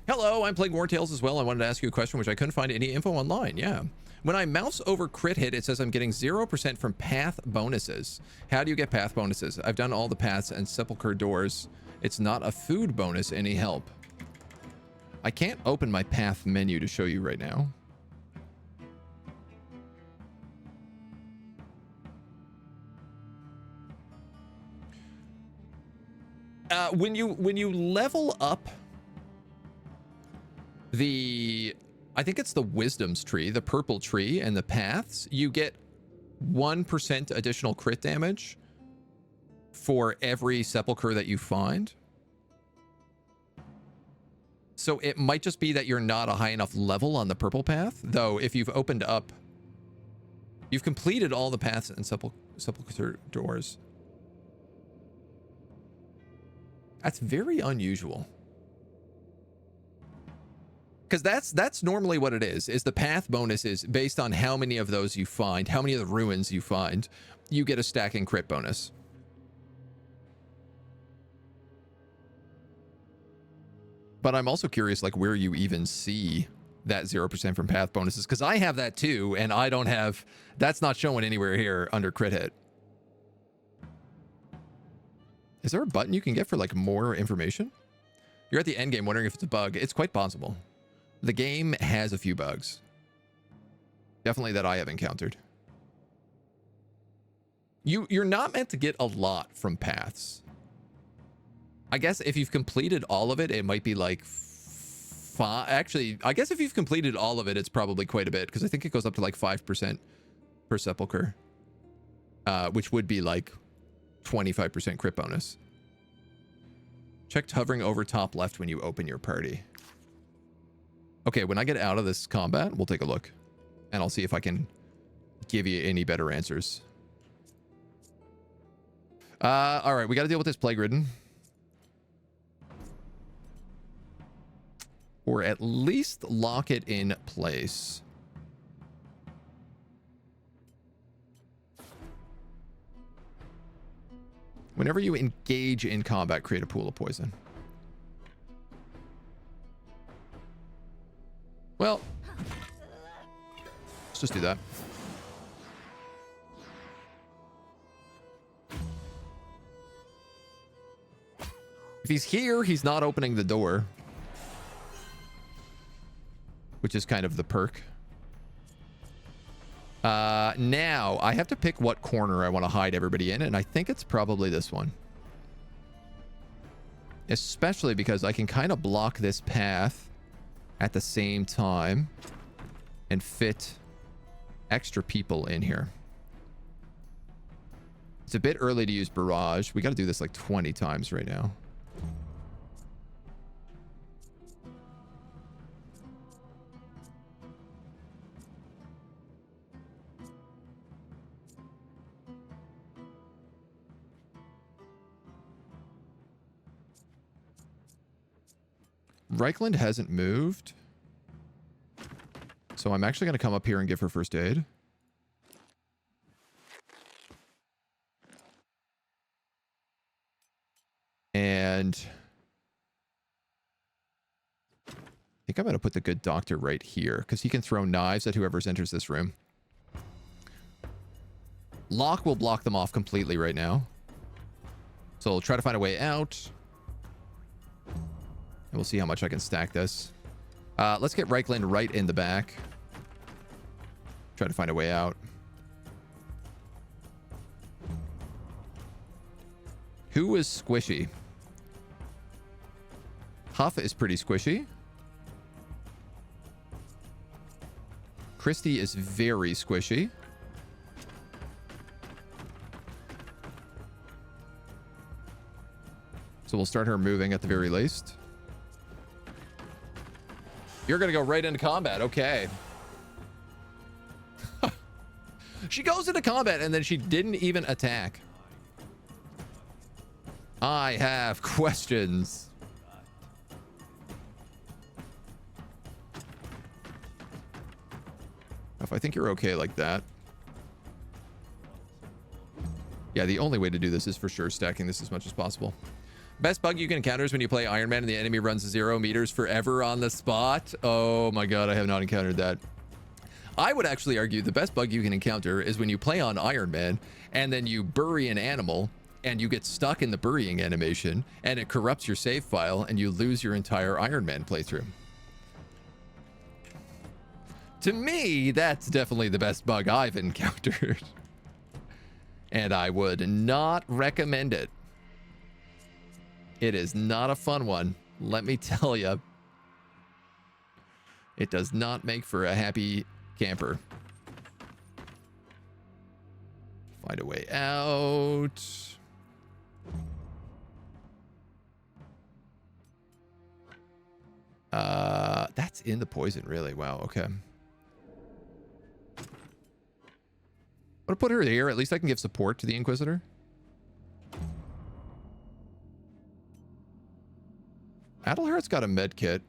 Hello, I'm playing Wartales as well. I wanted to ask you a question which I couldn't find any info online. Yeah. When I mouse over crit hit, it says I'm getting 0% from path bonuses. How do you get path bonuses? I've done all the paths and sepulcher doors. It's not a food bonus. Any help? I can't open my path menu to show you right now. When you level up the, I think it's the wisdom's tree, the purple tree, and the paths, you get 1% additional crit damage for every sepulcher that you find. So it might just be that you're not a high enough level on the purple path, though if you've opened up, you've completed all the paths and sepulcher doors. That's very unusual. Because that's normally what it is the path bonus is based on how many of those you find, how many of the ruins you find, you get a stacking crit bonus. But I'm also curious, like, where you even see that 0% from path bonuses, because I have that too, and I don't have, that's not showing anywhere here under crit hit. Is there a button you can get for, like, more information? You're at the end game wondering if it's a bug. It's quite possible. The game has a few bugs. Definitely that I have encountered. You're not meant to get a lot from paths. I guess if you've completed all of it, it might be like actually, I guess if you've completed all of it, it's probably quite a bit, because I think it goes up to like 5% per sepulcher, which would be like 25% crit bonus. Checked hovering over top left when you open your party. Okay, when I get out of this combat, we'll take a look, and I'll see if I can give you any better answers. All right, we got to deal with this plague-ridden. Or at least lock it in place. Whenever you engage in combat, create a pool of poison. Well, let's just do that. If he's here, he's not opening the door, which is kind of the perk. Now I have to pick what corner I want to hide everybody in, and I think it's probably this one. Especially because I can kind of block this path at the same time and fit extra people in here. It's a bit early to use barrage. We got to do this like 20 times right now. Reichland hasn't moved, so I'm actually going to come up here and give her first aid. And I think I'm going to put the good doctor right here, because he can throw knives at whoever enters this room. Lock will block them off completely right now, so I'll try to find a way out. And we'll see how much I can stack this. Let's get Reichland right in the back. Try to find a way out. Who is squishy? Huff is pretty squishy. Christie is very squishy. So we'll start her moving at the very least. You're going to go right into combat. Okay. She goes into combat and then she didn't even attack. I have questions. If I think you're okay like that. Yeah, the only way to do this is for sure stacking this as much as possible. Best bug you can encounter is when you play Iron Man and the enemy runs 0 meters forever on the spot. Oh my god, I have not encountered that. I would actually argue the best bug you can encounter is when you play on Iron Man and then you bury an animal and you get stuck in the burying animation and it corrupts your save file and you lose your entire Iron Man playthrough. To me, that's definitely the best bug I've encountered. And I would not recommend it. It is not a fun one, let me tell you. It does not make for a happy camper. Find a way out. That's in the poison, really. Wow, okay. I'm gonna put her here. At least I can give support to the Inquisitor. Adelhardt's got a med kit.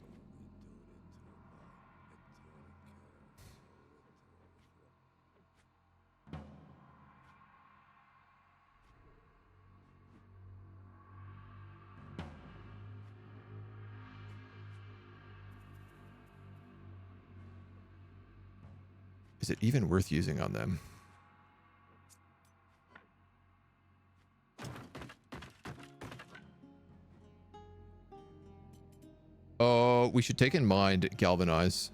Is it even worth using on them? Oh, we should take in mind galvanize.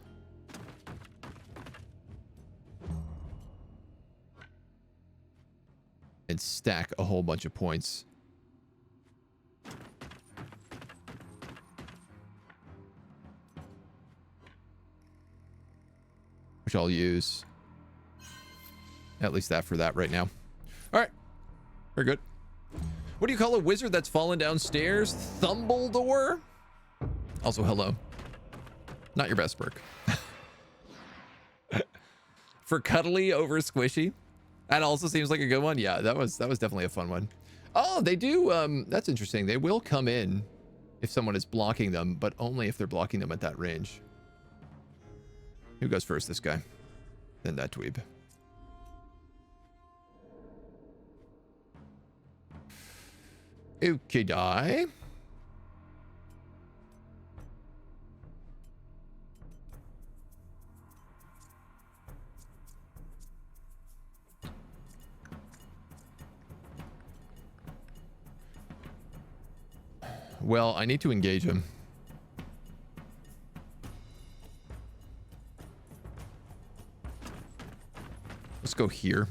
and stack a whole bunch of points. Which I'll use. At least that for that right now. All right. Very good. What do you call a wizard that's fallen downstairs? Thumbledore? Also, hello. Not your best perk. For cuddly over squishy. That also seems like a good one. Yeah, that was definitely a fun one. Oh, they do. That's interesting. They will come in if someone is blocking them, but only if they're blocking them at that range. Who goes first? This guy. Then that dweeb. Okay, die. Well, I need to engage him. Let's go here.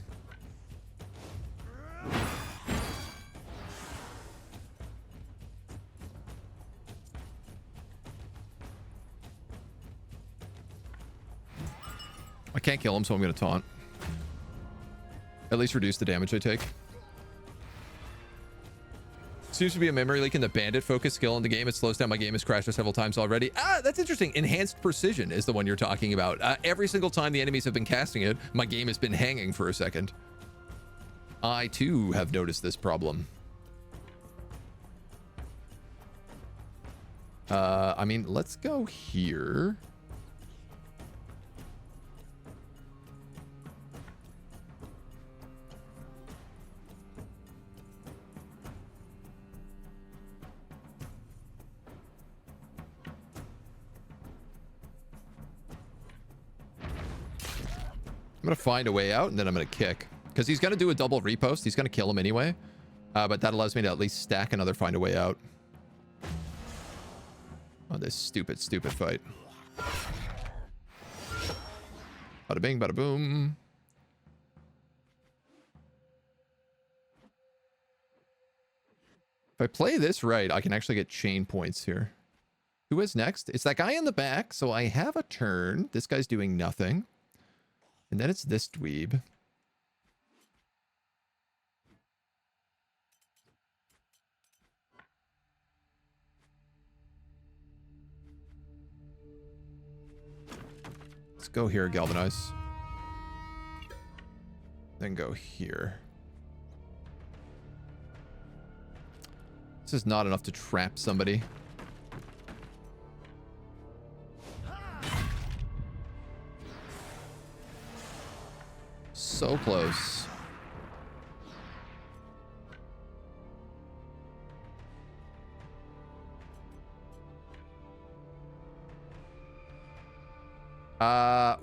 I can't kill him, so I'm going to taunt. At least reduce the damage I take. Seems to be a memory leak in the bandit focus skill in the game. It slows down my game. Has crashed several times already. Ah, that's interesting. Enhanced precision is the one you're talking about. Every single time the enemies have been casting it, my game has been hanging for a second. I too have noticed this problem. I mean, let's go here. I'm going to find a way out, and then I'm going to kick. Because he's going to do a double repost. He's going to kill him anyway. But that allows me to at least stack another find a way out. Oh, this stupid, stupid fight. Bada bing, bada boom. If I play this right, I can actually get chain points here. Who is next? It's that guy in the back, so I have a turn. This guy's doing nothing. And then it's this dweeb. Let's go here, galvanize. Then go here. This is not enough to trap somebody. So close.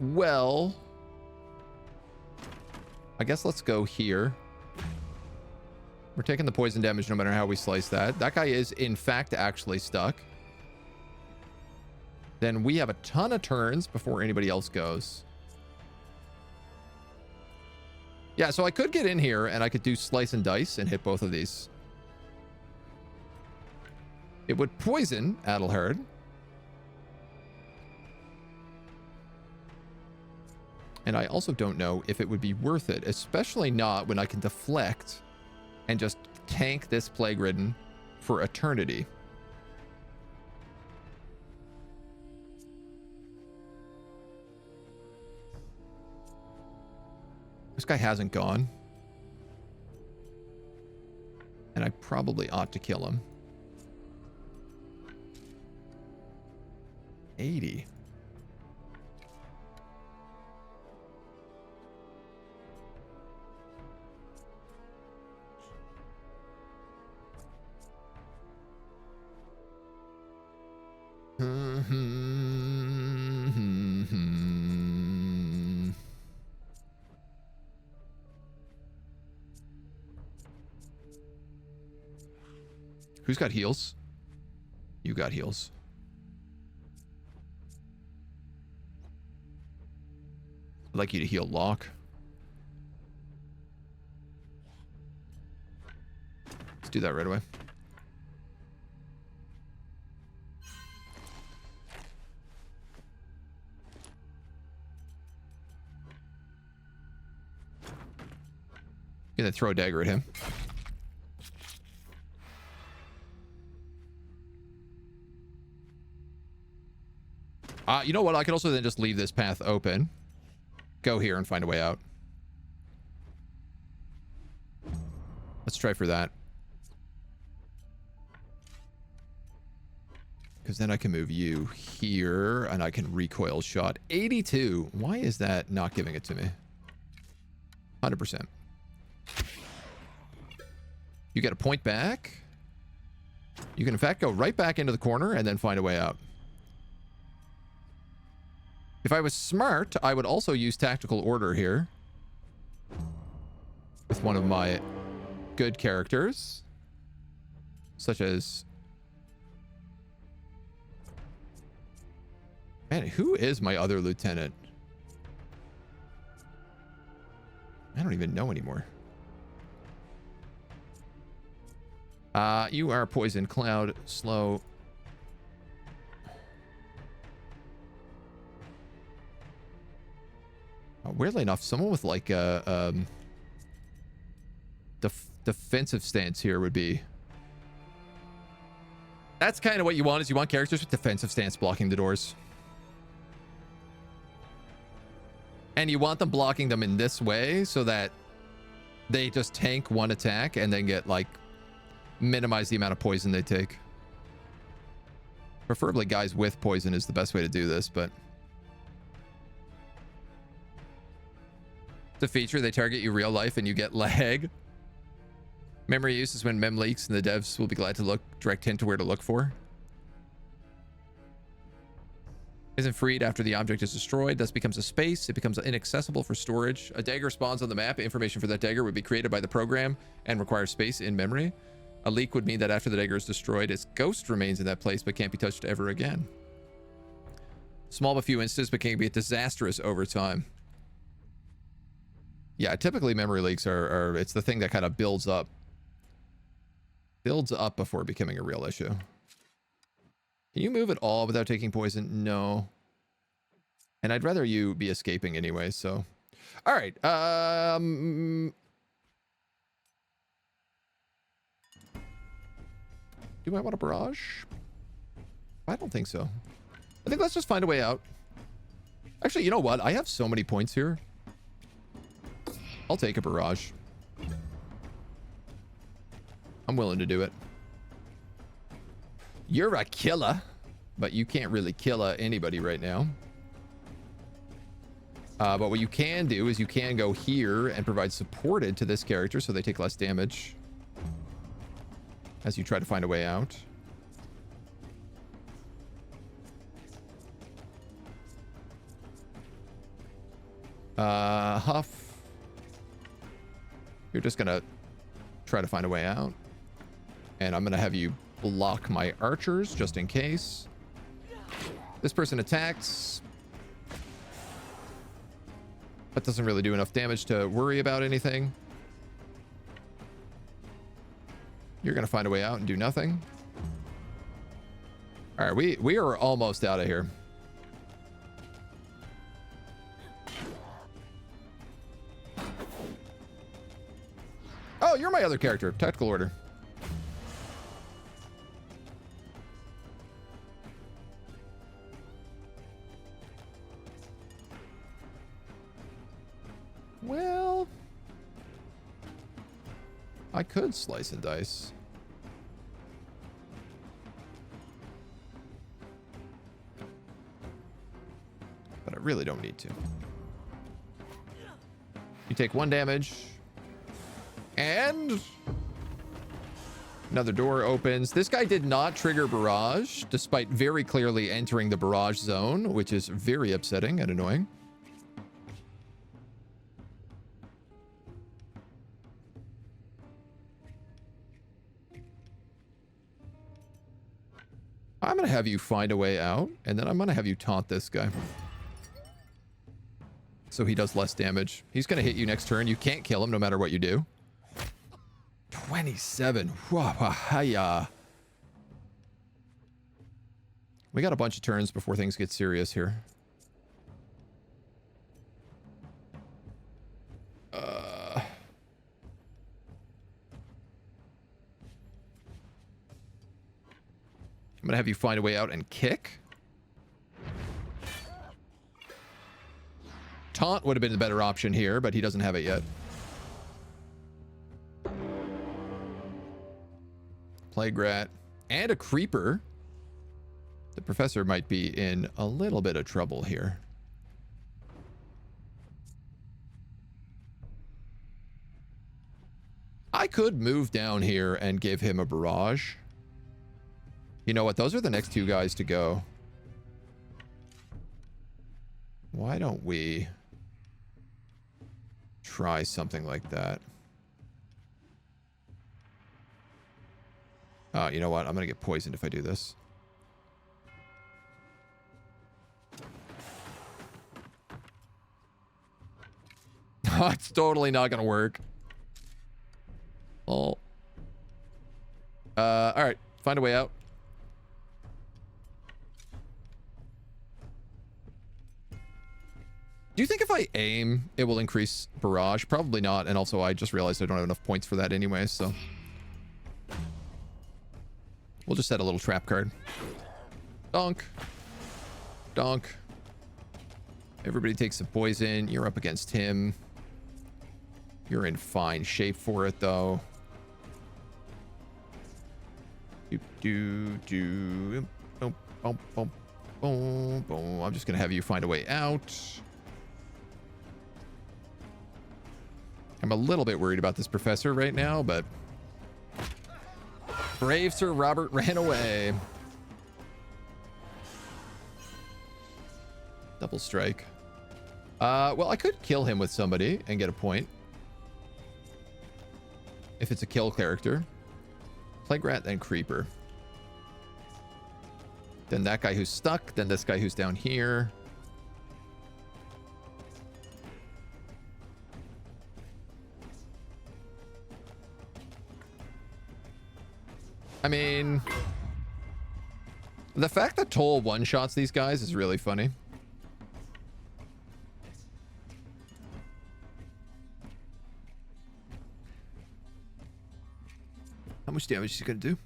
Well, I guess let's go here. We're taking the poison damage no matter how we slice that. That guy is, in fact, actually stuck. Then we have a ton of turns before anybody else goes. Yeah, so I could get in here and I could do slice and dice and hit both of these. It would poison Adelhard. And I also don't know if it would be worth it, especially not when I can deflect and just tank this Plague-ridden for eternity. This guy hasn't gone. And I probably ought to kill him. 80. Who's got heals? You got heals. I'd like you to heal Locke. Let's do that right away. Gonna throw a dagger at him. You know what? I could also then just leave this path open. Go here and find a way out. Let's try for that. Because then I can move you here and I can recoil shot. 82. Why is that not giving it to me? 100%. You get a point back. You can in fact go right back into the corner and then find a way out. If I was smart, I would also use tactical order here with one of my good characters, such as... Man, who is my other lieutenant? I don't even know anymore. You are poison, cloud, slow. Weirdly enough, someone with like a defensive stance here would be... That's kind of what you want, is you want characters with defensive stance blocking the doors. And you want them blocking them in this way so that they just tank one attack and then get like minimize the amount of poison they take. Preferably guys with poison is the best way to do this, but the feature, they target you real life and you get lag. Memory use is when mem leaks and the devs will be glad to look direct hint to where to look for. Isn't freed after the object is destroyed, thus becomes a space. It becomes inaccessible for storage. A dagger spawns on the map. Information for that dagger would be created by the program and require space in memory. A leak would mean that after the dagger is destroyed, its ghost remains in that place but can't be touched ever again. Small but few instances, but can be disastrous over time. Yeah, typically memory leaks are it's the thing that kind of builds up before becoming a real issue. Can you move at all without taking poison? No. And I'd rather you be escaping anyway, so. All right. Do I want a barrage? I don't think so. I think let's just find a way out. Actually, you know what? I have so many points here. I'll take a barrage. I'm willing to do it. You're a killer, but you can't really kill anybody right now. But what you can do is you can go here and provide supported to this character so they take less damage as you try to find a way out. Huff. You're just gonna try to find a way out. And I'm gonna have you block my archers just in case. This person attacks, but doesn't really do enough damage to worry about anything. You're gonna find a way out and do nothing. All right, we are almost out of here. Oh, you're my other character. Tactical order. Well, I could slice and dice. But I really don't need to. You take 1 damage. And another door opens. This guy did not trigger barrage, despite very clearly entering the barrage zone, which is very upsetting and annoying. I'm going to have you find a way out, and then I'm going to have you taunt this guy. So he does less damage. He's going to hit you next turn. You can't kill him no matter what you do. 27. Hiya. We got a bunch of turns before things get serious here. I'm gonna have you find a way out and kick. Taunt would have been the better option here, but he doesn't have it yet. Plague rat and a creeper. The professor might be in a little bit of trouble here. I could move down here and give him a barrage. You know what? Those are the next two guys to go. Why don't we try something like that? You know what? I'm going to get poisoned if I do this. It's totally not going to work. Oh. All right. Find a way out. Do you think if I aim, it will increase barrage? Probably not. And also, I just realized I don't have enough points for that anyway, so... We'll just set a little trap card. Donk. Donk. Everybody takes some poison. You're up against him. You're in fine shape for it, though. Boom, boom, boom, boom, boom. I'm just going to have you find a way out. I'm a little bit worried about this professor right now, but... Brave Sir Robert ran away. Double strike. Well, I could kill him with somebody and get a point. If it's a kill character. Plague rat, then creeper. Then that guy who's stuck. Then this guy who's down here. I mean, the fact that Toll one-shots these guys is really funny. How much damage is he going to do?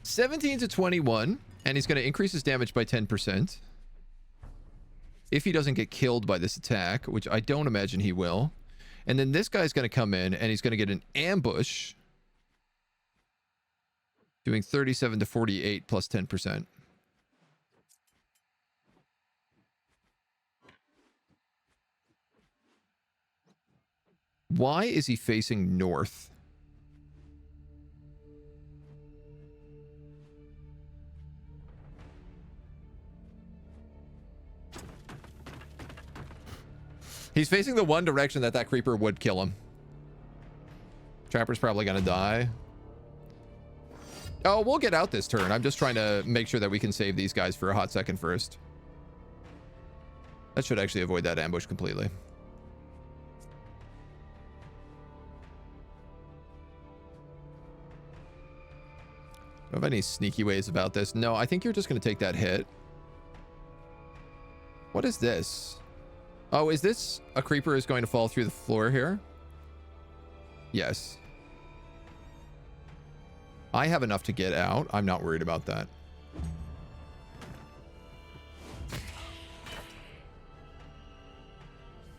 17 to 21, and he's going to increase his damage by 10%. If he doesn't get killed by this attack, which I don't imagine he will. And then this guy's going to come in, and he's going to get an ambush. Doing 37 to 48 plus 10%. Why is he facing north? He's facing the one direction that creeper would kill him. Trapper's probably going to die. Oh, we'll get out this turn. I'm just trying to make sure that we can save these guys for a hot second first. That should actually avoid that ambush completely. Do I have any sneaky ways about this? No, I think you're just going to take that hit. What is this? Oh, is this a creeper is going to fall through the floor here? Yes. I have enough to get out. I'm not worried about that.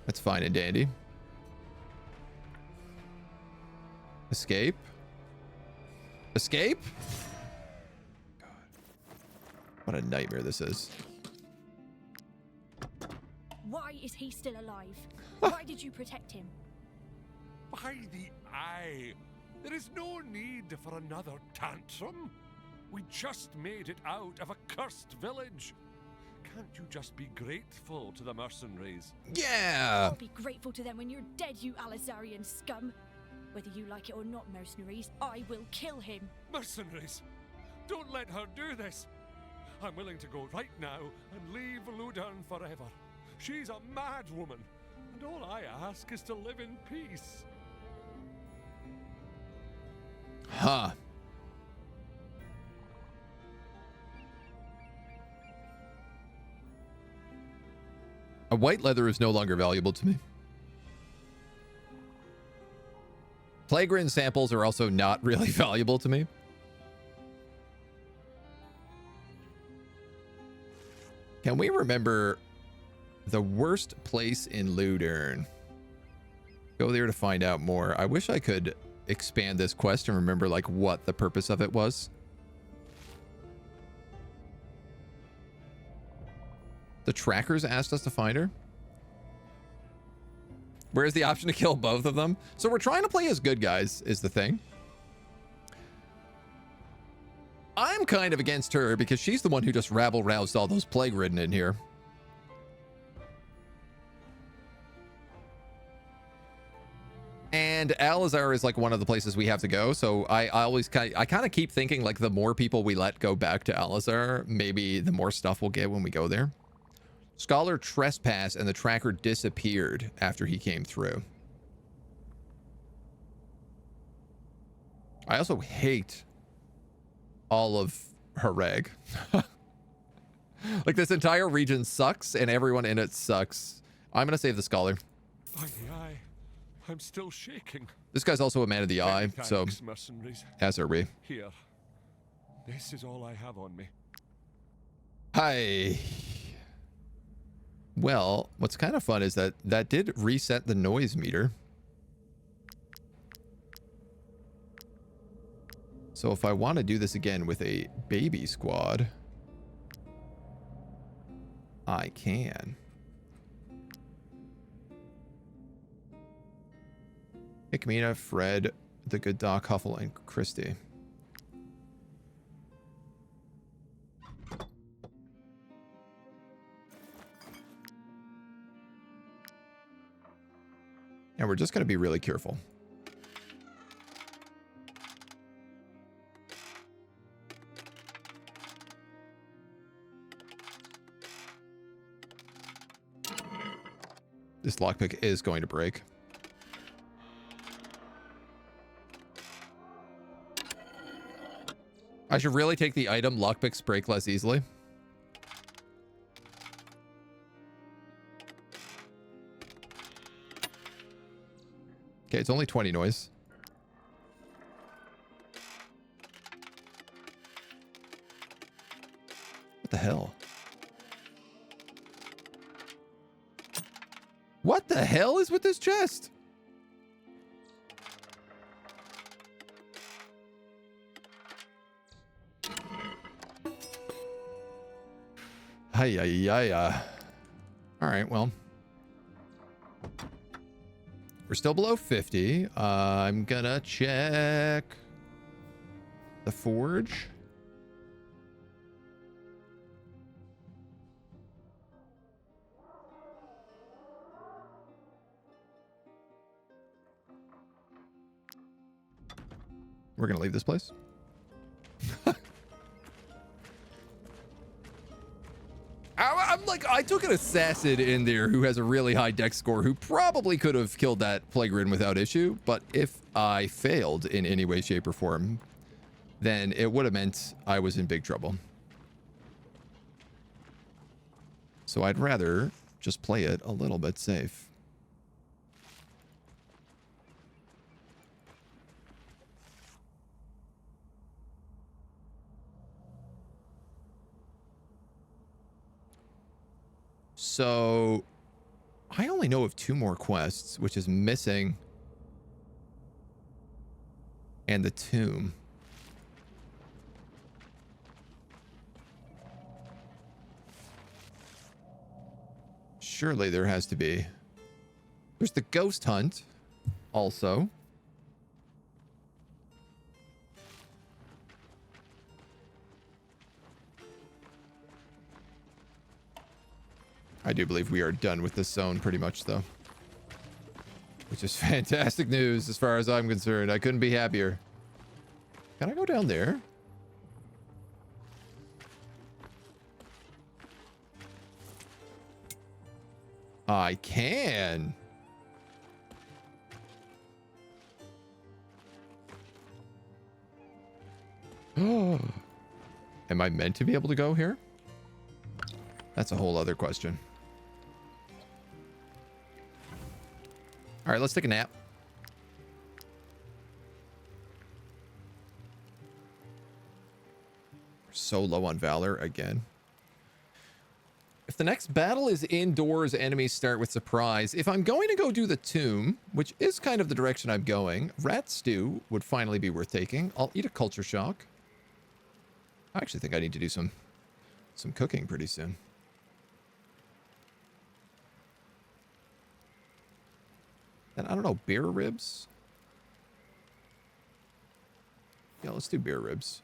That's fine and dandy. Escape. Escape? God. What a nightmare this is. Why is he still alive? Why did you protect him? By the eye. There is no need for another tantrum. We just made it out of a cursed village. Can't you just be grateful to the mercenaries? Yeah! I'll be grateful to them when you're dead, you Alizarian scum. Whether you like it or not, mercenaries, I will kill him. Mercenaries! Don't let her do this! I'm willing to go right now and leave Ludern forever. She's a mad woman, and all I ask is to live in peace. Huh. A white leather is no longer valuable to me. Plague-ridden samples are also not really valuable to me. Can we remember the worst place in Ludern? Go there to find out more. I wish I could expand this quest and remember like what the purpose of it was. The trackers asked us to find her. Where's the option to kill both of them? So we're trying to play as good guys is the thing. I'm kind of against her because she's the one who just rabble-roused all those plague-ridden in here. And Alizar is like one of the places we have to go. So I kind of keep thinking like the more people we let go back to Alizar, maybe the more stuff we'll get when we go there. Scholar trespassed and the tracker disappeared after he came through. I also hate all of Hareg. Like this entire region sucks and everyone in it sucks. I'm going to save the scholar. Aye. I'm still shaking. This guy's also a man of the eye, Thanks, so mercenaries. as are we. Here. This is all I have on me. Hi. Well, what's kind of fun is that that did reset the noise meter. So if I want to do this again with a baby squad, I can. Hickmina, Fred, the good Doc, Huffle, and Christy. And we're just going to be really careful. This lockpick is going to break. I should really take the item lockpicks break less easily. Okay, it's only 20 noise. What the hell? What the hell is with this chest? Hi. All right, well. We're still below 50. I'm gonna check the forge. We're gonna leave this place. I'm like, I took an assassin in there who has a really high dex score who probably could have killed that Plague-ridden without issue, but if I failed in any way, shape, or form, then it would have meant I was in big trouble. So I'd rather just play it a little bit safe. So I only know of 2 more quests, which is missing and the tomb. Surely there has to be. There's the ghost hunt also. I do believe we are done with this zone pretty much, though. Which is fantastic news as far as I'm concerned. I couldn't be happier. Can I go down there? I can. Am I meant to be able to go here? That's a whole other question. All right, let's take a nap. We're so low on valor again. If the next battle is indoors, enemies start with surprise. If I'm going to go do the tomb, which is kind of the direction I'm going, rat stew would finally be worth taking. I'll eat a culture shock. I actually think I need to do some cooking pretty soon. And I don't know, bear ribs? Yeah, let's do bear ribs.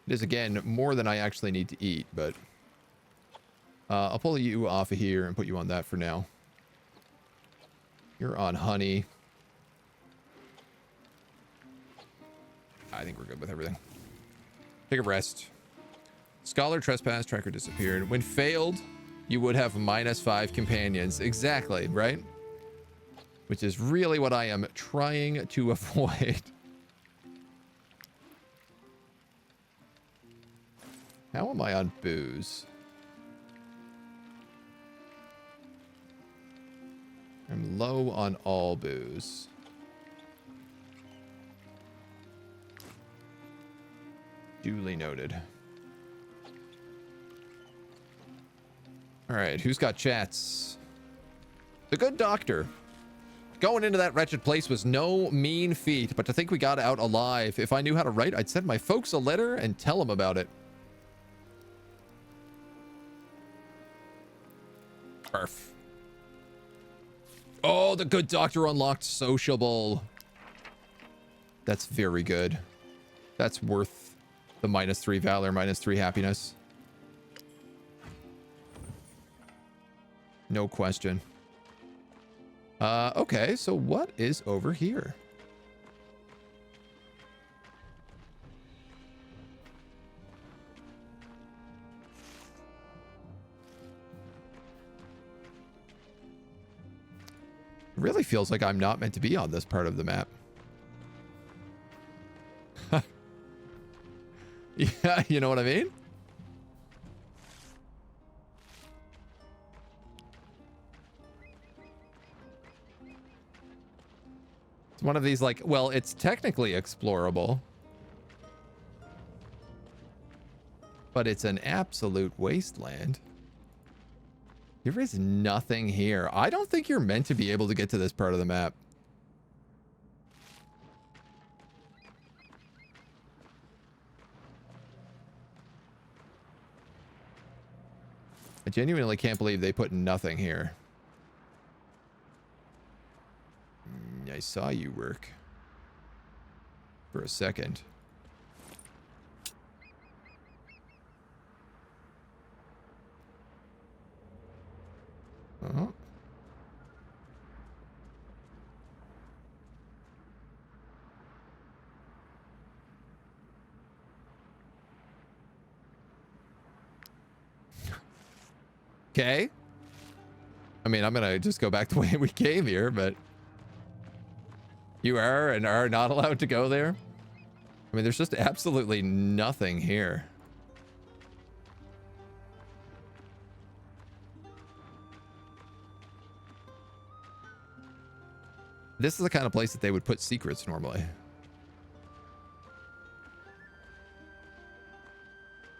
It is, again, more than I actually need to eat, but I'll pull you off of here and put you on that for now. You're on honey. I think we're good with everything. Take a rest. Scholar trespass, tracker disappeared. When failed, you would have -5 companions. Exactly, right? Which is really what I am trying to avoid. How am I on booze? I'm low on all booze. Duly noted. All right, who's got chats? The good doctor. Going into that wretched place was no mean feat, but to think we got out alive. If I knew how to write, I'd send my folks a letter and tell them about it. Perf. Oh, the good doctor unlocked sociable. That's very good. That's worth the -3 valor, -3 happiness. No question. Okay, so what is over here? It really feels like I'm not meant to be on this part of the map. Yeah, you know what I mean? It's one of these, like, well, it's technically explorable, but it's an absolute wasteland. There is nothing here. I don't think you're meant to be able to get to this part of the map. I genuinely can't believe they put nothing here. I saw you work for a second. Uh-huh. Okay. I mean, I'm gonna just go back the way we came here, but you are and are not allowed to go there. I mean, there's just absolutely nothing here. This is the kind of place that they would put secrets normally.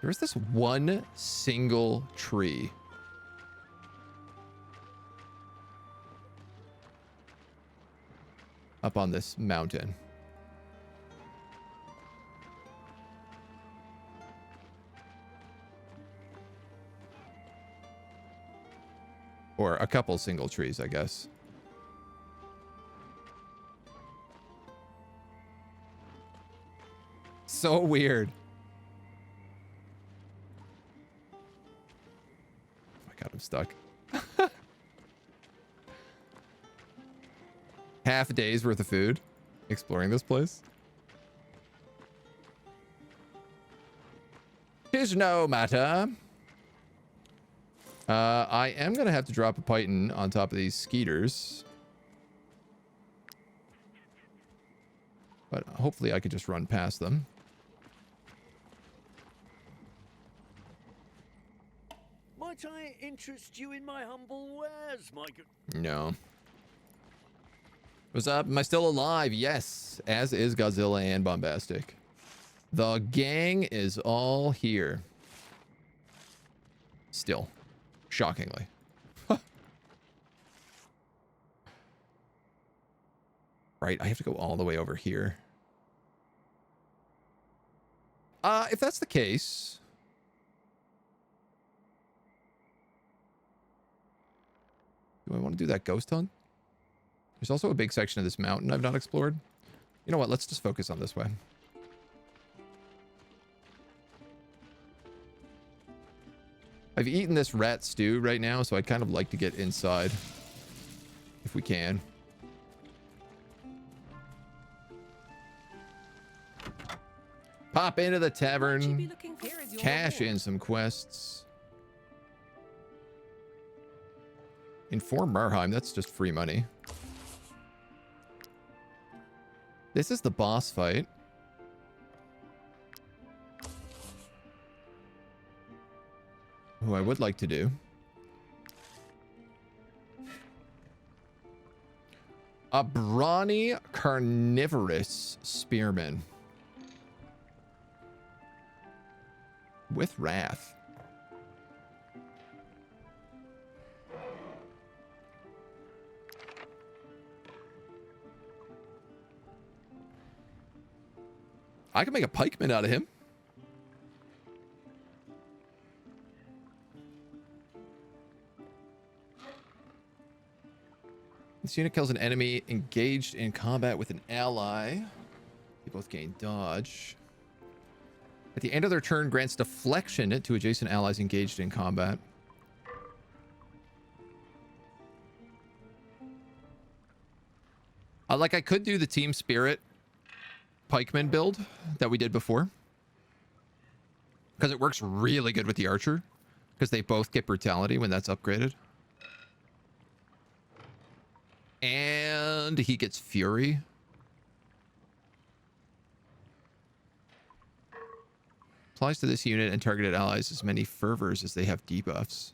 There's this one single tree. Up on this mountain. Or a couple single trees, I guess. So weird. Oh my god, I'm stuck. Half a day's worth of food exploring this place. Tis no matter. I am gonna have to drop a python on top of these skeeters. But hopefully I could just run past them. Might I interest you in my humble wares, my good... No. What's up? Am I still alive? Yes. As is Godzilla and Bombastic. The gang is all here. Still. Shockingly. Right, I have to go all the way over here. If that's the case... Do I want to do that ghost hunt? There's also a big section of this mountain I've not explored. You know what? Let's just focus on this way. I've eaten this rat stew right now, so I'd kind of like to get inside. If we can. Pop into the tavern. Cash in some quests. Inform Marheim. That's just free money. This is the boss fight. Who I would like to do. A brawny carnivorous spearman. With wrath. I can make a pikeman out of him. This unit kills an enemy engaged in combat with an ally. They both gain dodge. At the end of their turn, grants deflection to adjacent allies engaged in combat. Like, I could do the team spirit pikeman build that we did before. Because it works really good with the archer. Because they both get brutality when that's upgraded. And he gets fury. Applies to this unit and targeted allies as many fervors as they have debuffs.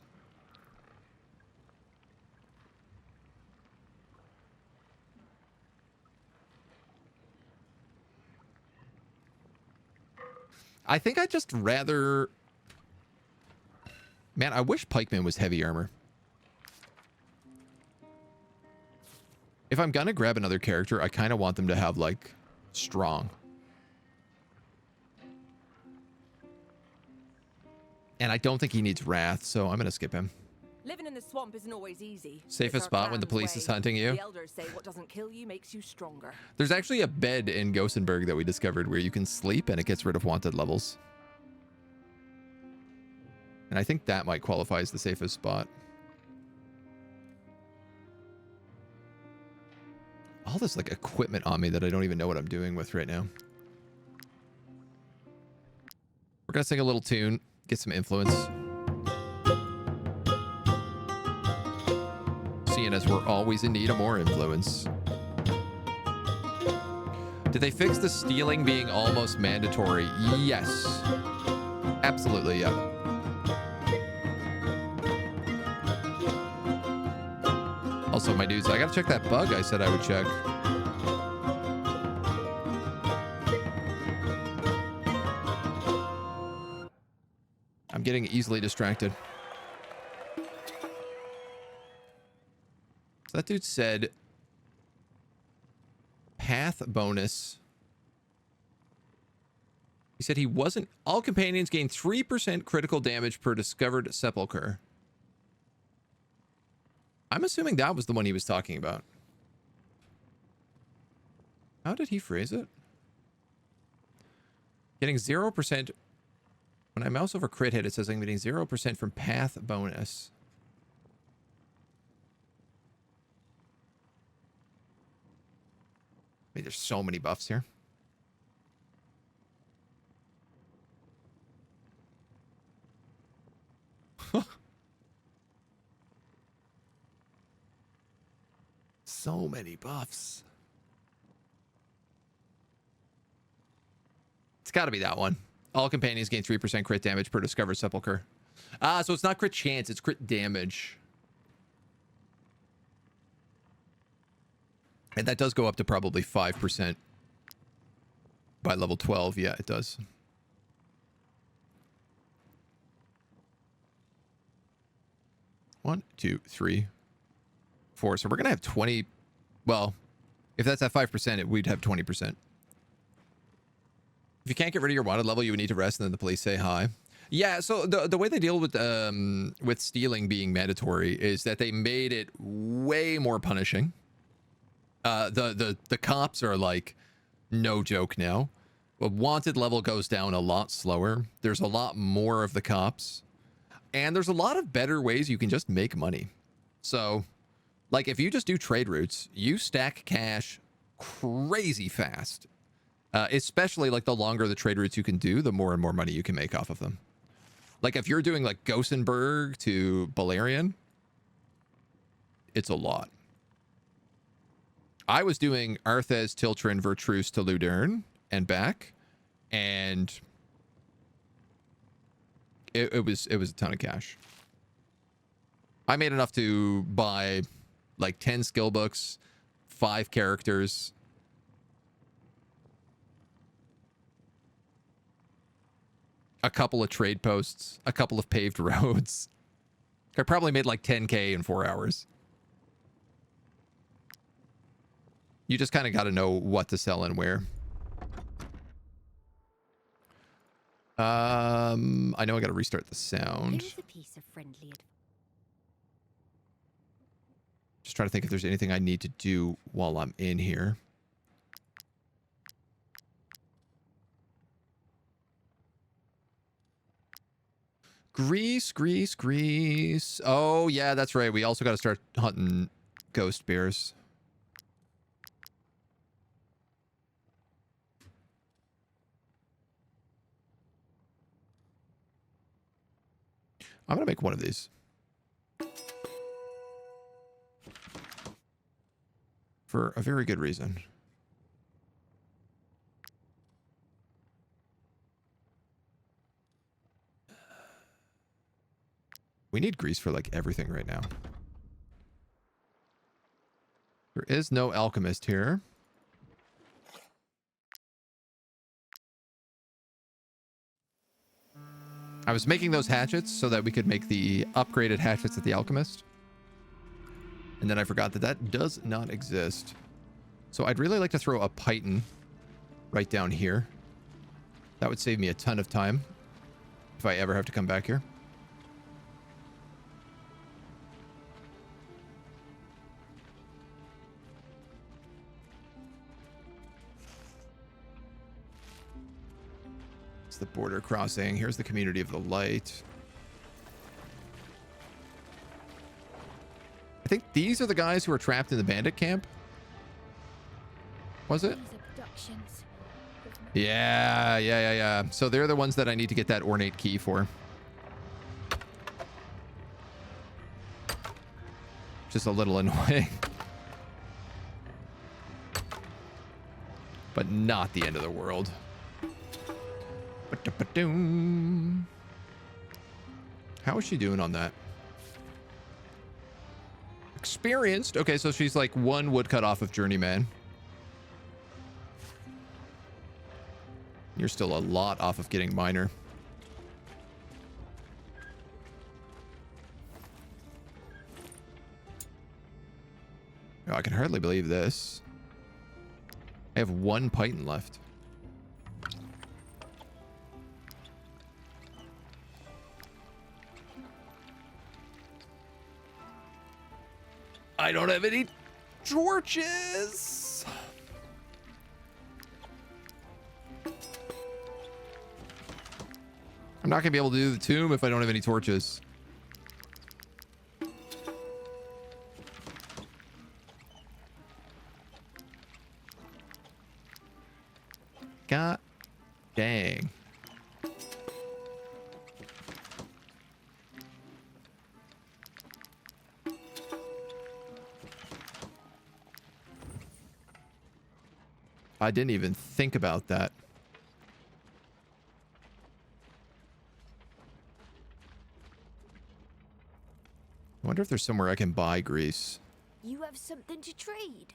I think I'd just rather... Man, I wish pikeman was heavy armor. If I'm gonna grab another character, I kind of want them to have, like, strong. And I don't think he needs wrath, so I'm gonna skip him. Living in the swamp isn't always easy. Safest spot when the police is hunting you. The elders say what doesn't kill you makes you stronger. There's actually a bed in Gothenburg that we discovered where you can sleep and it gets rid of wanted levels. And I think that might qualify as the safest spot. All this like equipment on me that I don't even know what I'm doing with right now. We're gonna sing a little tune, get some influence. Seeing as we're always in need of more influence. Did they fix the stealing being almost mandatory? Yes. Absolutely, yeah. Also, my dudes, I gotta check that bug I said I would check. I'm getting easily distracted. So that dude said path bonus. He said he wasn't... All companions gain 3% critical damage per discovered sepulcher. I'm assuming that was the one he was talking about. How did he phrase it? Getting 0%... When I mouse over crit hit, it says I'm getting 0% from path bonus. I mean, there's so many buffs here. So many buffs. It's got to be that one. All companions gain 3% crit damage per discovered sepulcher. So it's not crit chance, it's crit damage. And that does go up to probably 5% by level 12. Yeah, it does. One, two, three, four. So we're going to have 20. Well, if that's at 5%, we'd have 20%. If you can't get rid of your wanted level, you would need to rest and then the police say hi. Yeah, so the way they deal with stealing being mandatory is that they made it way more punishing. The cops are like no joke now. The wanted level goes down a lot slower. There's a lot more of the cops. And there's a lot of better ways you can just make money. So, like, if you just do trade routes, you stack cash crazy fast. Especially, like, the longer the trade routes you can do, the more and more money you can make off of them. Like, if you're doing, like, Gossenburg to Balerion, it's a lot. I was doing Arthez, Tiltrin, Vertruse to Ludern and back, and it was a ton of cash. I made enough to buy like 10 skill books, 5 characters, a couple of trade posts, a couple of paved roads. I probably made like 10K in 4 hours. You just kind of got to know what to sell and where. I know I got to restart the sound. Here's a piece of friendly advice. Just trying to think if there's anything I need to do while I'm in here. Grease. Oh, yeah, that's right. We also got to start hunting ghost bears. I'm going to make one of these. For a very good reason. We need grease for like everything right now. There is no alchemist here. I was making those hatchets so that we could make the upgraded hatchets at the alchemist. And then I forgot that that does not exist. So I'd really like to throw a python right down here. That would save me a ton of time if I ever have to come back here. It's the border crossing. Here's the community of the light. I think these are the guys who are trapped in the bandit camp. Was it? Yeah. So they're the ones that I need to get that ornate key for. Just a little annoying. But not the end of the world. How is she doing on that? Experienced. Okay, so she's like 1 woodcut off of journeyman. You're still a lot off of getting minor. Oh, I can hardly believe this. I have 1 python left. I don't have any torches. I'm not going to be able to do the tomb if I don't have any torches. God dang. I didn't even think about that. wonder if there's somewhere I can buy grease. You have something to trade.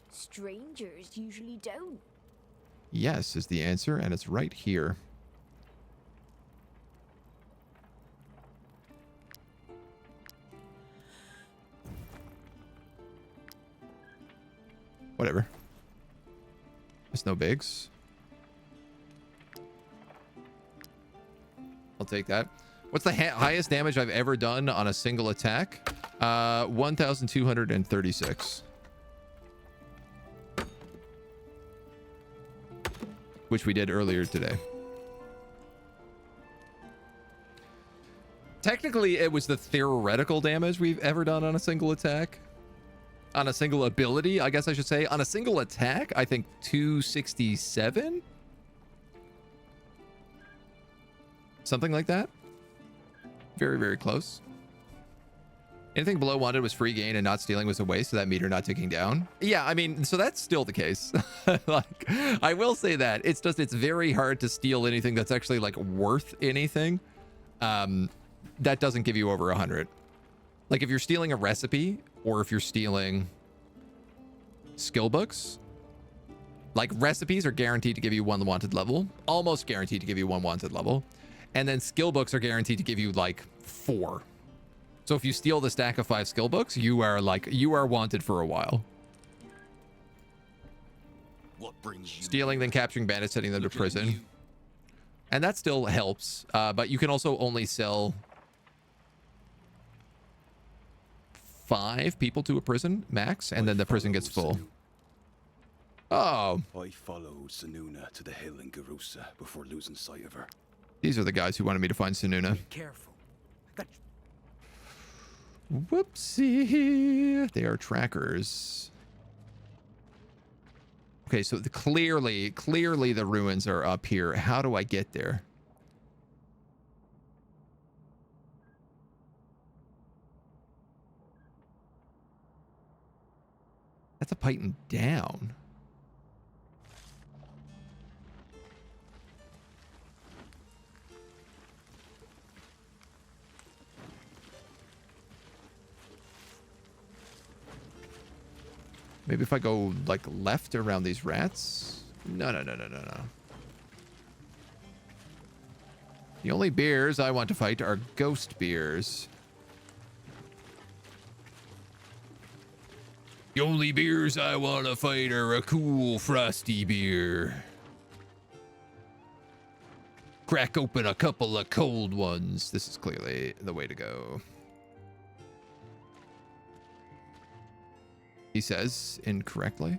Strangers usually don't. Yes is the answer, and it's right here. Whatever. It's no bigs. I'll take that. What's the highest damage I've ever done on a single attack? 1,236. Which we did earlier today. Technically, it was the theoretical damage we've ever done on a single attack. On a single ability, I guess I should say. On a single attack, I think 267? Something like that. Very, very close. Anything below wanted was free gain and not stealing was a waste, so that meter not ticking down. Yeah, I mean, so that's still the case. Like, I will say that. It's just, it's very hard to steal anything that's actually, like, worth anything. That doesn't give you over 100. Like, if you're stealing a recipe, or if you're stealing skill books, like, recipes are guaranteed to give you 1 wanted level. Almost guaranteed to give you 1 wanted level. And then skill books are guaranteed to give you, like, 4. So if you steal the stack of 5 skill books, you are wanted for a while. What brings you Stealing, then capturing bandits, sending them to prison. And that still helps, but you can also only sell 5 people to a prison, max, and then the prison gets full. Oh. I followed Sununa to the hill in Garusa before losing sight of her. These are the guys who wanted me to find Sununa. Be careful. Whoopsie. They are trackers. Okay, so clearly the ruins are up here. How do I get there? That's a Python down. Maybe if I go, like, left around these rats? No. The only bears I want to fight are ghost bears. The only beers I want to fight are a cool frosty beer. Crack open a couple of cold ones. This is clearly the way to go. He says incorrectly.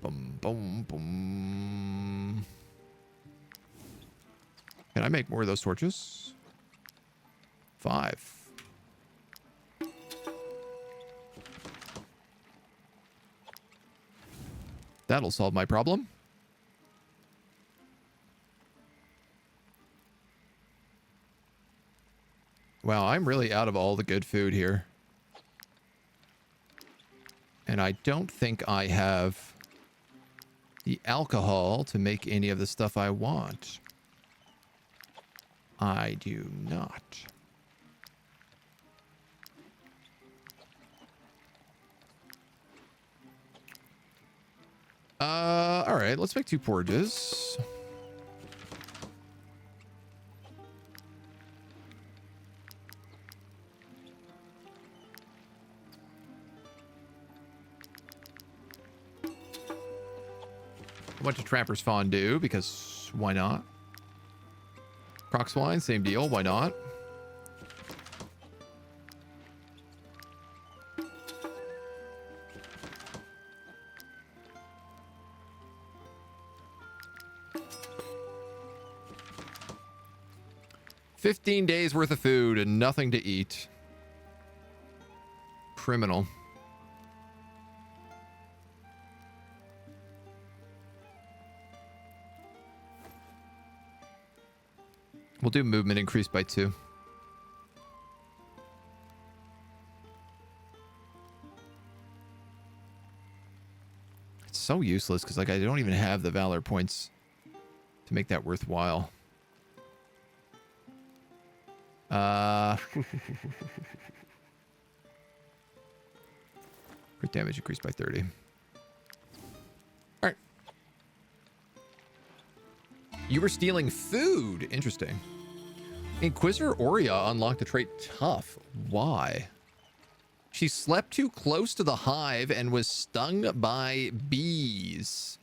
Boom, boom, boom. Can I make more of those torches? 5. That'll solve my problem. Wow, I'm really out of all the good food here. And I don't think I have the alcohol to make any of the stuff I want. I do not. All right, let's make 2 porridges. I went to Trapper's Fondue because why not? Crocs wine, same deal. Why not? $15 days worth of food and nothing to eat. Criminal. We'll do movement increase by 2. It's so useless because like I don't even have the valor points to make that worthwhile. Crit damage increased by 30. All right. You were stealing food. Interesting. Inquisitor Aurea unlocked the trait Tough. Why? She slept too close to the hive and was stung by bees.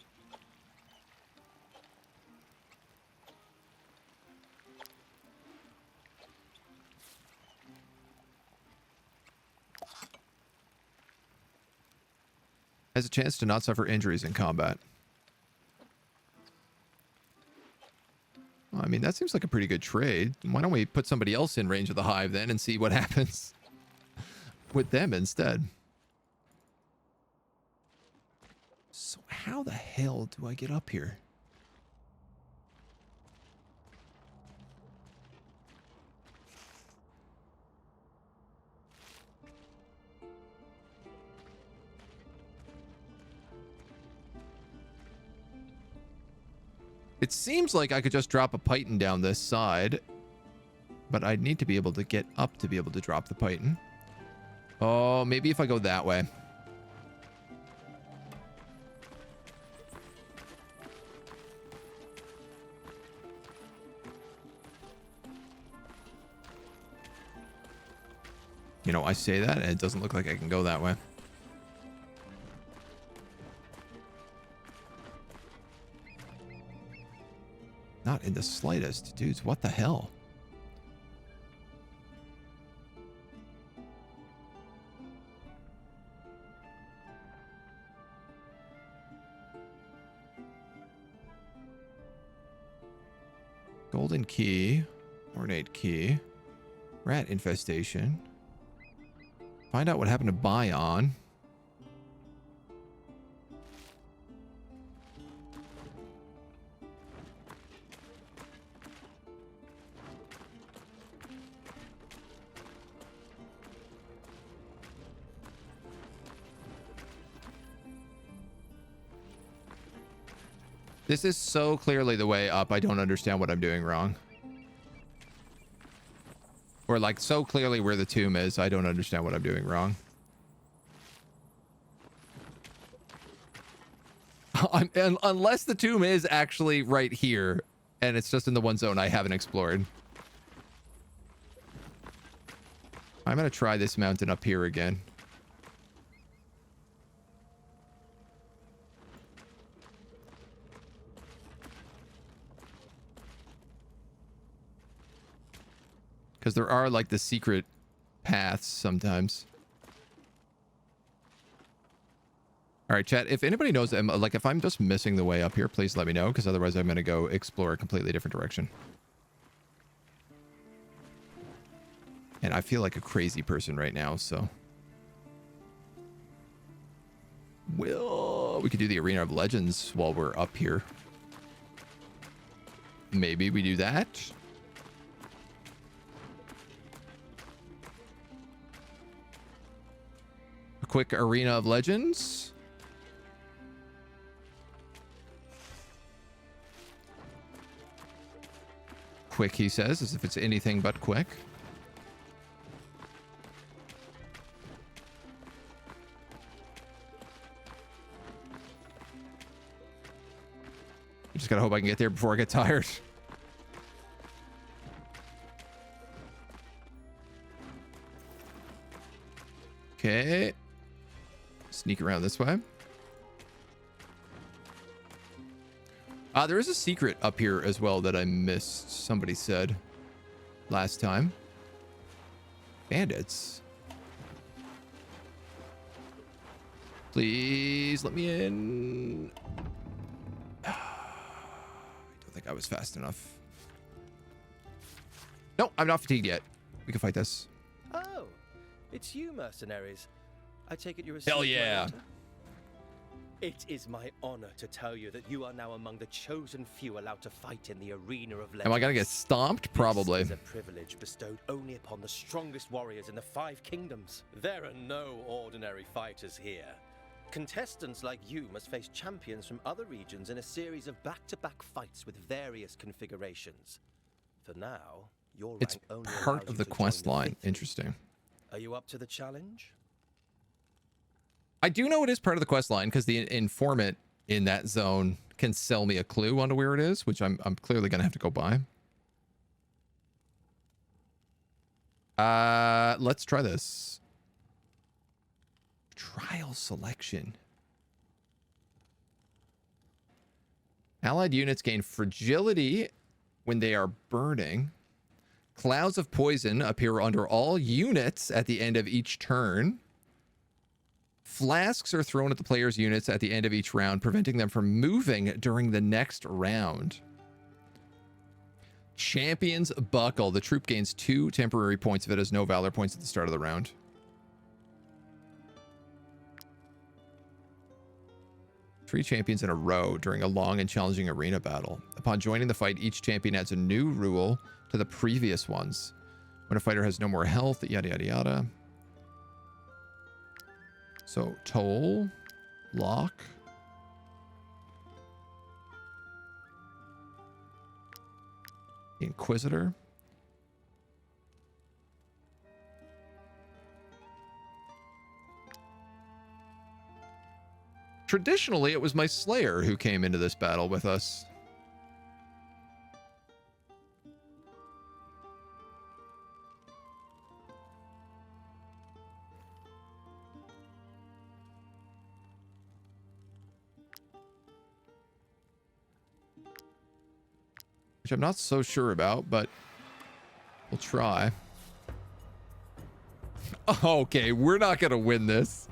Has a chance to not suffer injuries in combat. Well, I mean, that seems like a pretty good trade. Why don't we put somebody else in range of the hive then and see what happens with them instead? So how the hell do I get up here? It seems like I could just drop a python down this side, but I'd need to be able to get up to be able to drop the python. Oh, maybe if I go that way. You know, I say that and it doesn't look like I can go that way. Not in the slightest. Dudes, what the hell? Golden key. Ornate key. Rat infestation. Find out what happened to Bion. This is so clearly the way up. I don't understand what I'm doing wrong. Or like so clearly where the tomb is. I don't understand what I'm doing wrong. Unless the tomb is actually right here and it's just in the one zone I haven't explored. I'm going to try this mountain up here again. Because there are like the secret paths sometimes. All right, chat. If anybody knows, like if I'm just missing the way up here, please let me know. Because otherwise I'm going to go explore a completely different direction. And I feel like a crazy person right now, so. Well, we could do the Arena of Legends while we're up here. Maybe we do that. A quick Arena of Legends. Quick, he says, as if it's anything but quick. I just gotta hope I can get there before I get tired. Okay. Sneak around this way. There is a secret up here as well that I missed. Somebody said last time. Bandits. Please let me in. I don't think I was fast enough. No, I'm not fatigued yet. We can fight this. Oh, it's you, mercenaries. I take it you're a Hell yeah. It is my honor to tell you that you are now among the chosen few allowed to fight in the Arena of Legends. Am I gonna get stomped? Probably. This is a privilege bestowed only upon the strongest warriors in the 5 kingdoms. There are no ordinary fighters here. Contestants like you must face champions from other regions in a series of back-to-back fights with various configurations. For now, your It's rank only part allows of you the to join quest line. thievery. Interesting. Are you up to the challenge? I do know it is part of the quest line because the informant in that zone can sell me a clue onto where it is, which I'm clearly going to have to go buy. Let's try this. Trial selection. Allied units gain fragility when they are burning. Clouds of poison appear under all units at the end of each turn. Flasks are thrown at the player's units at the end of each round, preventing them from moving during the next round. Champion's Buckle. The troop gains 2 temporary points if it has no valor points at the start of the round. Three champions in a row during a long and challenging arena battle. Upon joining the fight, each champion adds a new rule to the previous ones. When a fighter has no more health, yada yada yada. So, Toll, Lock. Inquisitor. Traditionally, it was my Slayer who came into this battle with us. Which I'm not so sure about, but we'll try. Okay, we're not going to win this.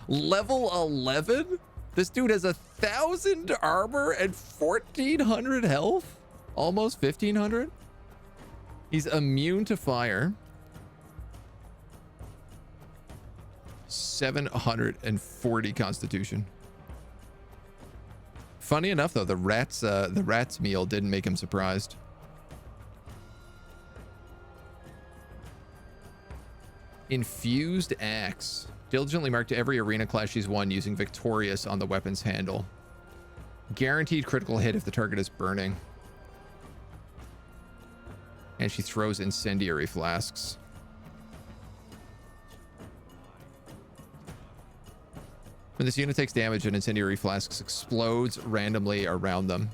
Level 11? This dude has 1,000 armor and 1,400 health? Almost 1,500? He's immune to fire. 740 constitution. Funny enough, though, the rat's meal didn't make him surprised. Infused axe. Diligently marked every arena clash she's won using victorious on the weapon's handle. Guaranteed critical hit if the target is burning. And she throws incendiary flasks. When this unit takes damage, an incendiary flask explodes randomly around them.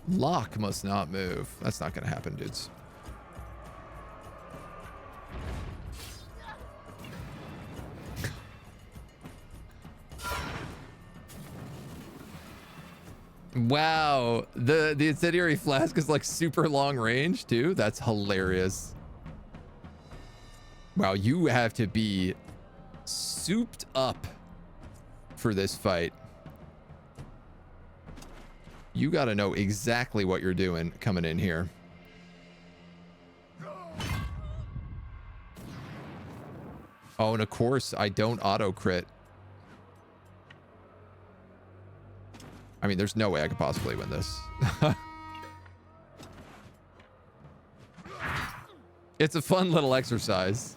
Lock must not move. That's not going to happen, dudes. Wow, the incendiary flask is like super long range too. That's hilarious. Wow, you have to be souped up for this fight. You got to know exactly what you're doing coming in here. Oh, and of course, I don't auto crit. I mean, there's no way I could possibly win this. It's a fun little exercise.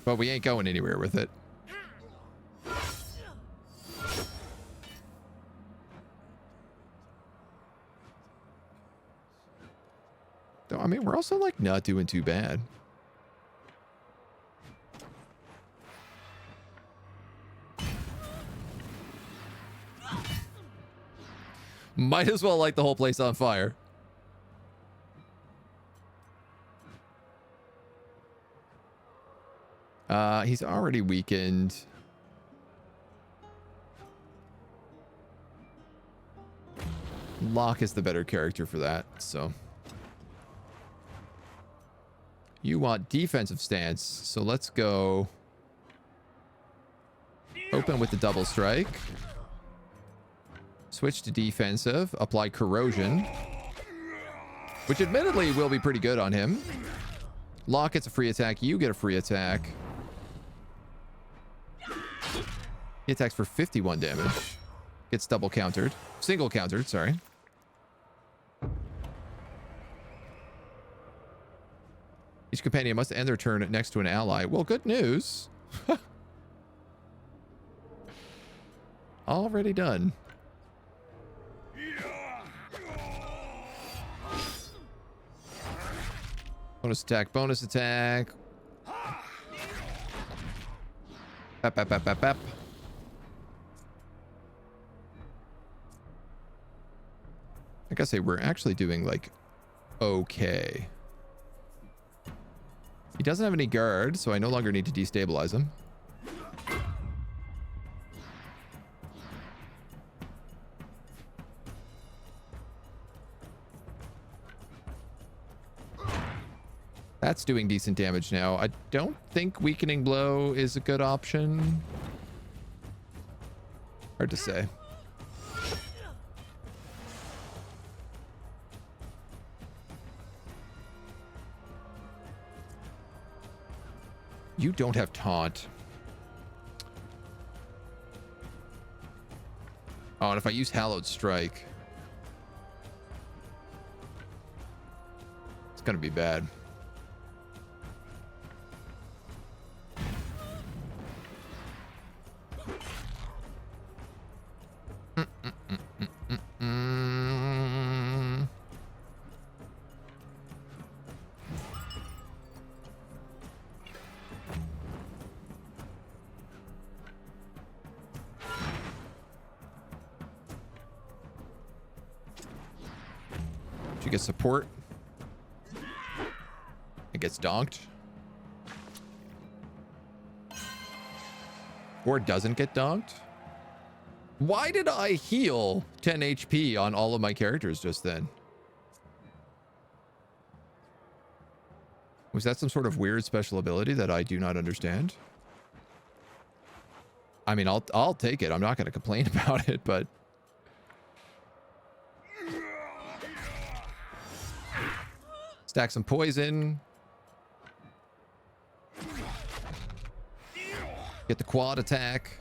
But we ain't going anywhere with it. Though, I mean, we're also like not doing too bad. Might as well light the whole place on fire. He's already weakened. Locke is the better character for that, so. You want defensive stance, so let's go open with the double strike. Switch to defensive, apply corrosion, which admittedly will be pretty good on him. Locke gets a free attack, you get a free attack. He attacks for 51 damage. Gets double countered. Single countered, sorry. Each companion must end their turn next to an ally. Well, good news. Already done. Bonus attack, bonus attack. Bap, bap, bap, bap, bap. I gotta say, we're actually doing, like, okay. He doesn't have any guard, so I no longer need to destabilize him. That's doing decent damage now. I don't think weakening blow is a good option. Hard to say. You don't have taunt. Oh, and if I use Hallowed Strike, it's gonna be bad. She gets support. It gets donked. Or doesn't get donked. Why did I heal 10 HP on all of my characters just then? Was that some sort of weird special ability that I do not understand? I mean, I'll take it. I'm not going to complain about it, but stack some poison. Get the quad attack.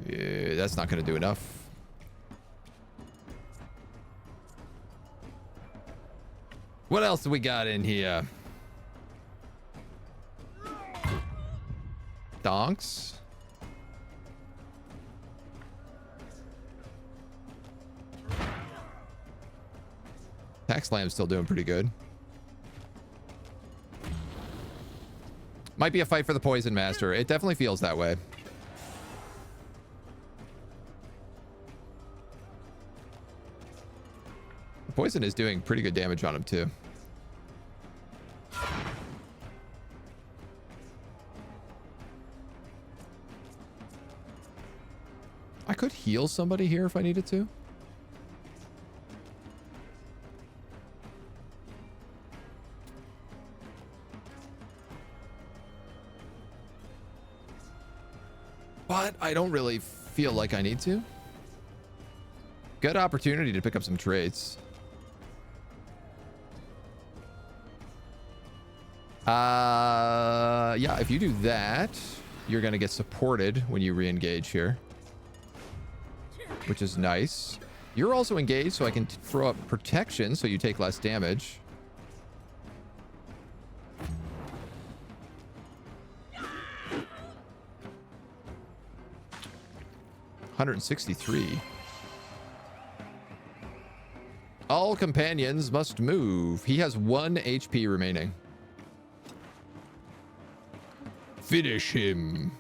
Yeah, that's not going to do enough. What else do we got in here? Donks. Attack Slam's still doing pretty good. Might be a fight for the Poison Master. It definitely feels that way. The poison is doing pretty good damage on him too. I could heal somebody here if I needed to. But I don't really feel like I need to. Good opportunity to pick up some traits. Yeah, if you do that, you're going to get supported when you re-engage here, which is nice. You're also engaged, so I can throw up protection so you take less damage. $163. All companions must move. He has 1 HP remaining. Finish him.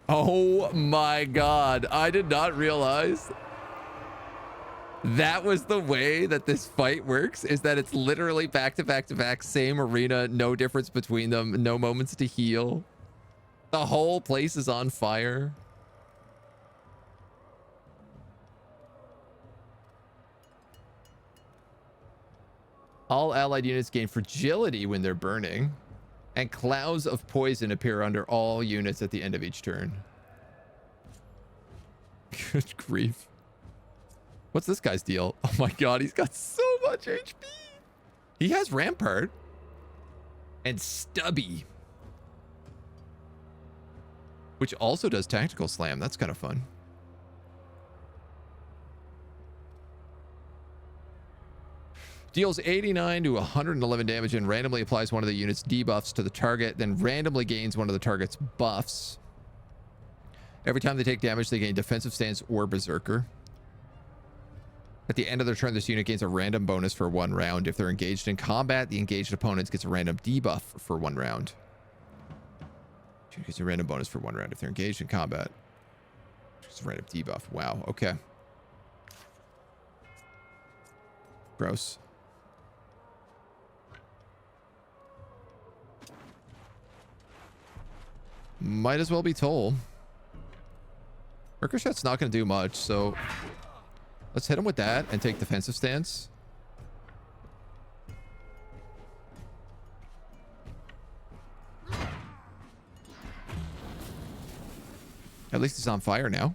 Oh my god. I did not realize that was the way that this fight works, is that it's literally back to back to back, same arena, no difference between them, no moments to heal. The whole place is on fire. All allied units gain fragility when they're burning, and clouds of poison appear under all units at the end of each turn. Good grief. What's this guy's deal? Oh my god, he's got so much HP. He has Rampart. And Stubby. Which also does Tactical Slam. That's kind of fun. Deals 89 to 111 damage and randomly applies one of the unit's debuffs to the target, then randomly gains one of the target's buffs. Every time they take damage, they gain defensive stance or berserker. At the end of their turn, this unit gains a random bonus for 1 round. If they're engaged in combat, the engaged opponent gets a random debuff for 1 round. Unit gets a random bonus for 1 round if they're engaged in combat. It's a random debuff. Wow. Okay. Gross. Might as well be Toll. Ricochet's not going to do much, so let's hit him with that and take defensive stance. At least he's on fire now.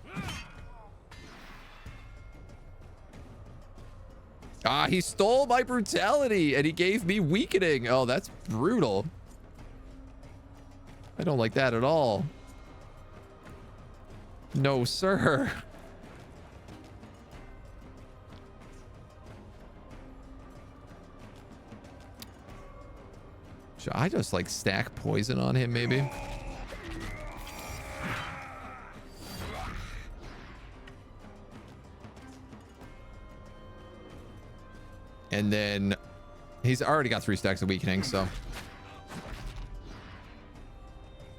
Ah, he stole my brutality and he gave me weakening. Oh, that's brutal. I don't like that at all. No, sir. Should I just like stack poison on him maybe? And then he's already got 3 stacks of weakening, so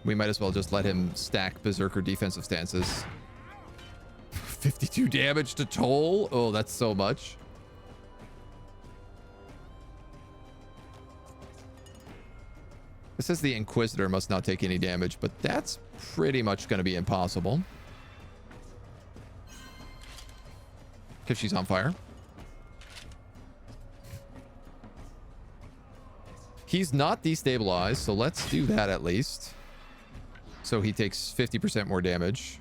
we might as well just let him stack berserker defensive stances. 52 damage to Toll. Oh, that's so much. It says the Inquisitor must not take any damage, but that's pretty much going to be impossible. Because she's on fire. He's not destabilized, so let's do that at least. So he takes 50% more damage.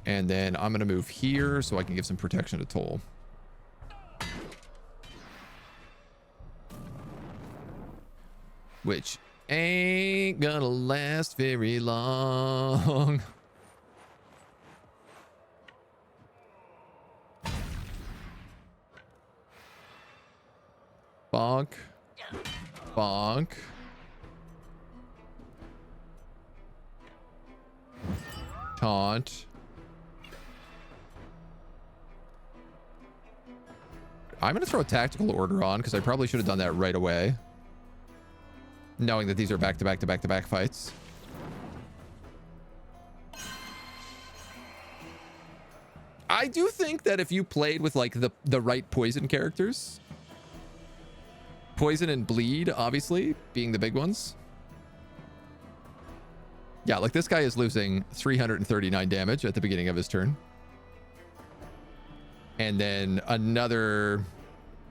And then I'm going to move here so I can give some protection to Toll. Which ain't gonna last very long. Bonk. Bonk. Taunt. I'm going to throw a tactical order on because I probably should have done that right away. Knowing that these are back-to-back-to-back-to-back fights. I do think that if you played with like the right poison characters, poison and bleed obviously being the big ones. Yeah, like this guy is losing 339 damage at the beginning of his turn. And then another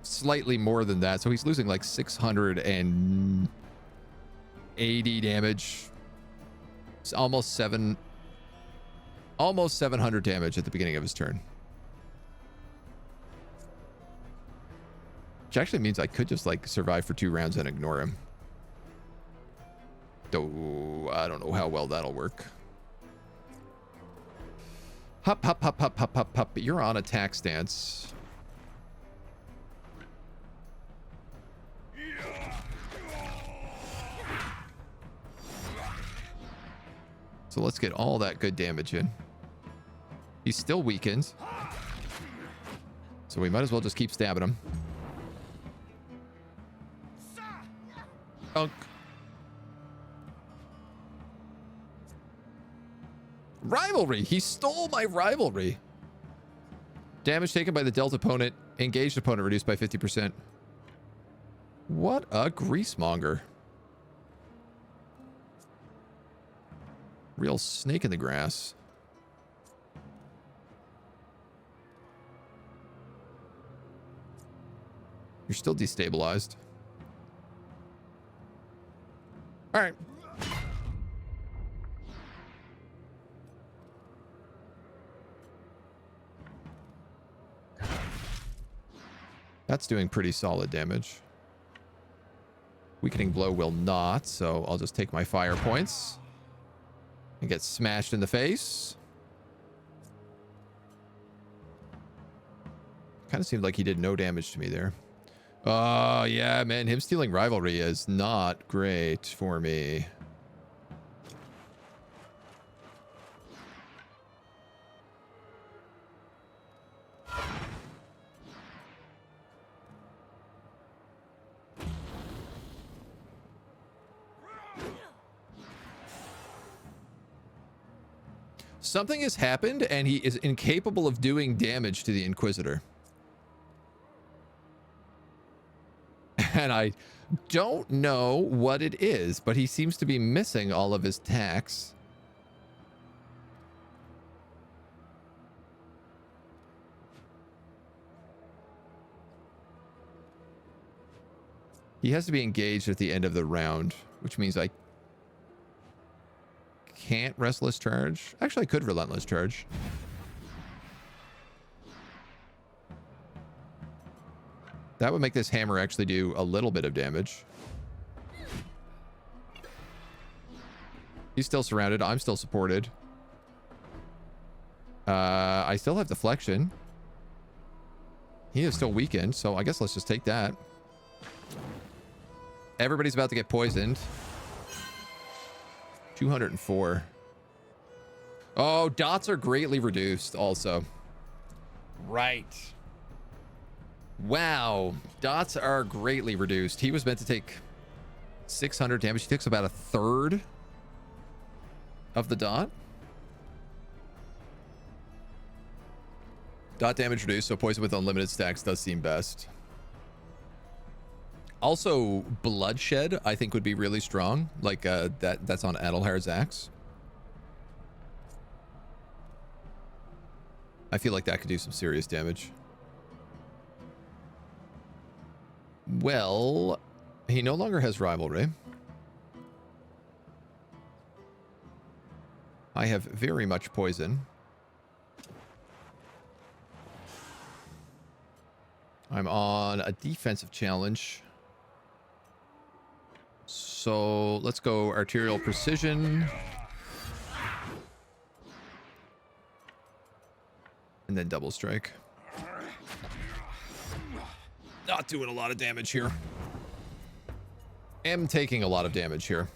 slightly more than that. So he's losing like 680 damage. It's almost 700 damage at the beginning of his turn. Which actually means I could just like survive for 2 rounds and ignore him. Though I don't know how well that'll work. Hop, hop, hop, hop, hop, hop, hop. You're on attack stance. So let's get all that good damage in. He's still weakened. So we might as well just keep stabbing him. Dunk. Rivalry. He stole my rivalry. Damage taken by the dealt opponent. Engaged opponent reduced by 50%. What a greasemonger. Real snake in the grass. You're still destabilized. All right. That's doing pretty solid damage. Weakening blow will not, so I'll just take my fire points and get smashed in the face. Kind of seemed like he did no damage to me there. Oh, yeah, man. Him stealing rivalry is not great for me. Something has happened, and he is incapable of doing damage to the Inquisitor. And I don't know what it is, but he seems to be missing all of his attacks. He has to be engaged at the end of the round, which means I can't restless charge. Actually, I could relentless charge. That would make this hammer actually do a little bit of damage. He's still surrounded. I'm still supported. I still have deflection. He is still weakened, so I guess let's just take that. Everybody's about to get poisoned. 204. Oh, dots are greatly reduced also. Right. Wow. Dots are greatly reduced. He was meant to take 600 damage. He takes about a third of the dot. Dot damage reduced, so poison with unlimited stacks does seem best. Also, bloodshed, I think, would be really strong. Like, that's on Adelhard's axe. I feel like that could do some serious damage. Well, he no longer has rivalry. I have very much poison. I'm on a defensive challenge. So let's go arterial precision. And then double strike. Not doing a lot of damage here. Am taking a lot of damage here.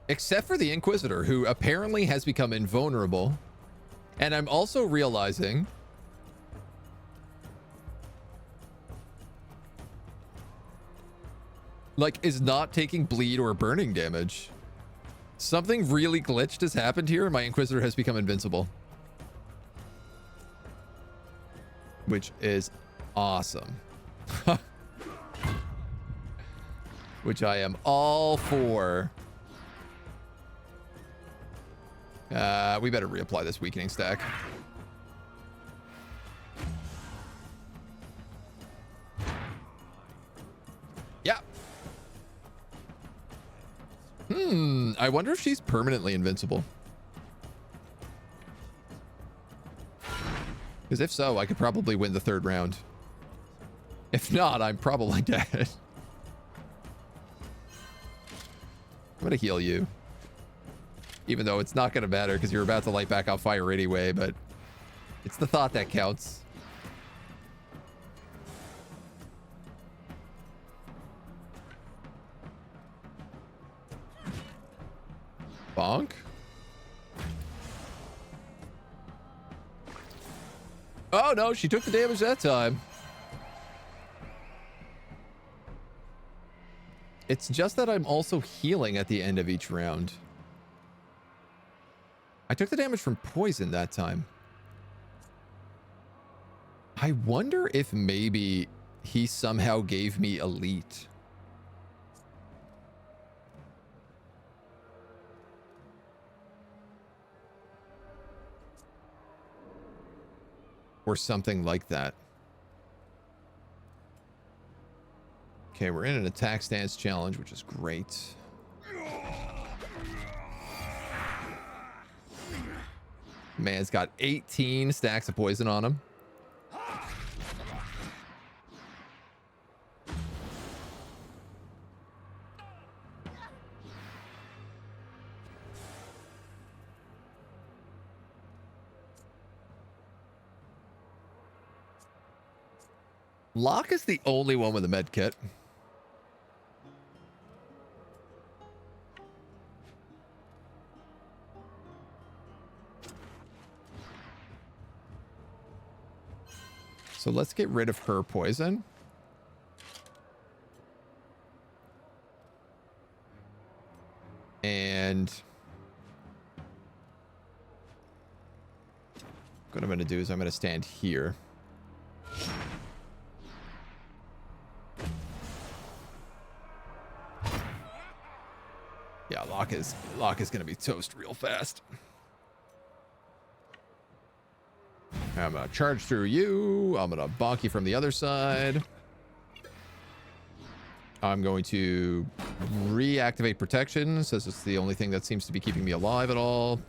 Except for the Inquisitor, who apparently has become invulnerable. And I'm also realizing like is not taking bleed or burning damage. Something really glitched has happened here and my Inquisitor has become invincible. Which is awesome. Which I am all for. We better reapply this weakening stack. Yeah. I wonder if she's permanently invincible. Because if so, I could probably win the third round. If not, I'm probably dead. I'm gonna heal you. Even though it's not gonna matter because you're about to light back on fire anyway, but it's the thought that counts. Bonk. Oh no, she took the damage that time. It's just that I'm also healing at the end of each round. I took the damage from poison that time. I wonder if maybe he somehow gave me elite. Or something like that. Okay, we're in an attack stance challenge, which is great. Man's got 18 stacks of poison on him. Locke is the only one with a med kit. So let's get rid of her poison. And what I'm going to do is I'm going to stand here. Yeah, Locke is going to be toast real fast. I'm going to charge through you. I'm going to bonk you from the other side. I'm going to reactivate protection, since it's the only thing that seems to be keeping me alive at all.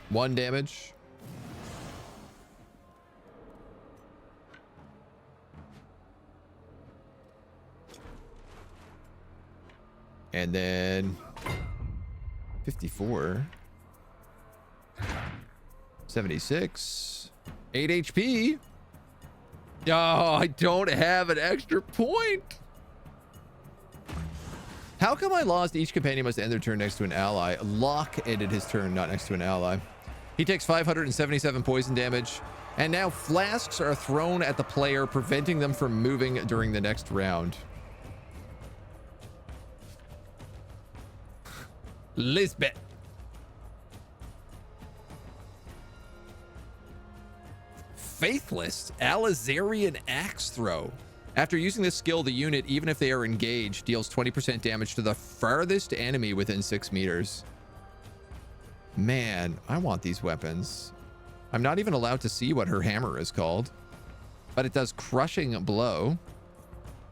1 damage. And then 54. 76. 8 HP. Oh, I don't have an extra point. How come I lost? Each companion must end their turn next to an ally. Locke ended his turn not next to an ally. He takes 577 poison damage. And now flasks are thrown at the player, preventing them from moving during the next round. Lisbeth. Faithless Alizarian axe throw. After using this skill, the unit, even if they are engaged, deals 20% damage to the farthest enemy within 6 meters. Man, I want these weapons. I'm not even allowed to see what her hammer is called, but it does crushing blow.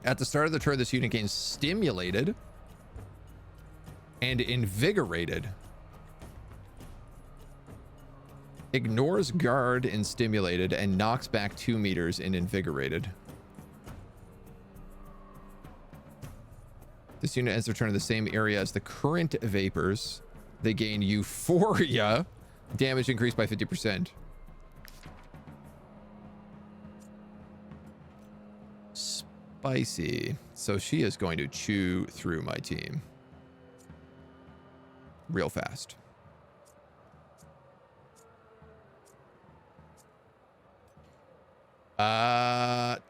At the start of the turn, this unit gains stimulated and invigorated. Ignores guard in stimulated and knocks back 2 meters in invigorated. This unit ends their turn in the same area as the current vapors. They gain euphoria. Damage increased by 50%. Spicy. So she is going to chew through my team real fast.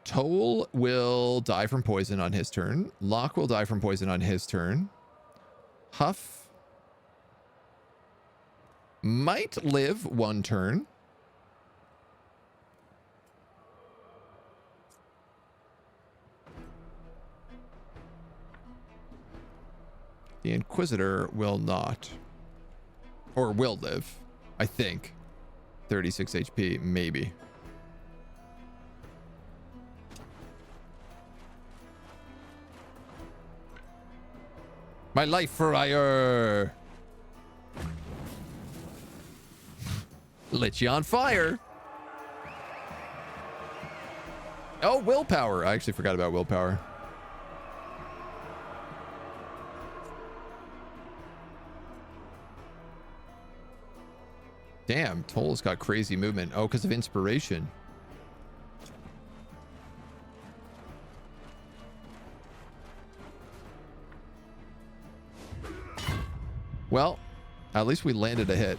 Toll will die from poison on his turn. Locke will die from poison on his turn. Huff might live 1 turn. The Inquisitor will not. Or will live, I think. 36 HP, maybe. My life fire! Lit you on fire! Oh, willpower. I actually forgot about willpower. Damn, Toll's got crazy movement. Oh, because of inspiration. Well, at least we landed a hit.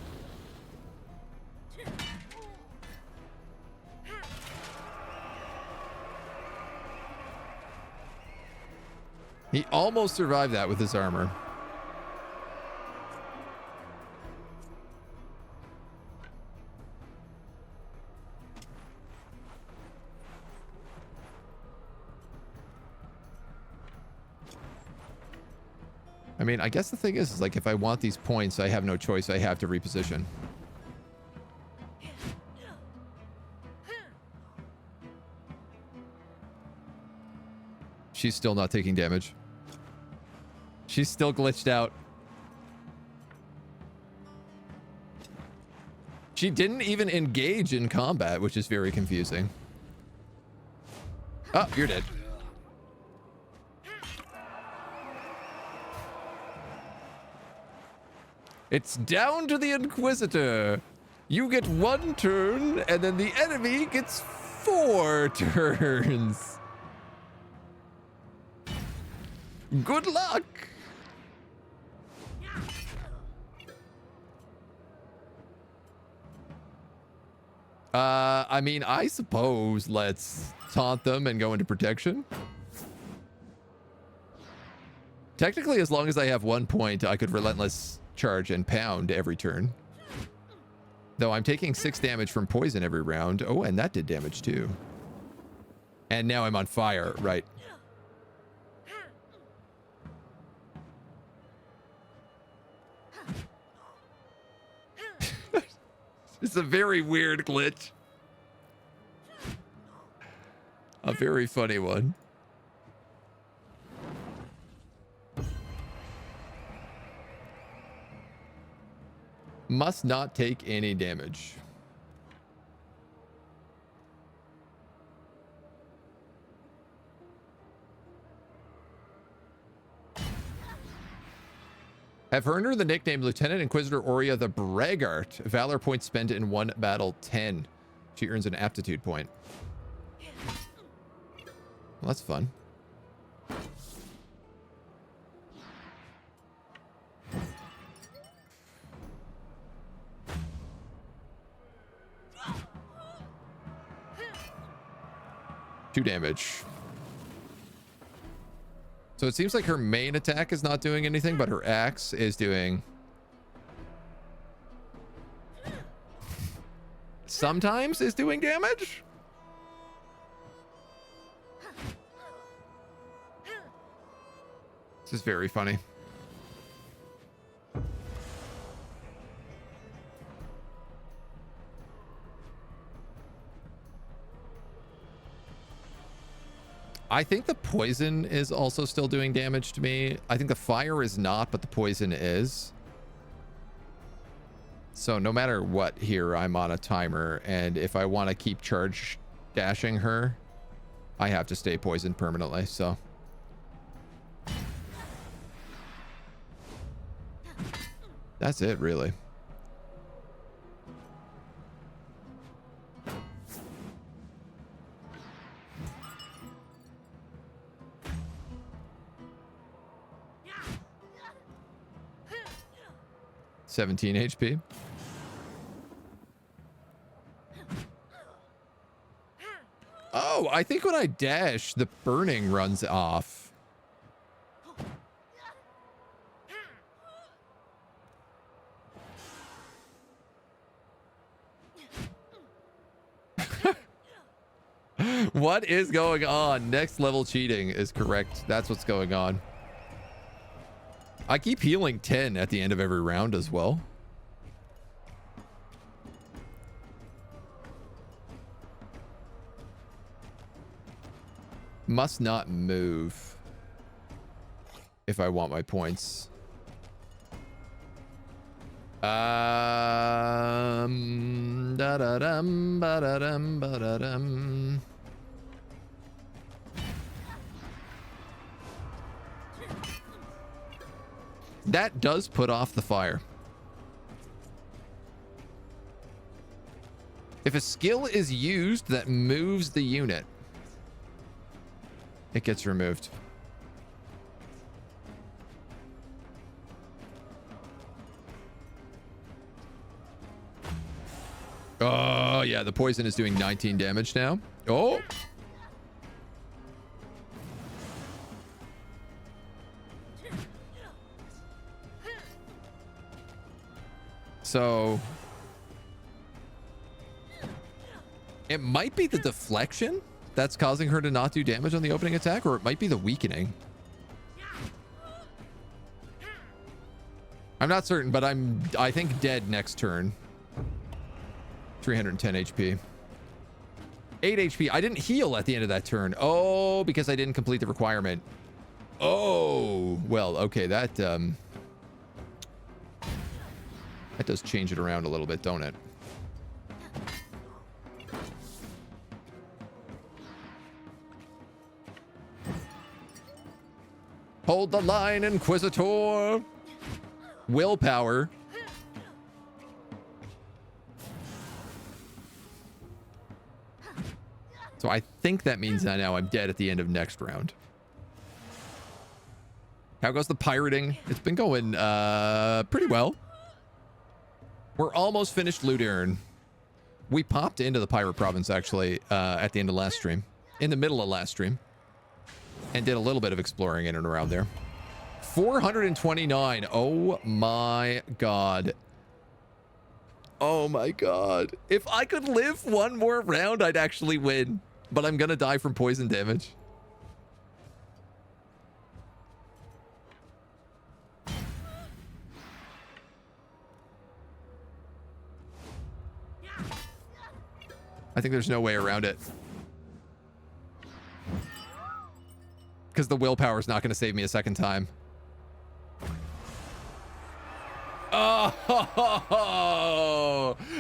He almost survived that with his armor. I mean, I guess the thing is like, if I want these points, I have no choice. I have to reposition. She's still not taking damage. She's still glitched out. She didn't even engage in combat, which is very confusing. Oh, you're dead. It's down to the Inquisitor. You get 1 turn, and then the enemy gets 4 turns. Good luck. I mean, I suppose let's taunt them and go into protection. Technically, as long as I have 1 point, I could relentless charge and pound every turn. Though I'm taking 6 damage from poison every round. Oh, and that did damage too. And now I'm on fire, right? It's a very weird glitch. A very funny one. Must not take any damage. Have earned her the nickname Lieutenant Inquisitor Aurea the Braggart. Valor points spent in 1 battle 10. She earns an aptitude point. Well, that's fun. Two damage. So it seems like her main attack is not doing anything, but her axe is doing... sometimes is doing damage? This is very funny. I think the poison is also still doing damage to me. I think the fire is not, but the poison is. So no matter what here, I'm on a timer. And if I want to keep charge dashing her, I have to stay poisoned permanently, so. That's it, really. $17 HP. Oh, I think when I dash, the burning runs off. What is going on? Next level cheating is correct. That's what's going on. I keep healing 10 at the end of every round as well. Must not move if I want my points. Da-da-dum, ba-da-dum, ba-da-dum. That does put off the fire. If a skill is used that moves the unit, it gets removed. Oh, yeah, the poison is doing 19 damage now. Oh! So it might be the deflection that's causing her to not do damage on the opening attack, or it might be the weakening. I'm not certain, but I think dead next turn. 310 HP. 8 HP. I didn't heal at the end of that turn. Oh, because I didn't complete the requirement. Oh, well, okay, that does change it around a little bit, don't it? Hold the line, Inquisitor. Willpower. So I think that means that now I'm dead at the end of next round. How goes the pirating? It's been going pretty well. We're almost finished Ludern. We popped into the pirate province actually at the end of last stream. In the middle of last stream. And did a little bit of exploring in and around there. 429. Oh my god. Oh my god. If I could live one more round, I'd actually win. But I'm gonna die from poison damage. I think there's no way around it. Because the willpower is not going to save me a second time. Oh,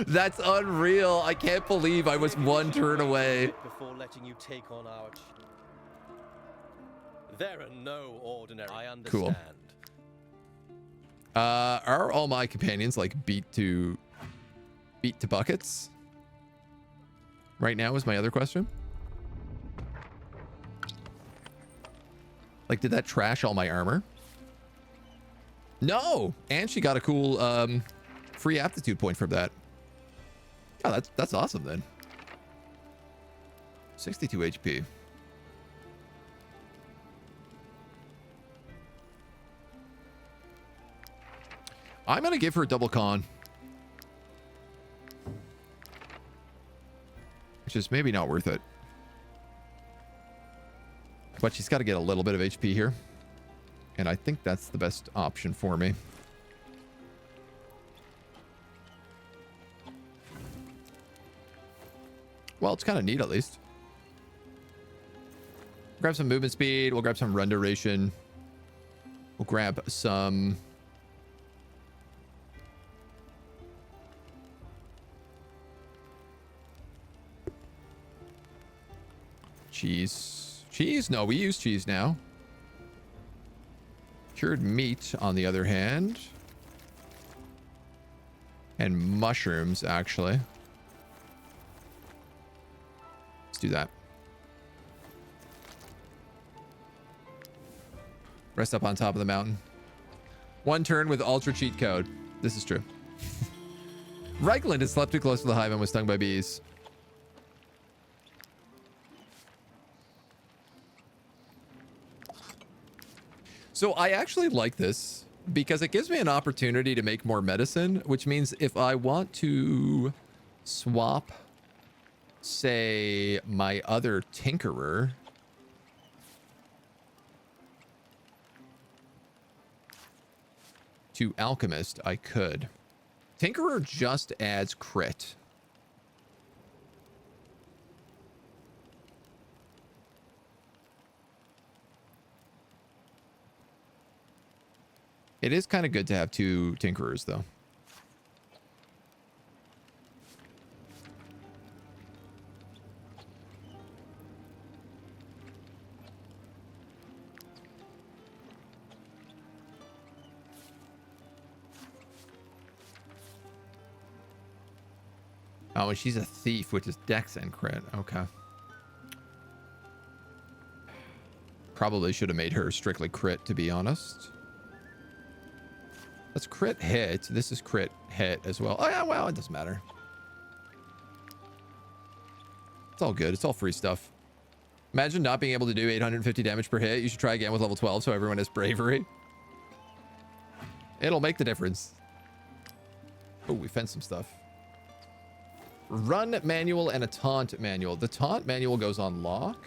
that's unreal. I can't believe I was one turn away. Before letting you take on our... There are no ordinary... I understand. Cool. Are all my companions like beat to buckets? Right now is my other question. Like, did that trash all my armor? No! And she got a cool free aptitude point from that. Oh, that's awesome then. 62 HP. I'm gonna give her a double con. Which is maybe not worth it. But she's got to get a little bit of HP here. And I think that's the best option for me. Well, it's kind of neat at least. Grab some movement speed. We'll grab some run duration. We'll grab some... cheese. Cheese? No, we use cheese now. Cured meat, on the other hand. And mushrooms, actually. Let's do that. Rest up on top of the mountain. One turn with ultra cheat code. This is true. Reichland had slept too close to the hive and was stung by bees. So I actually like this because it gives me an opportunity to make more medicine, which means if I want to swap, say, my other tinkerer to alchemist, I could. Tinkerer just adds crit. It is kind of good to have two tinkerers, though. Oh, and she's a thief, which is dex and crit. Okay. Probably should have made her strictly crit, to be honest. That's crit hit. This is crit hit as well. Oh, yeah, well, it doesn't matter. It's all good. It's all free stuff. Imagine not being able to do 850 damage per hit. You should try again with level 12 so everyone has bravery. It'll make the difference. Oh, we fenced some stuff. Run manual and a taunt manual. The taunt manual goes on lock.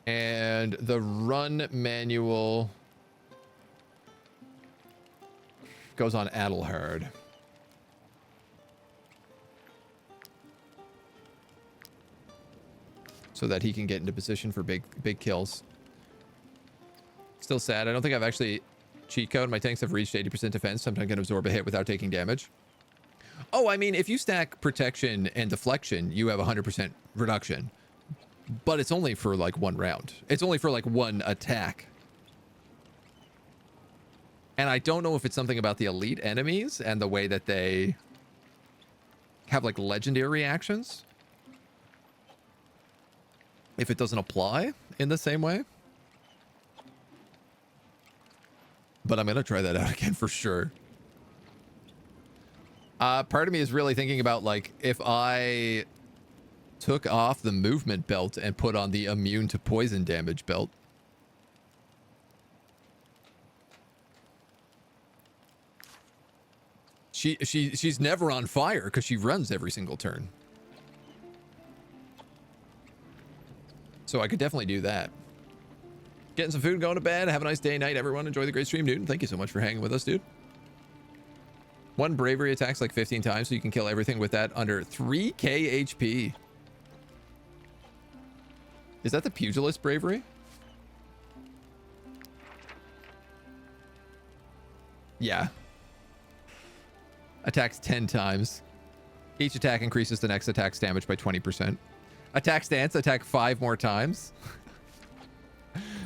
And the run manual goes on Adelhard. So that he can get into position for big kills. Still sad. I don't think I've actually cheat code. My tanks have reached 80% defense. Sometimes can absorb a hit without taking damage. Oh, I mean, if you stack protection and deflection, you have 100% reduction. But it's only for like one round. It's only for like one attack. And I don't know if it's something about the elite enemies and the way that they have like legendary actions. If it doesn't apply in the same way. But I'm going to try that out again for sure. Part of me is really thinking about like if I took off the movement belt and put on the immune to poison damage belt. She's never on fire because she runs every single turn. So I could definitely do that. Getting some food, going to bed. Have a nice day, night, everyone. Enjoy the great stream, Newton. Thank you so much for hanging with us, dude. One bravery attacks like 15 times, so you can kill everything with that under 3k HP. Is that the pugilist bravery? Yeah. Attacks 10 times. Each attack increases the next attack's damage by 20%. Attack stance, attack 5 more times.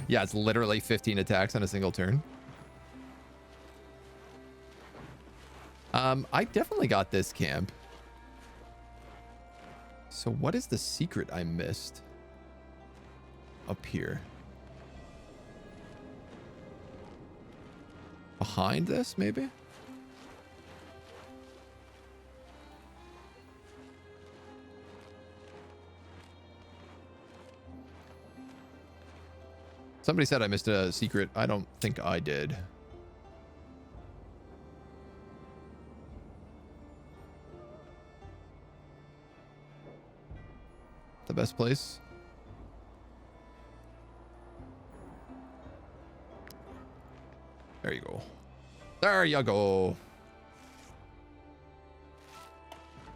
Yeah, it's literally 15 attacks on a single turn. I definitely got this camp. So what is the secret I missed? Up here. Behind this, maybe? Somebody said I missed a secret. I don't think I did. The best place? There you go. There you go.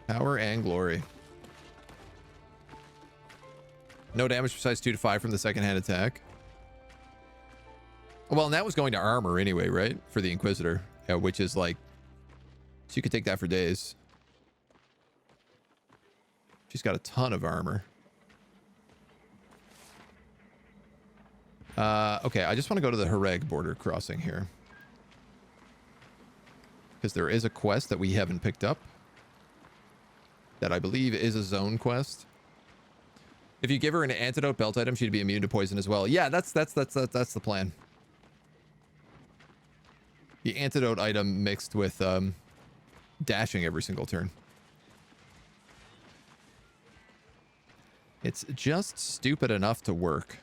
Power and glory. No damage besides 2 to 5 from the second hand attack. Well, and that was going to armor anyway, right? For the Inquisitor, which is like, so you could take that for days. She's got a ton of armor. Okay, I just want to go to the Hareg border crossing here. Because there is a quest that we haven't picked up. That I believe is a zone quest. If you give her an antidote belt item, she'd be immune to poison as well. Yeah, that's the plan. The antidote item mixed with dashing every single turn. It's just stupid enough to work.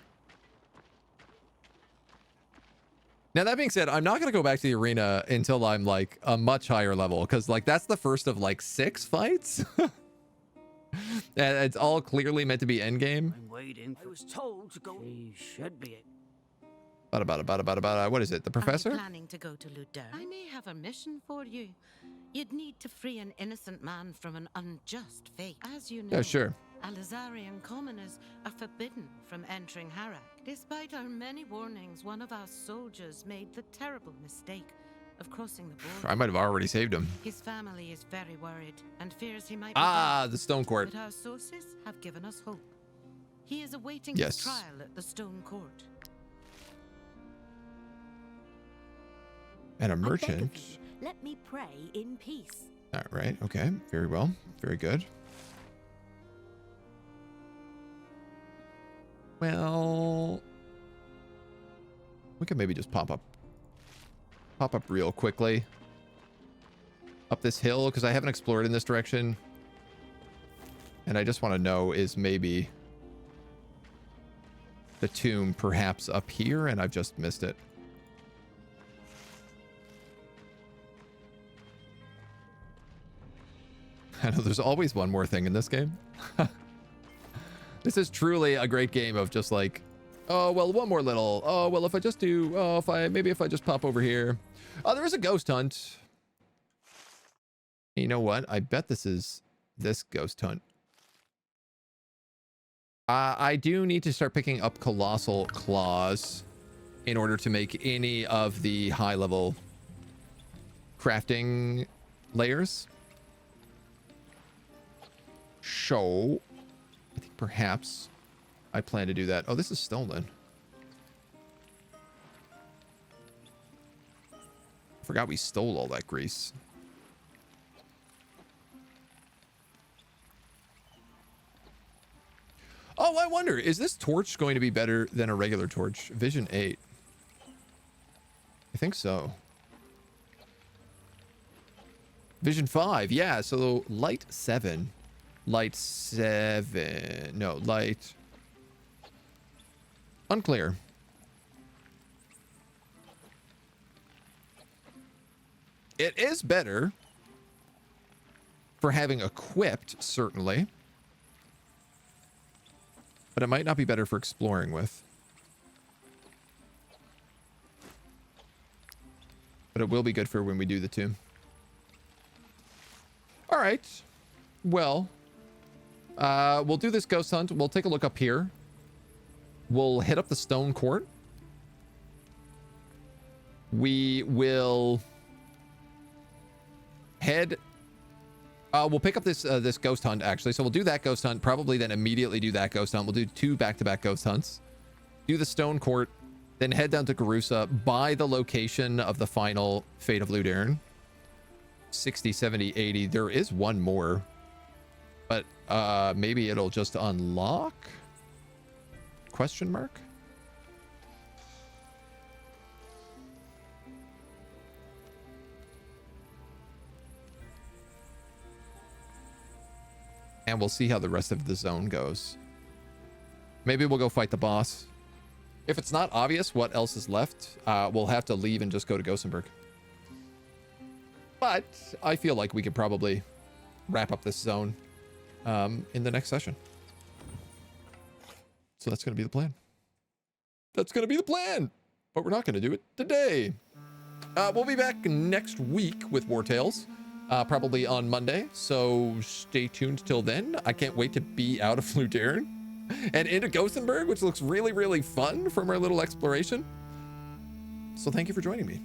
Now, that being said, I'm not going to go back to the arena until I'm, like, a much higher level. Because, like, that's the first of, like, 6 fights. And it's all clearly meant to be endgame. I'm waiting. I was told to go. She should be. What is it? The professor? I'm planning to go to Ludern. I may have a mission for you. You'd need to free an innocent man from an unjust fate. As you know, Yeah, sure. Alizarian commoners are forbidden from entering Harak. Despite our many warnings, one of our soldiers made the terrible mistake of crossing the border. I might have already saved him. His family is very worried and fears he might Ah, be the Stone Court. But our sources have given us hope. He is awaiting Yes. his trial at the Stone Court. And a I beg of merchant. you, let me pray in peace. All right. Okay. Very well. Very good. Well, we could maybe just pop up real quickly up this hill because I haven't explored in this direction. And I just want to know, is maybe the tomb perhaps up here and I've just missed it? I know there's always one more thing in this game. This is truly a great game of just like, oh, well, one more little. Oh, well, if I just do, oh, maybe if I just pop over here. Oh, there is a ghost hunt. You know what? I bet this is this ghost hunt. I do need to start picking up Colossal Claws in order to make any of the high level crafting layers. So, I think perhaps I plan to do that. Oh, this is stolen. Forgot we stole all that grease. Oh, I wonder, is this torch going to be better than a regular torch? Vision 8. I think so. Vision 5, yeah, so light 7. Light 7. No, light... Unclear. It is better for having equipped, certainly. But it might not be better for exploring with. But it will be good for when we do the tomb. All right. Well, we'll do this ghost hunt. We'll take a look up here. We'll hit up the stone court. We will head... we'll pick up this this ghost hunt, actually. So we'll do that ghost hunt, probably then immediately do that ghost hunt. We'll do 2 back-to-back ghost hunts. Do the stone court, then head down to Garusa by the location of the final Fate of Ludern. 60, 70, 80. There is one more. But maybe it'll just unlock? Question mark? And we'll see how the rest of the zone goes. Maybe we'll go fight the boss. If it's not obvious what else is left, we'll have to leave and just go to Gothenburg. But I feel like we could probably wrap up this zone in the next session. So that's going to be the plan. That's going to be the plan. But we're not going to do it today. We'll be back next week with Wartales. Probably on Monday, so stay tuned till then. I can't wait to be out of Ludern and into Gothenburg, which looks really, really fun from our little exploration. So thank you for joining me.